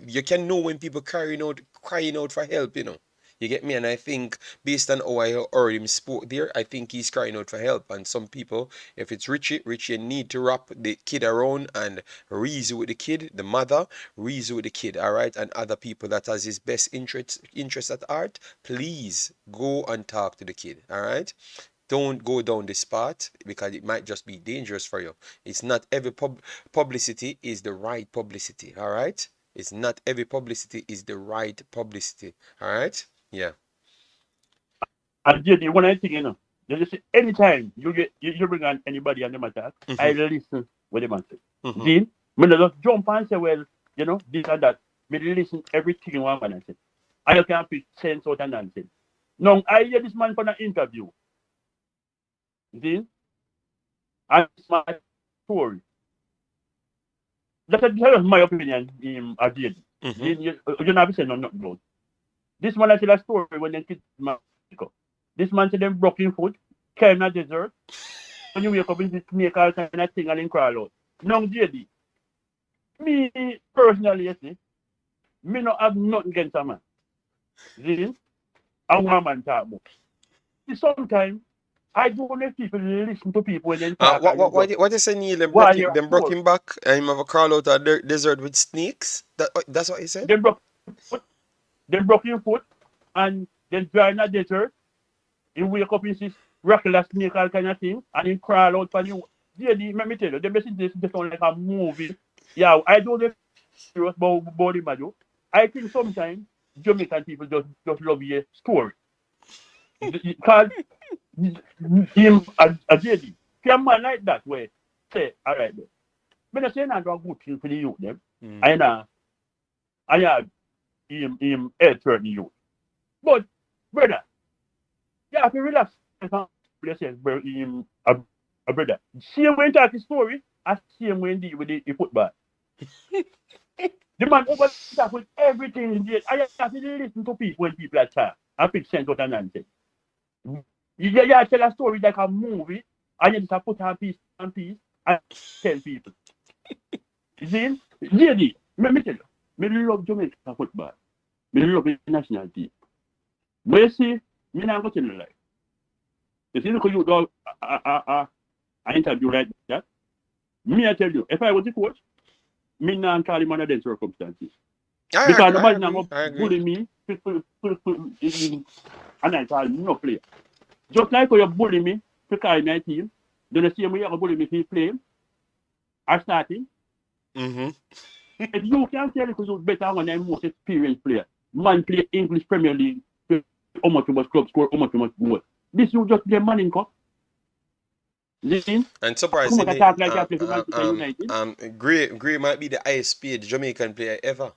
you can know when people crying out for help, you know. You get me? And I think based on how I heard him spoke there, I think he's crying out for help. And some people, if it's Richie need to wrap the kid around and reason with the kid, the mother, reason with the kid, all right? And other people that has his best interest at heart, please go and talk to the kid, all right? Don't go down this path because it might just be dangerous for you. It's not every publicity is the right publicity, all right? It's not every publicity is the right publicity, all right? Yeah. And JD, when I think they just say anytime you bring on anybody and them attack, I Mm-hmm. listen what them say. Mm-hmm. Then when they just jump and say, well, this and that, me listen everything one man say. I can't pick sense out and nonsense. Now I hear this man for an interview. Then and it's my story. That's my opinion at the end. Mm-hmm. Then you never say nothing about. This man I tell a story when they kids Mexico. This man said them broken foot, came in desert. When you wake up in this snake all kind of thing and then crawl out. Now JD, me personally, you see, me not have nothing against a man. See? A woman talk about. Sometimes I don't know if people listen to people when they talk and you just What you say, Neil? while you're Them broke poor. him back and him have a crawl out of the desert with snakes? That's what he said? They broke foot, they broke your foot and then dry in the desert. You wake up in this reckless snake all kind of thing and then crawl out for you. JD, let me tell you, the best this sound like a movie. Yeah, I don't know if it's serious about the man. I think sometimes Jamaican people just love your story. Because him a JD. See a man like that where say, all right then. Me not saying I do a good thing for the youth them. Mm. I have him head turn the youth. But brother, you have to relax and yourself, bro, him a brother. Same way talk the story, I same way deal with the football. The man over talk with everything in the I have to listen to people when people are talk and pick sense out of nonsense. You tell a story like a movie, and you just put on piece and tell people. You see? JD, let me tell you. Me love Jamaica football. Me love the national team. But you see, me not go tell you like. You see, because you do an interview like that, me I tell you, if I was the coach, me not call him under them circumstances. Because nobody not going I to agree. bully me and I call no player. Just like how you bully me to call my team, do the same way you bully me if you play or starting. Mm-hmm. If you can tell because you're better than the most experienced player, man play English Premier League, how much you must club score, how much you must goal. This you just play man in cup. Then And come on, surprisingly, attack like that play for Manchester United. Gray might be the highest paid Jamaican player ever.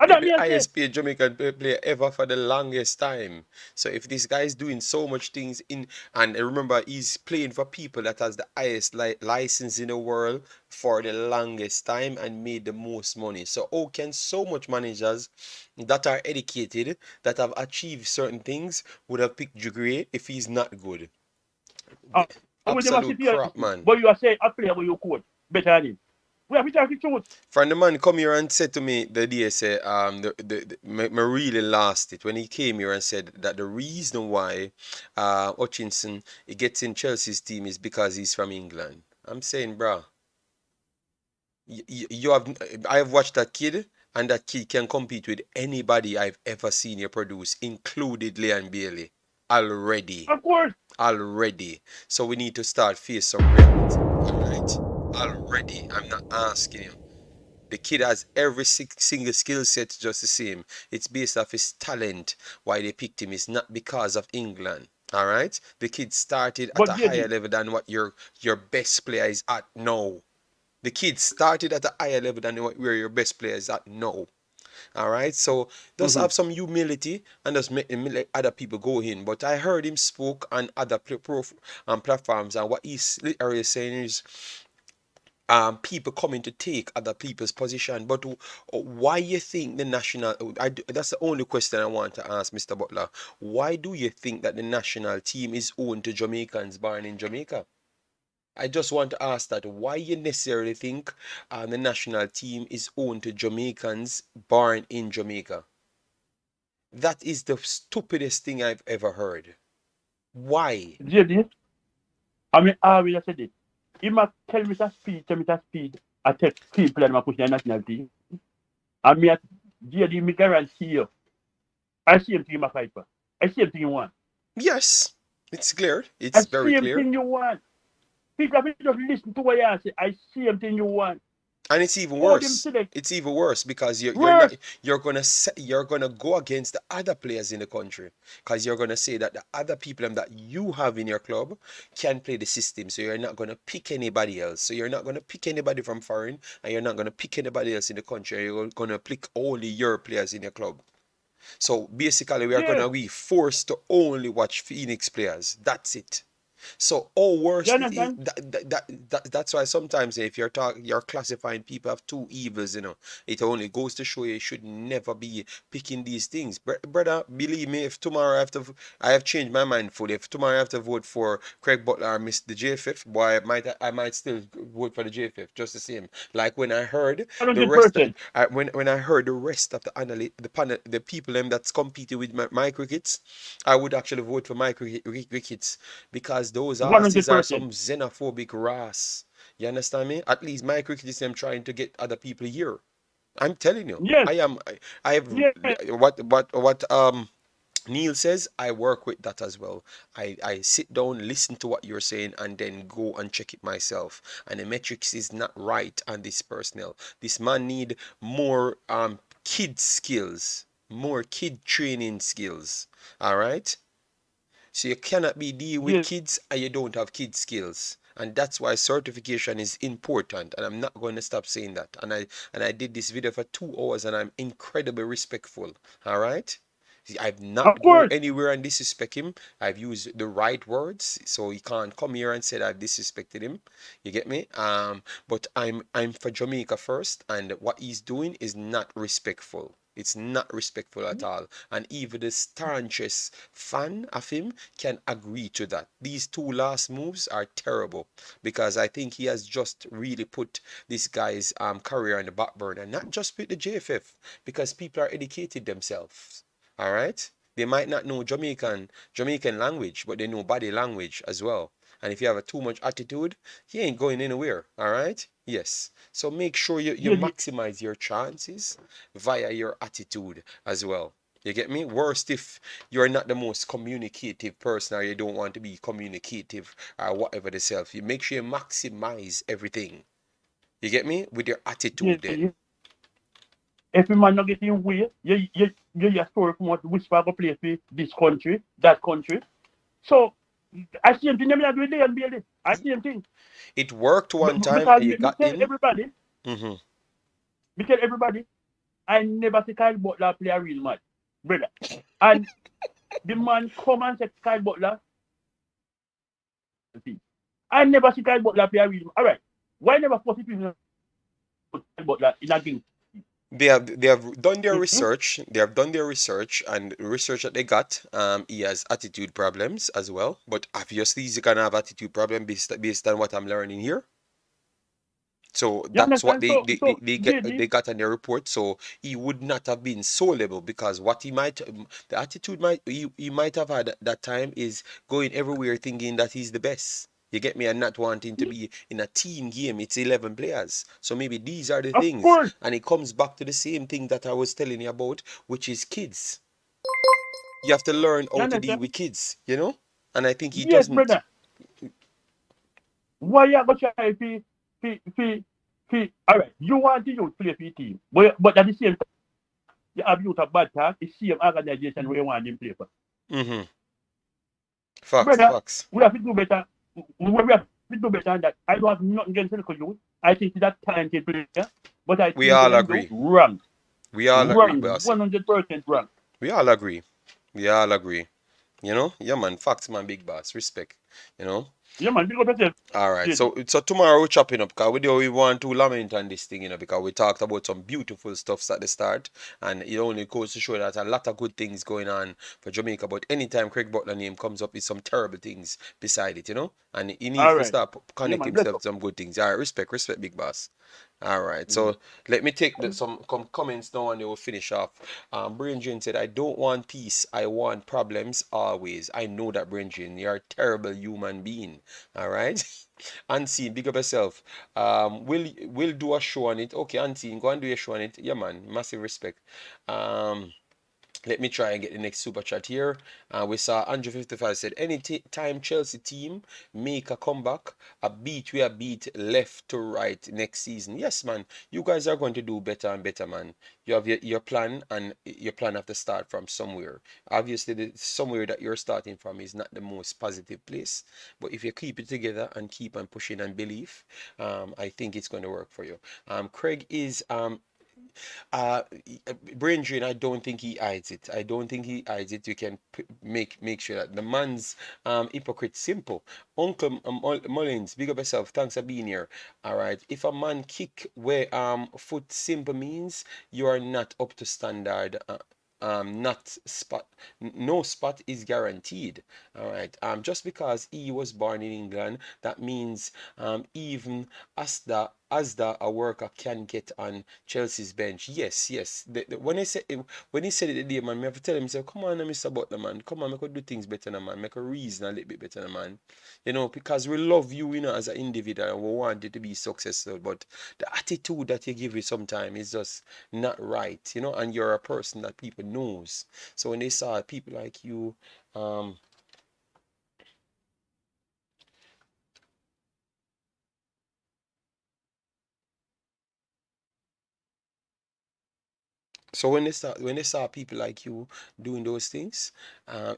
I don't Maybe mean to say, highest paid Jamaican player ever for the longest time. So if this guy is doing so much things in, and remember he's playing for people that has the highest license in the world for the longest time and made the most money. So how can so much managers that are educated, that have achieved certain things, would have picked Jugray if he's not good? uh, I will never sit Absolute here, crap, man. but you are saying a player where you coach better than him. We have to tell the truth. Friend the man come here and said to me the day say me really lost it when he came here and said that the reason why Hutchinson he gets in Chelsea's team is because he's from England. I'm saying, bruh, you have I have watched that kid and that kid can compete with anybody I've ever seen you produce, included Leon Bailey. Already. Of course. Already. So we need to start face some reality. Alright? Already. I'm not asking you. The kid has every single skill set just the same. It's based off his talent. Why they picked him is not because of England. All right, the kid started at But a higher JD, level than what your best player is at now. The kid started at a higher level than where your best player is at now. All right, so just mm-hmm. have some humility and just let other people go in. But I heard him spoke on other platforms, and what he's literally saying is people coming to take other people's position. But why you think the national? That's the only question I want to ask Mr. Butler. Why do you think that the national team is owned to Jamaicans born in Jamaica? I just want to ask that. Why you necessarily think the national team is owned to Jamaicans born in Jamaica? That is the stupidest thing I've ever heard. Why? JD, I mean, I will say this. He must tell me to speed, I take people and I push the national team. I mean, JD, me guarantee you, I see him thing my fight for. I see him thing you want. Yes, it's clear. I It's very see him clear. thing you want. People have to just listen to what you say. I see him thing you want. And it's even Hold him worse. select. It's even worse because you're not Worse. you're gonna go against the other players in the country because you're gonna say that the other people that you have in your club can play the system. So you're not gonna pick anybody else. So you're not gonna pick anybody from foreign, and you're not gonna pick anybody else in the country. You're gonna pick only your players in your club. So basically, we are Yeah. gonna be forced to only watch Phoenix players. That's it. So, oh, You worst it is understand? that's why sometimes if you're classifying people have two evils, it only goes to show you should never be picking these things. Brother, believe me, if tomorrow I have changed my mind fully. If tomorrow I have to vote for Craig Butler or Miss the J5, boy, I might still vote for the J5 just the same. Like when I heard the rest of 100%. when I heard the rest of the analyst, the panel, the people them that's competing with my crickets, I would actually vote for my crickets because those asses are 100%. some xenophobic ras. You understand me? At least my cricket is them trying to get other people here. I'm telling you, Yes. I have Yes. what Neil says, I work with that as well. I sit down, listen to what you're saying, and then go and check it myself. And the metrics is not right on this personnel. This man need more kid skills, more kid training skills. All right. So you cannot be dealing with Yes. kids and you don't have kid skills. And that's why certification is important. And I'm not going to stop saying that. And I did this video for 2 hours and I'm incredibly respectful. All right? See, I've Of not go course. anywhere and disrespect him. I've used the right words, so he can't come here and say that I've disrespected him. You get me? But I'm for Jamaica first, and what he's doing is not respectful. It's not respectful at all. And even the staunchest fan of him can agree to that. These two last moves are terrible because I think he has just really put this guy's career on the back burner, not just with the JFF, because people are educated themselves. All right? They might not know Jamaican language, but they know body language as well. And if you have a too much attitude, he ain't going anywhere. All right? Yes. So make sure you Yeah, maximize your chances via your attitude as well. You get me? Worst if you're not the most communicative person or you don't want to be communicative or whatever the self. You make sure you maximize everything. You get me? With your attitude then. if a man not getting way, you hear story from what Whisper go play for this country, that country. So I see him thing, I do it there and build it. I see him thing. It worked one time Because and you me got tell in. everybody, Mm-hmm. I never see Kyle Butler play a real match, brother. And the man come and say Kyle Butler, see, I never see Kyle Butler play a real match. All right, why never force people put Kyle Butler in a game? They have done their Mm-hmm. research. They have done their research, and the research that they got, he has attitude problems as well. But obviously, he's gonna have attitude problem based on what I'm learning here. So You that's what understand? So they JD, got on their report. So he would not have been so level because what he might the attitude he might have had at that time is going everywhere thinking that he's the best. You get me? And not wanting to be in a team game. It's 11 players. So maybe these are the of things. course, And it comes back to the same thing that I was telling you about, which is kids. You have to learn you how to deal understand? with kids, you know? And I think he Yes, doesn't. brother. Why you go try fi all right, you want the youth play for your team, but at the same time, you have youth a bad talk, the same organization where you want them play for. Mm-hmm. Facts, Brother, facts. we have to do better. We have to do better than that. I don't have nothing against the youth. I think he's a talented player, but I We think all them do agree. wrong. We all agree, Wrong. bossy. 100% wrong. We all agree. We all agree. You know? Yeah, man. Facts, man. Big boss. Respect. You know? Yeah, man, big up yourself, All right. JD. So tomorrow we're chopping up because we want to lament on this thing, because we talked about some beautiful stuffs at the start, and it only goes to show that a lot of good things going on for Jamaica. But anytime Craig Butler name comes up, it's some terrible things beside it. And he needs All to right. start Yeah, connect man, bless himself up. to some good things. All right. Respect, big boss. All right, Mm. so let me take some comments now and they will finish off. Brain Jane said, I don't want peace, I want problems always. I know that, Brain Jane. You're a terrible human being. All right. Unseen, big up yourself. We'll do a show on it. Okay, Unseen, go and do a show on it. Yeah, man. Massive respect. Um, let me try and get the next super chat here. We saw Andrew 55 said, any time Chelsea team make a comeback, we are beat left to right next season. Yes, man. You guys are going to do better and better, man. You have your plan, and your plan have to start from somewhere. Obviously, the somewhere that you're starting from is not the most positive place. But if you keep it together and keep on pushing and believe, I think it's going to work for you. Craig is uh, Brain Drain, I don't think he hides it. I don't think he hides it. You can make sure that the man's hypocrite simple. Uncle Mullins, big up yourself. Thanks for being here. All right. If a man kick where foot simple means you are not up to standard. Not spot, no spot is guaranteed. All right. Just because he was born in England, that means even Asda a worker can get on Chelsea's bench. Yes, yes. When he said it the day, man, me have to tell him, say, come on, Mr. Butler, man. Come on, make us do things better, now, man. Make a reason a little bit better, now, man. Because we love you, as an individual, and we want you to be successful. But the attitude that you give me sometimes is just not right, and you're a person that people knows. So when they saw people like you, um, so when they saw people like you doing those things,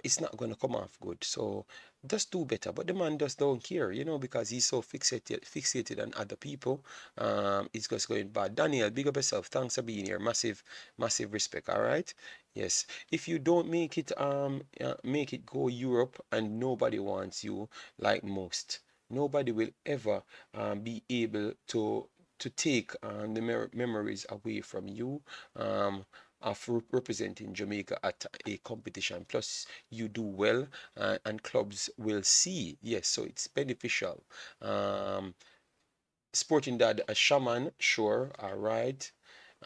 it's not gonna come off good. So just do better. But the man just don't care, because he's so fixated on other people. It's just going bad. Daniel, big up yourself. Thanks for being here. Massive, massive respect. All right. Yes. If you don't make it go Europe and nobody wants you like most, nobody will ever be able to take the memories away from you. Um, of representing Jamaica at a competition. Plus, you do well, and clubs will see. Yes, so it's beneficial. Um, Sporting Dad, a shaman, sure, all right.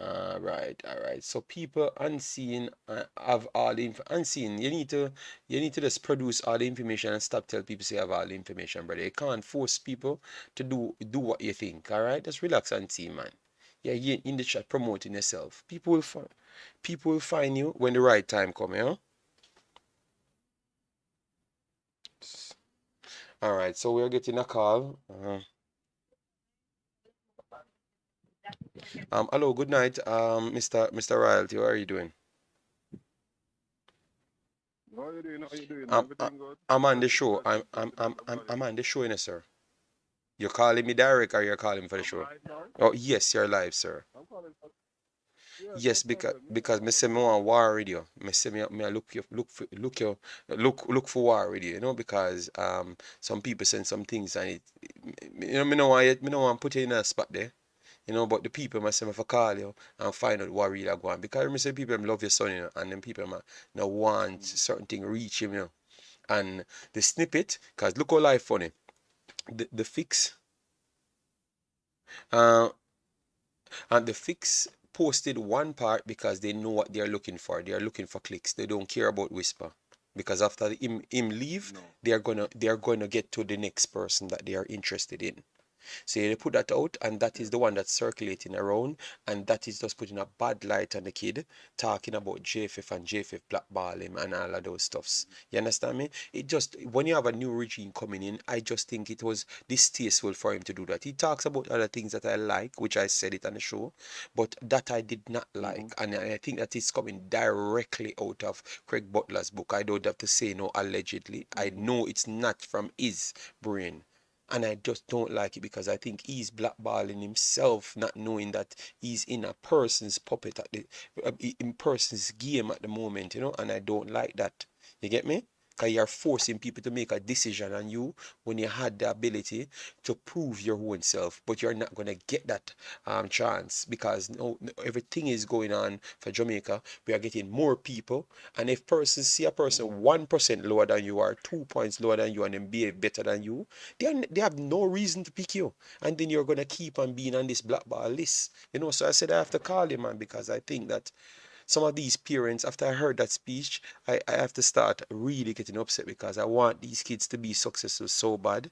All right. So people unseen have all the unseen. You need to just produce all the information and stop tell people say have all the information, brother. You can't force people to do what you think. All right, just relax and see, man. Yeah, you in the chat promoting yourself. People will find you when the right time come. You know. All right. So we're getting a call. Hello. Good night. Mr. Royalty. How are you doing? How are you doing? How are you doing? I'm I- Everything good? I'm on the Nice, show. nice to I'm speak to I'm I'm somebody. I'm on the show, sir. You're calling me direct or you're calling for the I'm show? live now. Oh yes, you're live, sir. I'm calling for, yeah, no Yes, because problem. Yeah, because me say me want war radio. Me say me I look for war radio. Because some people send some things and me no want put you in a spot there. But the people must say me for call you and find out what really go on. Because me say people them love your son, and then people no want certain thing reach him. And the snippet, cause look how life funny. The fix, uh, and the fix posted one part because they know what they're looking for. They are looking for clicks. They don't care about whisper. Because after him leave, no. they are gonna get to the next person that they are interested in. So they put that out, and that Yeah. is the one that's circulating around, and that is just putting a bad light on the kid, talking about JFF and JFF blackball him and all of those stuffs. You understand me? It just when you have a new regime coming in, I just think it was distasteful for him to do that. He talks about other things that I like, which I said it on the show, but that I did not Mm-hmm. like, and I think that is coming directly out of Craig Butler's book. I don't have to say no allegedly. I Mm-hmm. know it's not from his brain. And I just don't like it because I think he's blackballing himself, not knowing that he's in a person's puppet in person's game at the moment, and I don't like that. You get me? Because you're forcing people to make a decision on you when you had the ability to prove your own self, but you're not gonna get that chance because no, everything is going on for Jamaica. We are getting more people, and if persons see a Mm-hmm. person 1% lower than you or 2 points lower than you and then behave better than you, they have no reason to pick you. And then you're gonna keep on being on this blackball list. So I said I have to call you, man, because I think that some of these parents, after I heard that speech, I have to start really getting upset because I want these kids to be successful so bad.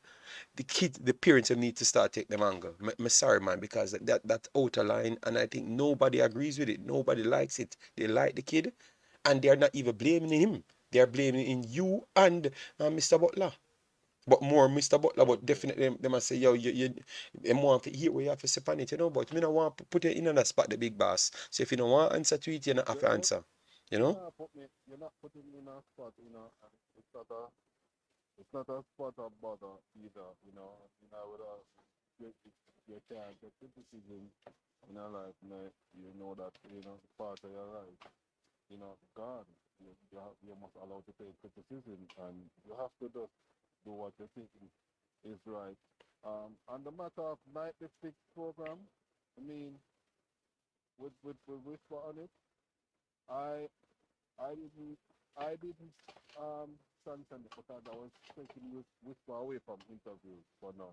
The parents need to start take them angle. I'm sorry, man, because that outer line, and I think nobody agrees with it. Nobody likes it. They like the kid, and they're not even blaming him. They're blaming in you and Mr. Butler. But more Mr. Butler, but definitely they must say, yo, them want to hear where you have to step on it, but me no want to put you in on a spot, the big boss. So if you don't want to answer to it, you don't have Yeah, to but answer. You know? you're not putting me in a spot, and it's not a spot of bother either, with you can't take criticism in a life, you know that, it's part of your life. God, you must allow to take criticism, and you have to just do what you think is right. On the matter of 96 program, I mean, with Whisper on it, I I didn't I didn't sanction it because I was taking Whisper away from interviews for now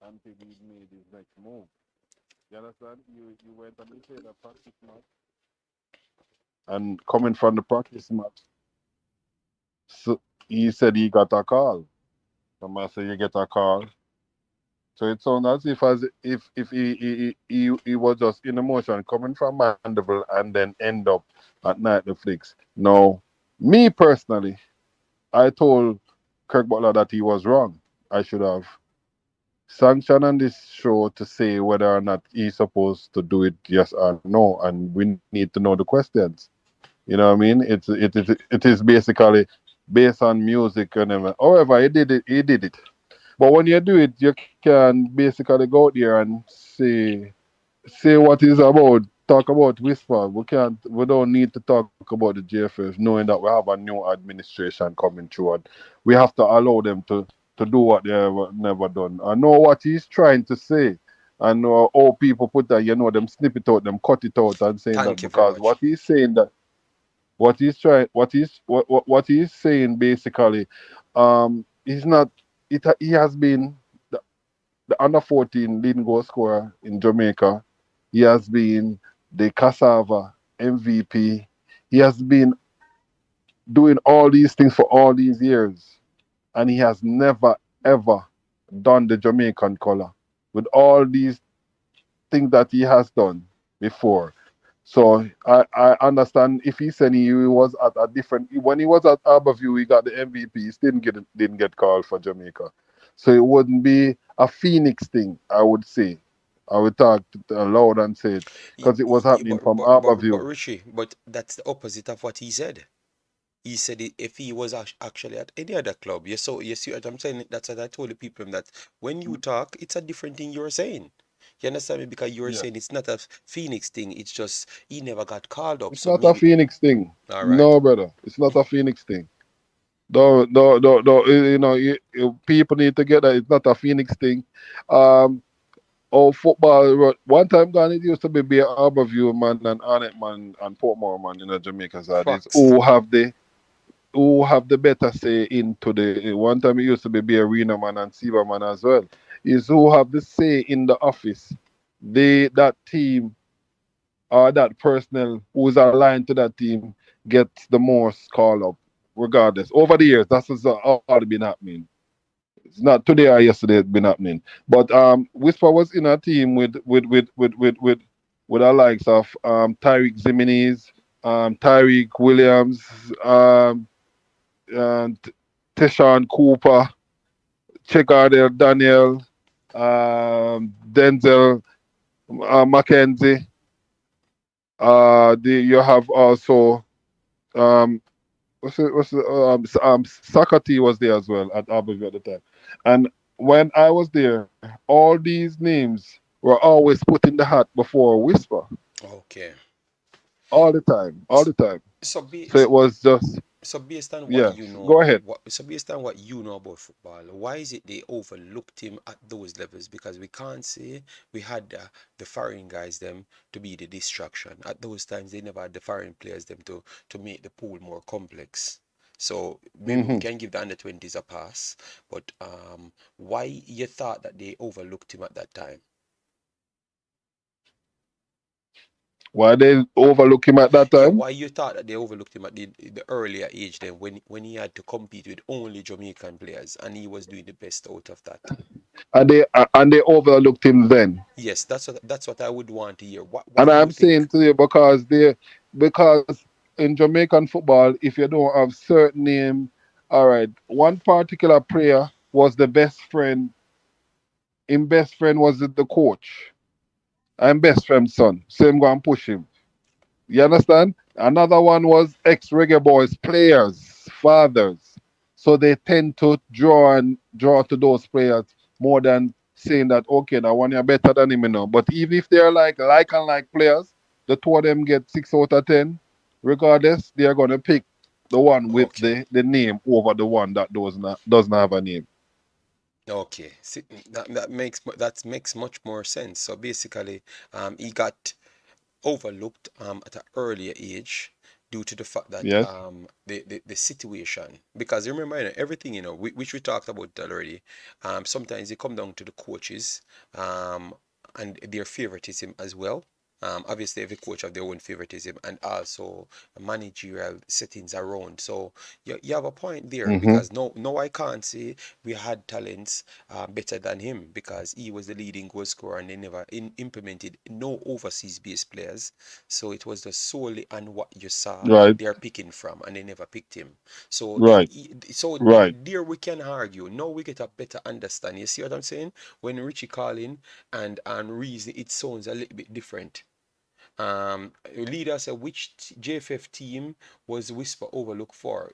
until he made his next move. You understand? You went and you played a practice match, and coming from the practice match, so he said he got a call. Somebody said you get a call. So it sounds as if he was just in emotion coming from Mandeville and then end up at night the flicks. Now, me personally, I told Kirk Butler that he was wrong. I should have sanctioned on this show to say whether or not he's supposed to do it, yes or no, and we need to know the questions. You know what I mean? It is basically based on music and everything. However, he did it. He did it. But when you do it, you can basically go out there and say what it's about. Talk about Whisper. We can't. We don't need to talk about the JFF, knowing that we have a new administration coming through, and we have to allow them to do what they have never done. I know what he's trying to say, And all people put that, them snip it out, them cut it out and saying that Thank you very because much. what he's saying that what he's saying basically, he's not he has been the under 14 leading goal scorer in Jamaica. He has been the Cassava MVP. He has been doing all these things for all these years, and he has never ever done the Jamaican color with all these things that he has done before. So I understand if he said he was at a different when he was at Harborview he got the MVP, he still didn't get called for Jamaica. So it wouldn't be a Phoenix thing, I would say. I would talk loud and say it because it was happening from But Harborview. Richie, but that's the opposite of what he said. He said if he was actually at any other club, you see what I'm saying? That's what I told the people that when you talk, it's a different thing you're saying. You understand me? Because you're Yeah. saying it's not a Phoenix thing. It's just he never got called up. It's So not a maybe, Phoenix thing. all right. No, brother. It's not a Phoenix thing. People need to get that. It's not a Phoenix thing. Um, football. One time gone, it used to be Harborview man and Arnett man and Portmore man in the Jamaica side. Is Facts. who have the better say into the one time it used to be Arena man and Siva man as well. Is who have the say in the office. That team or that personnel who is aligned to that team gets the most call up, regardless. Over the years, that's what's all been happening. It's not today or yesterday it's been happening. But Whisper was in a team with our likes of Tyreek Zimenez, Tyreek Williams, and Teshawn Cooper, Chegardell Daniel, Denzel Mackenzie. You have also um, Sakati was there as well at Abbeville at the time. And when I was there, all these names were always put in the hat before Whisper. Okay. All the time. All S- the time. So So it was just based on what you yes. know, Go ahead. based on what you know about football, why is it they overlooked him at those levels? Because we can't say we had the foreign guys them to be the distraction. At those times, they never had the foreign players them to make the pool more complex. So maybe we Hmm. can give the under 20s a pass, but why you thought that they overlooked him at that time? Why they overlook him at that Yeah, time? why you thought that they overlooked him at the earlier age then when he had to compete with only Jamaican players and he was doing the best out of that? And they overlooked him then. Yes, that's what I would want to hear. What And do you I'm think? saying to you because in Jamaican football, if you don't have certain name, all right, one particular player was the best friend. Him best friend was the coach. I'm best friend's son. So him go and push him. You understand? Another one was ex Reggae Boys players, fathers. So they tend to draw to those players more than saying that okay, that one you're better than him, But even if they're like and like players, the two of them get 6 out of 10. Regardless, they are gonna pick the one with Okay. the name over the one that doesn't have a name. Okay. See, that makes much more sense. So basically, he got overlooked at an earlier age due to the fact that Yes. the situation, because remember, everything, which we talked about already, sometimes they come down to the coaches, um, and their favoritism as well. Obviously every coach have their own favoritism and also managerial settings around. So you have a point there, Mm-hmm. because no, I can't say we had talents better than him, because he was the leading goal scorer and they never implemented no overseas based players. So it was just solely on what you saw Right. they are picking from, and they never picked him. So Right. Right. there we can argue. Now we get a better understanding. You see what I'm saying? When Richie calling and reason, it sounds a little bit different. Leader said which JFF team was Whisper overlooked for?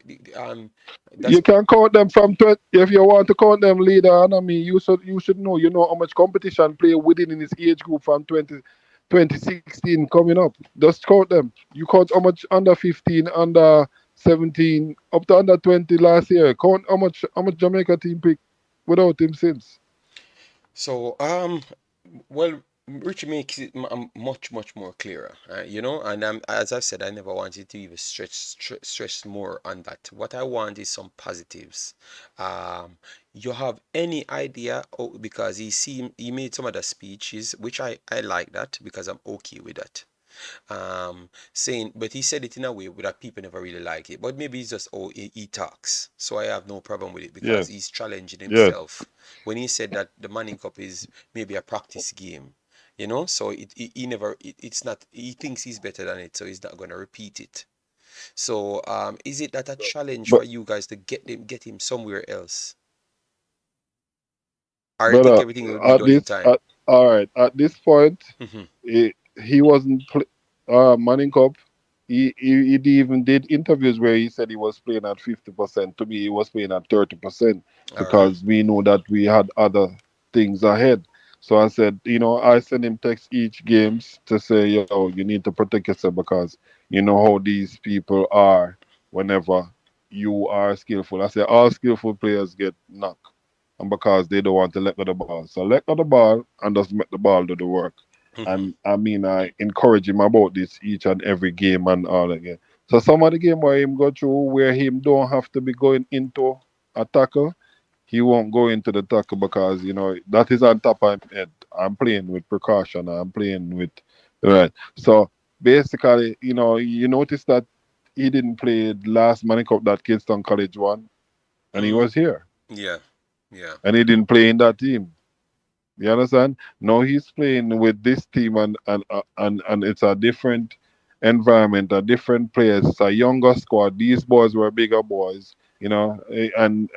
That's You can count them from 20, if you want to count them leader. And I mean, you should know. You know how much competition play within in his age group from 2016 coming up. Just count them. You count how much under 15, under 17, up to under 20 last year. Count how much Jamaica team pick without him since. so Well, Richie makes it much, much more clearer, you know. And as I've said, I never wanted to even stress more on that. What I want is some positives. You have any idea? Oh, because he made some other speeches, which I like that because I'm okay with that. Saying, but he said it in a way that people never really like it. But maybe it's just he talks, so I have no problem with it because Yes, he's challenging yes. himself when he said that the Manning Cup is maybe a practice game, you know. So he never it's not he thinks he's better than it, so he's not going to repeat it. So is it that a challenge for But you guys to get him somewhere else, or you think brother, everything will be done in time? all right, at this point, Hmm. he wasn't Manning Cup. He even did interviews where he said he was playing at 50%. To me, he was playing at 30% All right. because we know that we had other things ahead. So I said, I send him text each games to say, yo, you need to protect yourself because you know how these people are whenever you are skillful. I say all skillful players get knocked and because they don't want to let go the ball. So let go the ball and just make the ball do the work. Hmm. And I mean, I encourage him about this each and every game and all again. So some of the game where him go through where him don't have to be going into a tackle, he won't go into the tackle because that is on top of him head. I'm playing with precaution. I'm playing with right. So basically, you notice that he didn't play the last Manning Cup that Kingston College won, and he Mm, was here, yeah. Yeah. and he didn't play in that team. You understand? Now he's playing with this team, and it's a different environment, a different players. It's a younger squad. These boys were bigger boys, and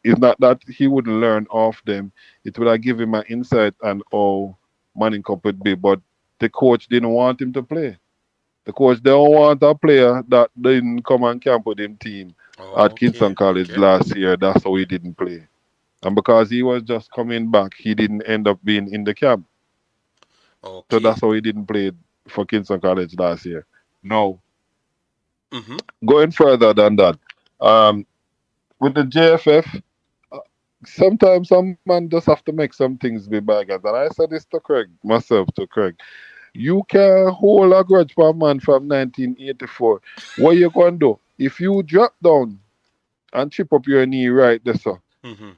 it's not that he wouldn't learn off them. It would have given him an insight on how Manning Cup would be, but the coach didn't want him to play. The coach don't want a player that didn't come and camp with him team at Okay. Kingston College Okay. last year. That's how he didn't play. And because he was just coming back, he didn't end up being in the camp. So Okay. that's how he didn't play for Kingston College last year. No. Mm-hmm. Going further than that, um, with the JFF, uh, sometimes some man just have to make some things be baggers. And I said this to Craig, myself to Craig. You can hold a grudge for a man from 1984. What you going to do? If you drop down and chip up your knee right there, sir, Mm-hmm.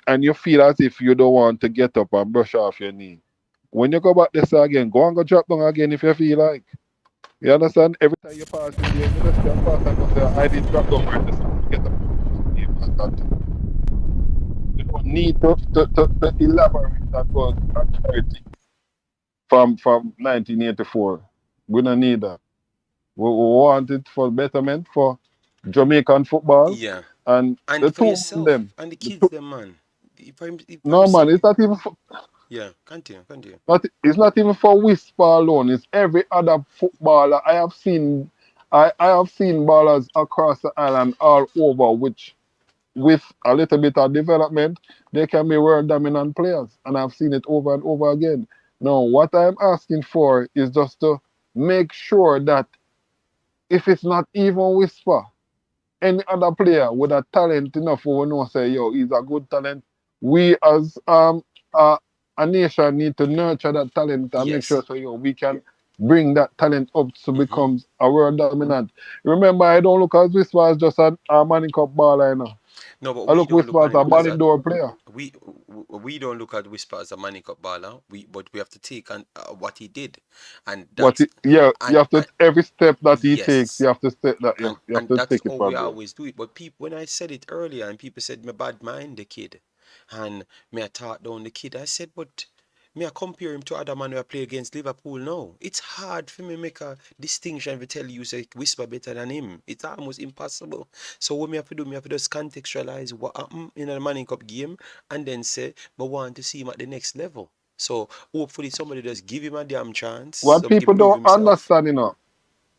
and you feel as if you don't want to get up and brush off your knee. When you go back this again, go and go drop down again if you feel like. You understand? Every time you pass in there, you just step past and go say, I did drop down right this time. Get up and continue. You don't need to elaborate that was a charity from 1984. We don't need that. We want it for betterment for Jamaican football Yeah. and And the for two man yourself them. and the The kids, two, them man. If I'm no man, saying it's it. not even Yeah. Continue. Continue. It's not even for Whisper alone. It's every other footballer I have seen ballers across the island all over, which with a little bit of development, they can be world dominant players. And I've seen it over and over again. Now, what I'm asking for is just to make sure that if it's not even Whisper, any other player with a talent enough who we know say, yo, he's a good talent. We as uh, a nation need to nurture that talent and make sure Yes. so yo we can bring that talent up to Mm-hmm. become a world dominant. Remember, I don't look at Whisper as just a Manning Cup baller, No, but I we look don't look Whisper as on a him as Ballon a d'Or player. we we don't look at Whisper as a Manny Cup baller. But we have to take on what he did, and But that's yeah, you have to and every step that he takes, you yes. have to step that and you have and to that's take it how we from there. always do it. But people, when I said it earlier, and people said me bad mind the kid, and me I taught down the kid, I said, but me I compare him to other man who I play against Liverpool now. It's hard for me make a distinction to tell you say Whisper better than him. It's almost impossible. So what me have to do, me have to just contextualize what happened in a Manning Cup game, and then say, but want to see him at the next level. So hopefully somebody just give him a damn chance, What so people improve don't himself. understand,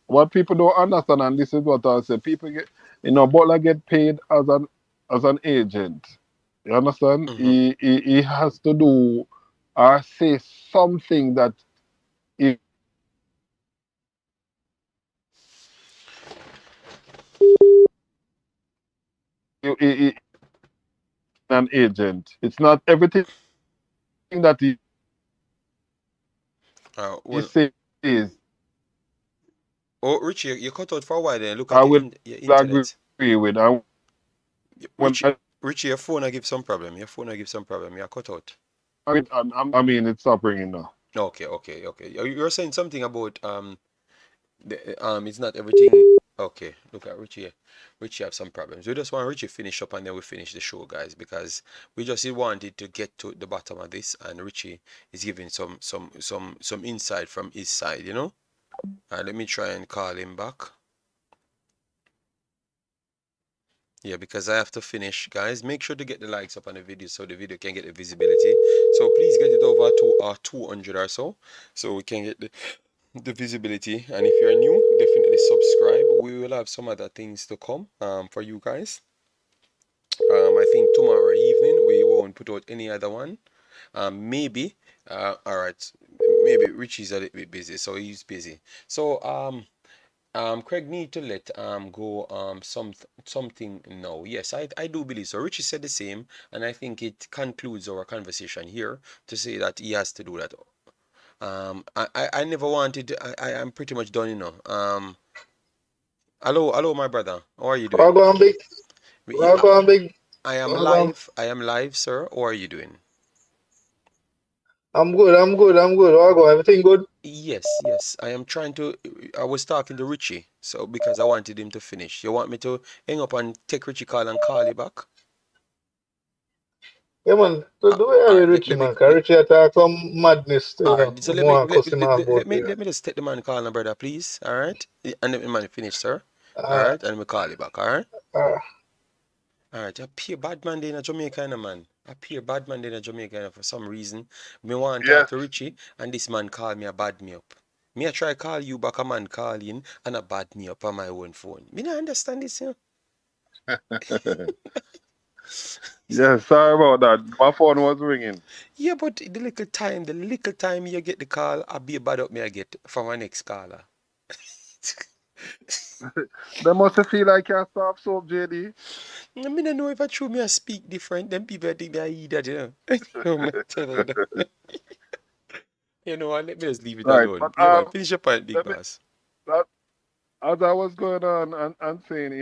what people don't understand, and this is what I say, people get, Butler get paid as an agent. You understand? Hmm. He has to do or say something that if he an agent. It's not everything that he He Well, says, oh, Richie, you cut out for a while then. Look I at your, will your agree internet. with, and when Richie, Richie, your phone I give some problem. Your phone I give some problem. You cut out. I mean, it's not ringing now. Okay, okay, okay. You're saying something about it's not everything. Okay, look at Richie here. Richie have some problems. We just want Richie finish up and then we finish the show, guys, because we just wanted to get to the bottom of this, and Richie is giving some insight from his side, you know. Let me try and call him back. Yeah, because I have to finish, guys. Make sure to get the likes up on the video so the video can get the visibility. So please get it over to 200 or so we can get the visibility. And if you're new, definitely subscribe. We will have some other things to come for you guys. I think tomorrow evening we won't put out any other one. Maybe. All right. Maybe Richie's a little bit busy, so he's busy. So Craig need to let go something now. Yes, I do believe so. Richie said the same, and I think it concludes our conversation here to say that he has to do that. I never wanted. I am pretty much done, you know. Hello, my brother. How are you Well, doing? go on, big. We- Well, go on, big. I am Well, go on. live. I am live, sir. How are you doing? I'm good. I'm good. I'm good. Well, go. Everything good? Yes, yes. I am trying to. I was talking to Richie, so because I wanted him to finish. You want me to hang up and take Richie call and call you back? Yeah, man. So Uh, do it all with right. Richie, man. Cause Richie attack some madness, All you know. right. So let me More let, cuss him let, off let, about let me there. let me just take the man call now, brother, please. All right. And let the man finish, sir. All Uh, right. And we call you back. All right. uh, All right. I appear bad man there in Jamaica, man. I appear bad man there in Jamaica for some reason. Me want to talk Yes. to Richie, and this man call me a bad me up. Me I try call you back, a man call in and a bad me up on my own phone. Me not understand this, you Yes, sorry about that. My phone was ringing. Yeah, but the little time you get the call, I be a bad up me I get from my next caller. They must feel like you're soft soap, JD. I mean, I know if I true me I speak different, then people think that I idiot, you know. You know, me tell you that. You know what, let me just leave it Right, alone. but Yeah, man, finish your point, big let me boss. that, as I was going on and saying,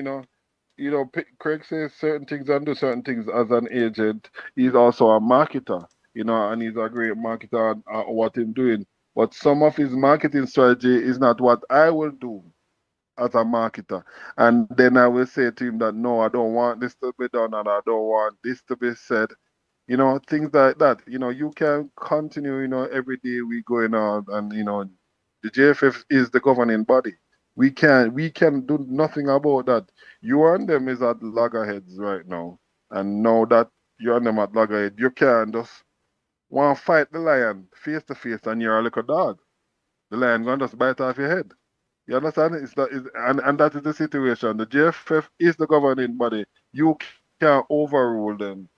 Craig says certain things and do certain things as an agent. He's also a marketer, and he's a great marketer at what he's doing. But some of his marketing strategy is not what I will do as a marketer. And then I will say to him that no, I don't want this to be done and I don't want this to be said. Things like that. You can continue, every day we going on and the JFF is the governing body. We can do nothing about that. You and them is at loggerheads right now. And now that you and them at loggerhead, you can just want to fight the lion face to face and you're a little dog. The lion gonna just bite off your head. You understand? And that is the situation. The JFF is the governing body. You can't overrule them.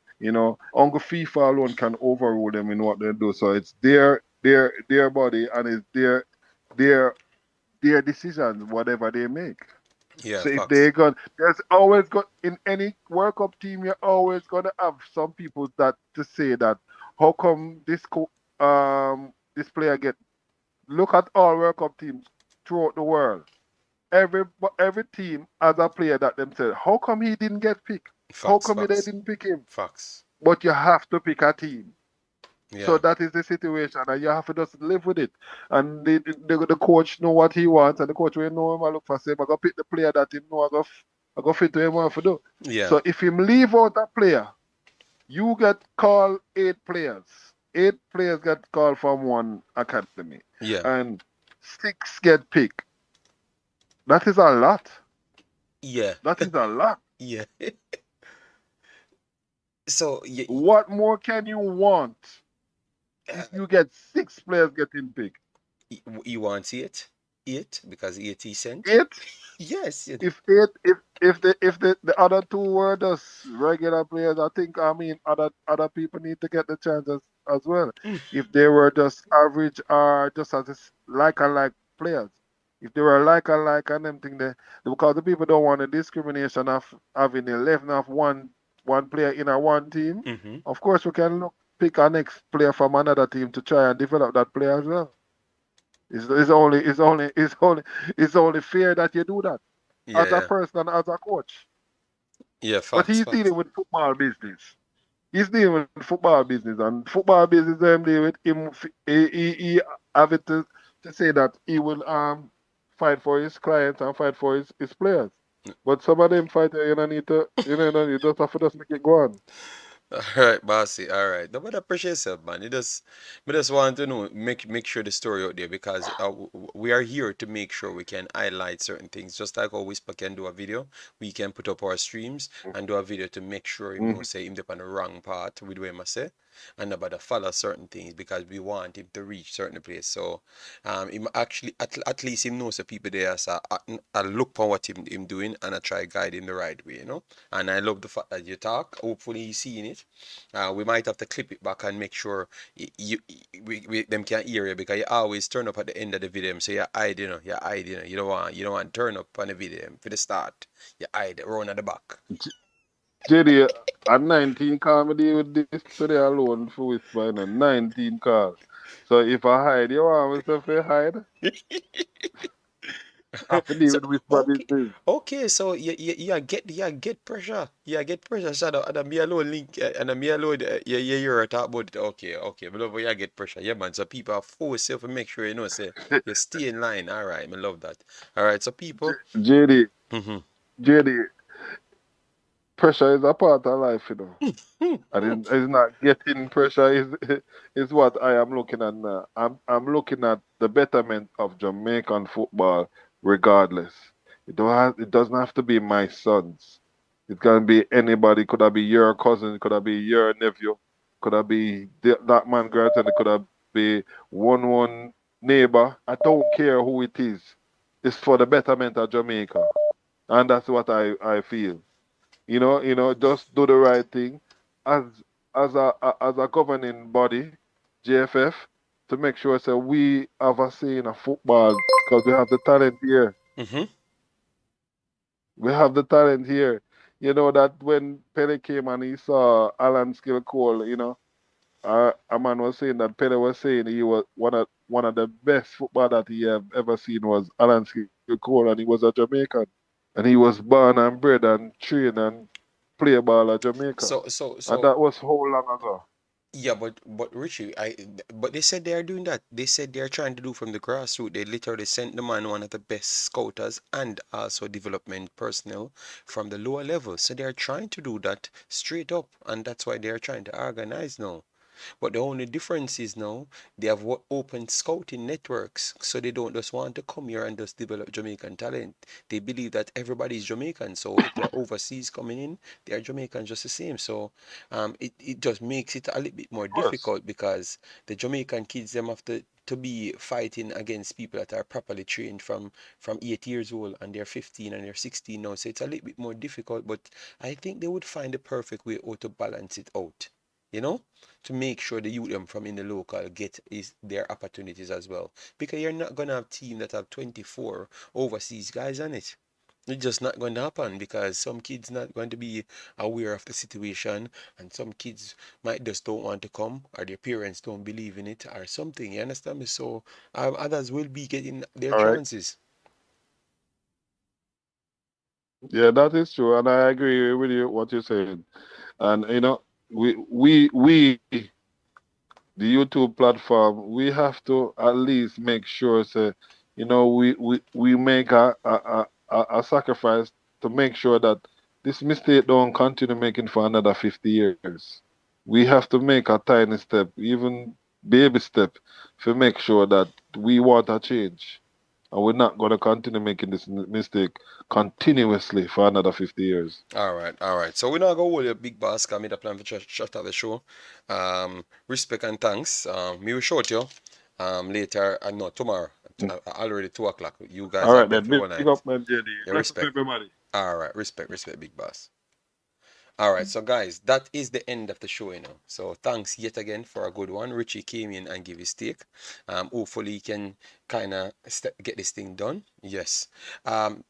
Only FIFA alone can overrule them in what they do. So it's their body and it's their their decisions, whatever they make. Yeah, So if facts. they got, there's always got in any World Cup team, you're always gonna have some people that to say that how come this player get. Look at all World Cup teams throughout the world. Every team has a player that them said, how come he didn't get picked? How Facts, come they facts, didn't pick him? facts. But you have to pick a team. So Yeah, that is the situation, and you have to just live with it. And the coach know what he wants, and the coach will know him. I look for say, I go pick the player that him know. I go fit to him what to do. yeah, So if him leave out a player, you get called 8 players. 8 players get called from one academy, yeah, and 6 get picked. That is a lot. yeah, That is a lot. yeah. So, yeah, What more can you want uh, if you get 6 players getting picked? you want eight? Eight? Because 80 cent? 8. Yes. If 8, if the other 2 were just regular players, I think other people need to get the chances as well. Mm, If they were just average or just as like and like players. If they were like and like and them thing there, because the people don't want the discrimination of having 11 of one player in a one team. mm-hmm. Of course, we can pick our next player from another team to try and develop that player as well. It's only fair that you do that Yeah, as a yeah, person and as a coach. yeah. But Facts, he's facts. dealing with football business. He's dealing with football business, and football business them deal with him. He have it to say that he will fight for his clients and fight for his players. But some of them fight you don't need to you just have to just make it go on. All right, bossy. All right. No, but I appreciate yourself, man. We just want to know, make sure the story out there because we are here to make sure we can highlight certain things. Just like how Whisper can do a video, we can put up our streams and do a video to make sure him know Mhm. say him dep on the wrong path with what him a say and about to follow certain things because we want him to reach certain place. So, him actually at least him knows the people there. So I look for what him doing and I try guide him the right way, you know. And I love the fact that you talk. Hopefully he's seeing it. We might have to clip it back and make sure we them can hear you because you always turn up at the end of the video. So you don't want to turn up on the video for the start. You hide run at the back. JD, at 19 call me deal with this today alone for whisper, 19 call. So if I hide, you want myself to hide? I have to deal So with whisper okay, business. okay. So you get pressure. You get pressure. So the me alone link and the me alone you're talk about it. Okay, okay. But love you get pressure. Yeah, man. So people are forced you to make sure you know say you stay in line. All right, I love that. All right. So people. JD, Mm-hmm. JD, pressure is a part of life. And it's not getting pressure is what I am looking at now. I'm looking at the betterment of Jamaican football regardless. It doesn't have to be my sons. It can be anybody, could have be your cousin, could have be your nephew, could have be that man grandson, it could have be one neighbor. I don't care who it is. It's for the betterment of Jamaica. And that's what I feel. Just do the right thing as as a governing body, JFF, to make sure so we have a say in a football because we have the talent here. Mm-hmm. We have the talent here. You know that when Pele came and he saw Alan Skill Cole, a man was saying that Pele was saying he was one of the best football that he have ever seen was Alan Skill Cole, and he was a Jamaican. And he was born and bred and trained and play ball at Jamaica. So so And so that was how long ago? yeah, but Richie, but they said they are doing that. They said they are trying to do from the grassroots. They literally sent the man one of the best scouters and also development personnel from the lower level. So they are trying to do that straight up, and that's why they are trying to organize now. But the only difference is now they have open scouting networks, so they don't just want to come here and just develop Jamaican talent. They believe that everybody is Jamaican, so if they're overseas coming in, they are Jamaican just the same. So it just makes it a little bit more Of course. difficult because the Jamaican kids them have to be fighting against people that are properly trained from 8 years old and they're 15 and they're 16 now. So it's a little bit more difficult, but I think they would find the perfect way how to balance it out. You know, to make sure the youth them from in the local get is their opportunities as well. Because you're not gonna have team that have 24 overseas guys on it. It's just not going to happen because some kids not going to be aware of the situation and some kids might just don't want to come or their parents don't believe in it or something. You understand me? So others will be getting their All right. chances. Yeah, that is true, and I agree with you what you're saying. And we the YouTube platform, we have to at least make sure so we make a sacrifice to make sure that this mistake don't continue making for another 50 years. We have to make a tiny step, even baby step, to make sure that we want a change. And we're not going to continue making this mistake continuously for another 50 years. All right, all right. So we're not gonna hold your big boss. Cause me the plan for shut off the show. Respect and thanks. Me will short you. Later. No, tomorrow. Already 2 o'clock. You guys All have right, been then. for one Big up, night. man, JD. Yeah, Bless up, respect. everybody. All right, respect, big boss. All right, so guys, that is the end of the show, So thanks yet again for a good one. Richie came in and give his take. Hopefully he can kind of get this thing done. Yes. Um,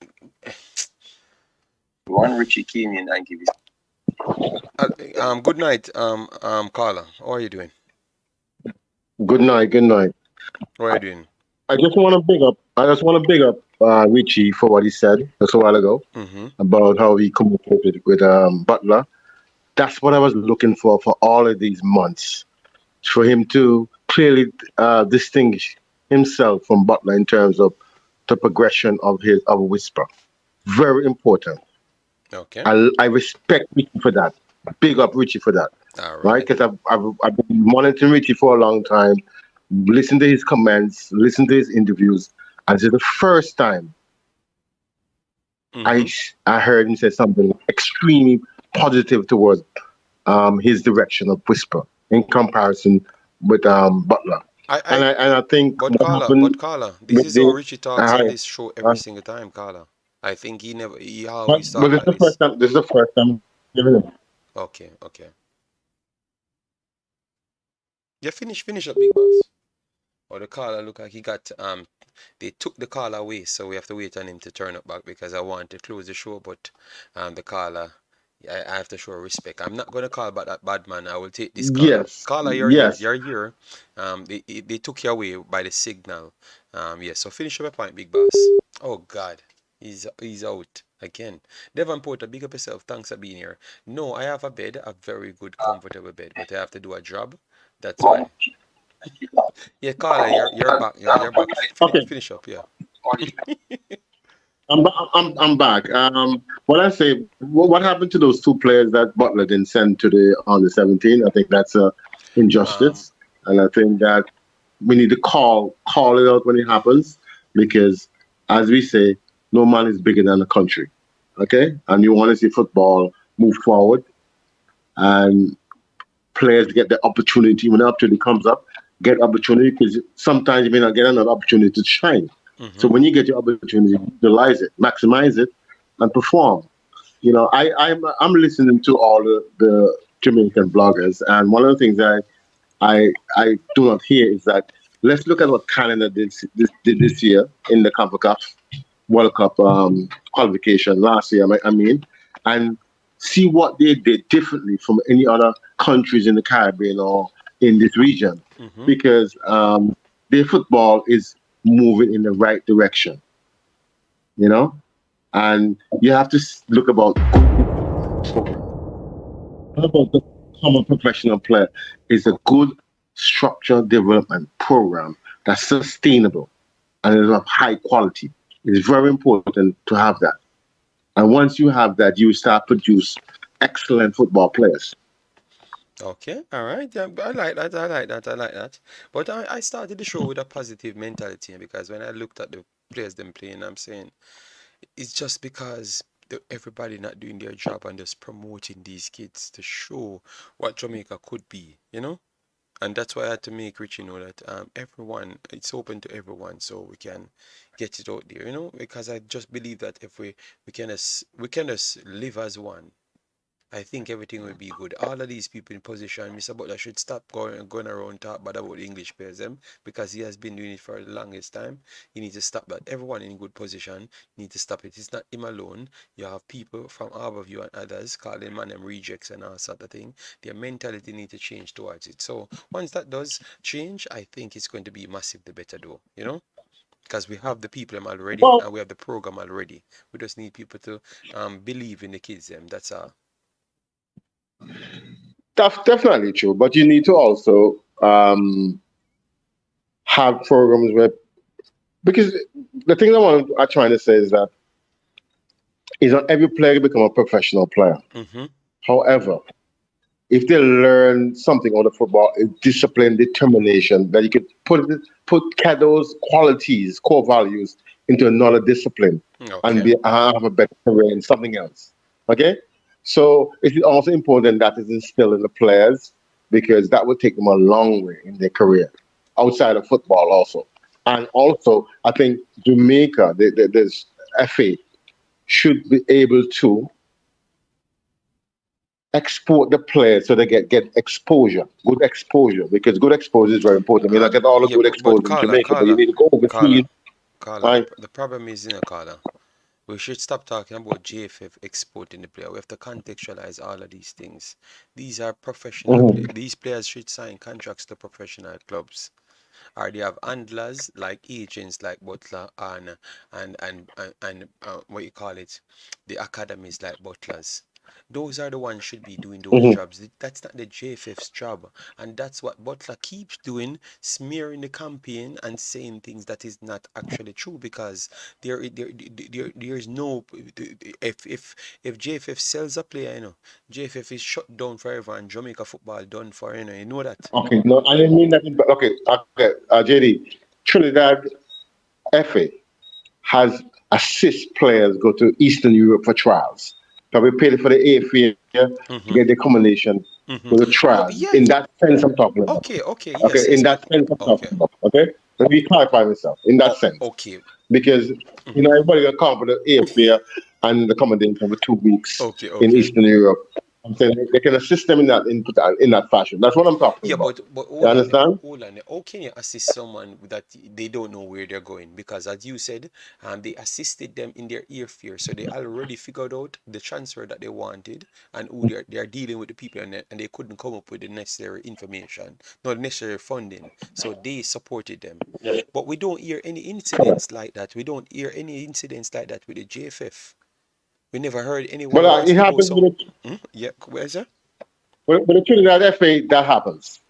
one Richie came in and give his. Good night, Carla. How are you doing? Good night. Good night. What are you doing? I just want to big up. I just want to big up Richie for what he said just a while ago Mm-hmm. about how he communicated with Butler. That's what I was looking for all of these months, for him to clearly distinguish himself from Butler in terms of the progression of Whisper. Very important. Okay. I respect Richie for that. Big up Richie for that, All right? right. Because I've been monitoring Richie for a long time, listen to his comments, listen to his interviews, and this is the first time Mm-hmm. I heard him say something extremely positive towards his direction of Whisper in comparison with Butler. I And I think But what Carla, happened this with is how the Richie talks uh, on this show every uh, single time, Carla. I think he always but talk this is like the this. first time. This is the first time hearing him. Okay, okay. Yeah, finish up, big boss. Or the caller look like he got they took the call away, so we have to wait on him to turn up back because I want to close the show, but the caller, I have to show respect. I'm not gonna call back that bad man. I will take this caller. Yes, Caller, you're here. yes. You're here. They took you away by the signal. Yeah. So finish up a point, big boss. Oh God, he's out again. Devon Porter, big up yourself. Thanks for being here. No, I have a bed, a very good, comfortable bed, but I have to do a job. That's why. Yeah, Carla, you're back. You're back. Okay, Finish up. Yeah. I'm back. What I say, what happened to those two players that Butler didn't send to the under 17? I think that's a Um. injustice, and I think that we need to call it out when it happens, because, as we say, no man is bigger than the country. Okay, and you want to see football move forward, and players get the opportunity when the opportunity comes up, get opportunity, because sometimes you may not get another opportunity to shine. So Mm-hmm. when you get your opportunity, utilize it, maximize it, and perform. I'm listening to all the Jamaican bloggers, and one of the things I do not hear is that let's look at what Canada did this year in the Concacaf World Cup qualification last year. I mean, and see what they did differently from any other countries in the Caribbean or in this region, Mm-hmm. because their football is moving in the right direction. You know, and you have to look about what about the common professional player is a good structured development program that's sustainable and is of high quality. It's very important to have that. And once you have that, you start produce excellent football players. Okay. All right. Yeah, I like that. I like that. I like that. But I started the show with a positive mentality because when I looked at the players them playing, I'm saying it's just because everybody not doing their job and just promoting these kids to show what Jamaica could be. And that's why I had to make Richie know that everyone, it's open to everyone, so we can get it out there, because I just believe that if we can just live as one, I think everything will be good. All of these people in position, Mr. Butler should stop going around talk bad about the English players them because he has been doing it for the longest time. You need to stop that. Everyone in good position need to stop it. It's not him alone. You have people from Harborview and others calling man them rejects and all sort of thing. Their mentality need to change towards it. So once that does change, I think it's going to be massive the better though. Because we have the people them already Well, and we have the program already. We just need people to believe in the kids them. That's all. that's definitely true. But you need to also have programs where, because the thing I'm trying to say is not every player become a professional player. Mm-hmm. However, if they learn something out of football, is discipline, determination, that you could put those qualities, core values into another discipline and Okay. be have a better career in something else. Okay, so it's also important that is instilled in the players, because that will take them a long way in their career outside of football also. And also, I think Jamaica, there's FA should be able to export the players so they get exposure, good exposure, because good exposure is very important. We not get all the Yeah, good but exposure in Carla, Jamaica, but you Carla, need to go Carla, overseas. Carla, Right? the problem is, Carla, we should stop talking about JFF exporting the player. We have to contextualize all of these things. These are professional Mhm. players. These players should sign contracts to professional clubs. or they have handlers like agents like Butler and what you call it, the academies like Butlers. Those are the ones should be doing those Hmm. jobs. That's not the JFF's job, and that's what Butler keeps doing, smearing the campaign and saying things that is not actually true because there's no if JFF sells a player, JFF is shut down forever and Jamaica football done for, you know that. Okay, no, I didn't mean that. Okay, okay, JD, Trinidad FA has assist players go to Eastern Europe for trials. So we paid for the airfare to Mm-hmm. get the accommodation Mm-hmm. for the No, trials. yeah. In that sense, I'm talking about. Okay, Okay, yes, in yes, but that sense, I'm okay. talking about. Okay, let me clarify myself. In that Oh, sense, okay. because Mm-hmm. everybody got come for the airfare and the accommodation for 2 weeks Okay, in okay. Eastern Europe. I'm saying they can assist them in that fashion. That's what I'm talking Yeah, about. but You hold on there. understand? Hold on there. How can you assist someone that they don't know where they're going? Because as you said, they assisted them in their airfare, so they already figured out the transfer that they wanted and who they are dealing with the people, and they couldn't come up with the necessary information, not the necessary funding. So they supported them. But we don't hear any Correct. incidents like that. We don't hear any incidents like that with the JFF. We never heard But anyone it boasting about happens some. with Yeah, where's that? the Trinidad FA. That happens.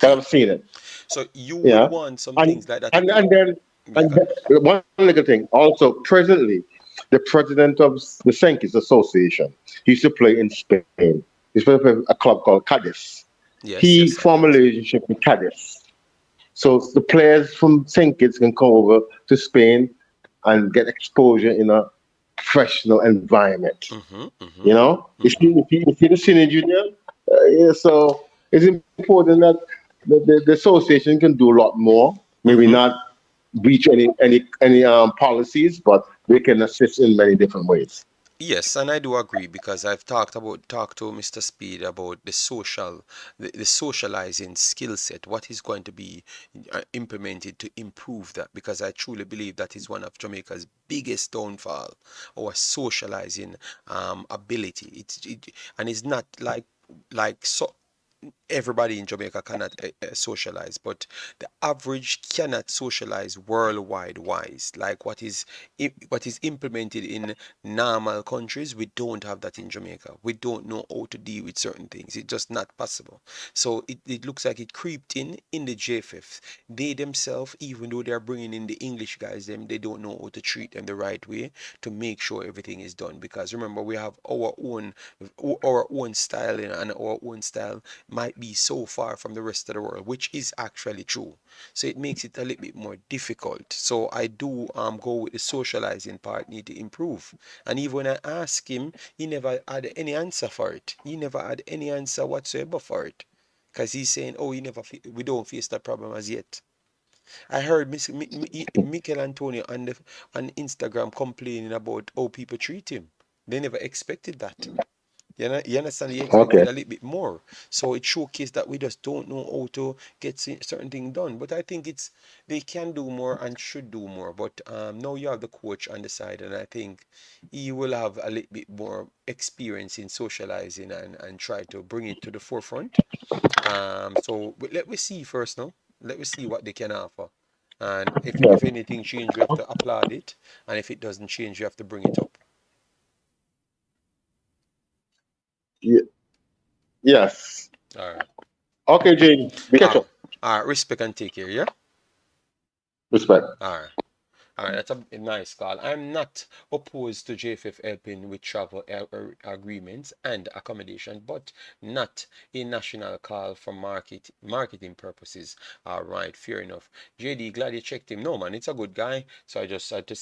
But Okay. I've seen it. So you would Yeah, want some and things like that. and then Yeah, go ahead. one little thing. Also, presently, the president of the Sankis Association, he used to play in Spain. He used to play for a club called Cadiz. Yes, He yes, I know formed a it. relationship with Cadiz, so the players from Sankis can come over to Spain and get exposure in a professional environment. Mm-hmm, mm-hmm, You know, mm-hmm. you see the synergy there. Yeah, so it's important that the association can do a lot more. Maybe Mm-hmm. not breach any policies, but they can assist in many different ways. Yes, and I do agree because I've talked to Mr. Speed about the socializing skill set, what is going to be implemented to improve that because I truly believe that is one of Jamaica's biggest downfall, our socializing ability. And it's not like so everybody in Jamaica cannot socialize, but the average cannot socialize worldwide wise. Like what is implemented in normal countries, we don't have that in Jamaica. We don't know how to deal with certain things. It's just not possible. So it looks like it creeped in the JFF. They themselves, even though they're bringing in the English guys, they don't know how to treat them the right way to make sure everything is done. Because remember, we have our own style, and our own style might be so far from the rest of the world, which is actually true. So it makes it a little bit more difficult. So I do go with the socializing part need to improve. And even when I asked him, he never had any answer for it. He never had any answer whatsoever for it. Because he's saying, oh, we don't face that problem as yet. I heard Michael Antonio on Instagram complaining about how people treat him. They never expected that. You understand? He Okay. expected a little bit more. So it showcased that we just don't know how to get certain things done. But I think they can do more and should do more. But now you have the coach on the side, and I think he will have a little bit more experience in socializing and try to bring it to the forefront. Let me see first now. Let me see what they can offer. And Yeah. if anything change, we have to applaud it. And if it doesn't change, you have to bring it up. Ye- Yes. All right. Okay, Jane. We catch All up. right. All right. Respect and take care. Yeah. Respect. All right. All right, that's a nice call. I'm not opposed to JFF helping with travel agreements and accommodation, but not a national call for marketing purposes. All right, fair enough. JD, glad you checked him. No, man, it's a good guy. So I just had to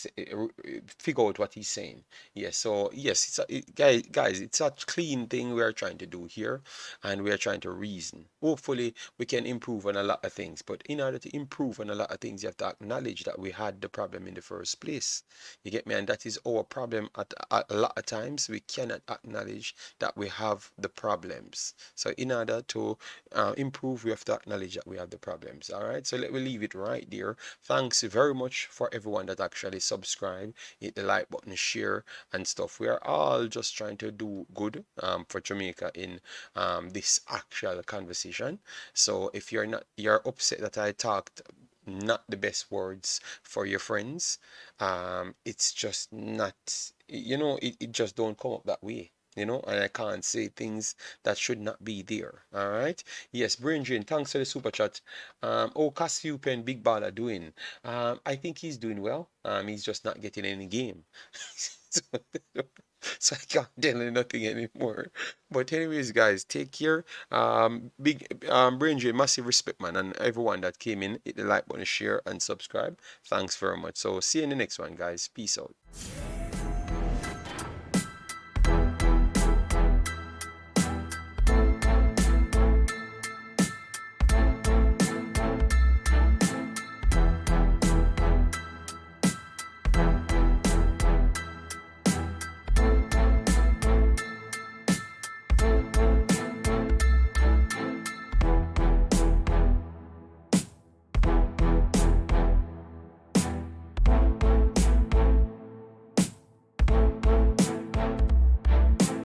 figure out what he's saying. Yes, so yes, guys, it's a clean thing we are trying to do here, and we are trying to reason. Hopefully, we can improve on a lot of things, but in order to improve on a lot of things, you have to acknowledge that we had the problem in the first place. You get me? And that is our problem at a lot of times. We cannot acknowledge that we have the problems. So in order to improve, we have to acknowledge that we have the problems. All right. So let me leave it right there. Thanks very much for everyone that actually subscribe, hit the like button, share and stuff. We are all just trying to do good for Jamaica in this actual conversation. So if you're upset that I talked not the best words for your friends. It's just not, it just don't come up that way. And I can't say things that should not be there. All right. Yes, Brain Drain, thanks for the super chat. Cassiupen, Big Baller doing. I think he's doing well. He's just not getting any game. so, so I can't tell you nothing anymore. But anyways, guys, take care. Big Brain Drain, massive respect, man, and everyone that came in, hit the like button, share, and subscribe. Thanks very much. So see you in the next one, guys. Peace out.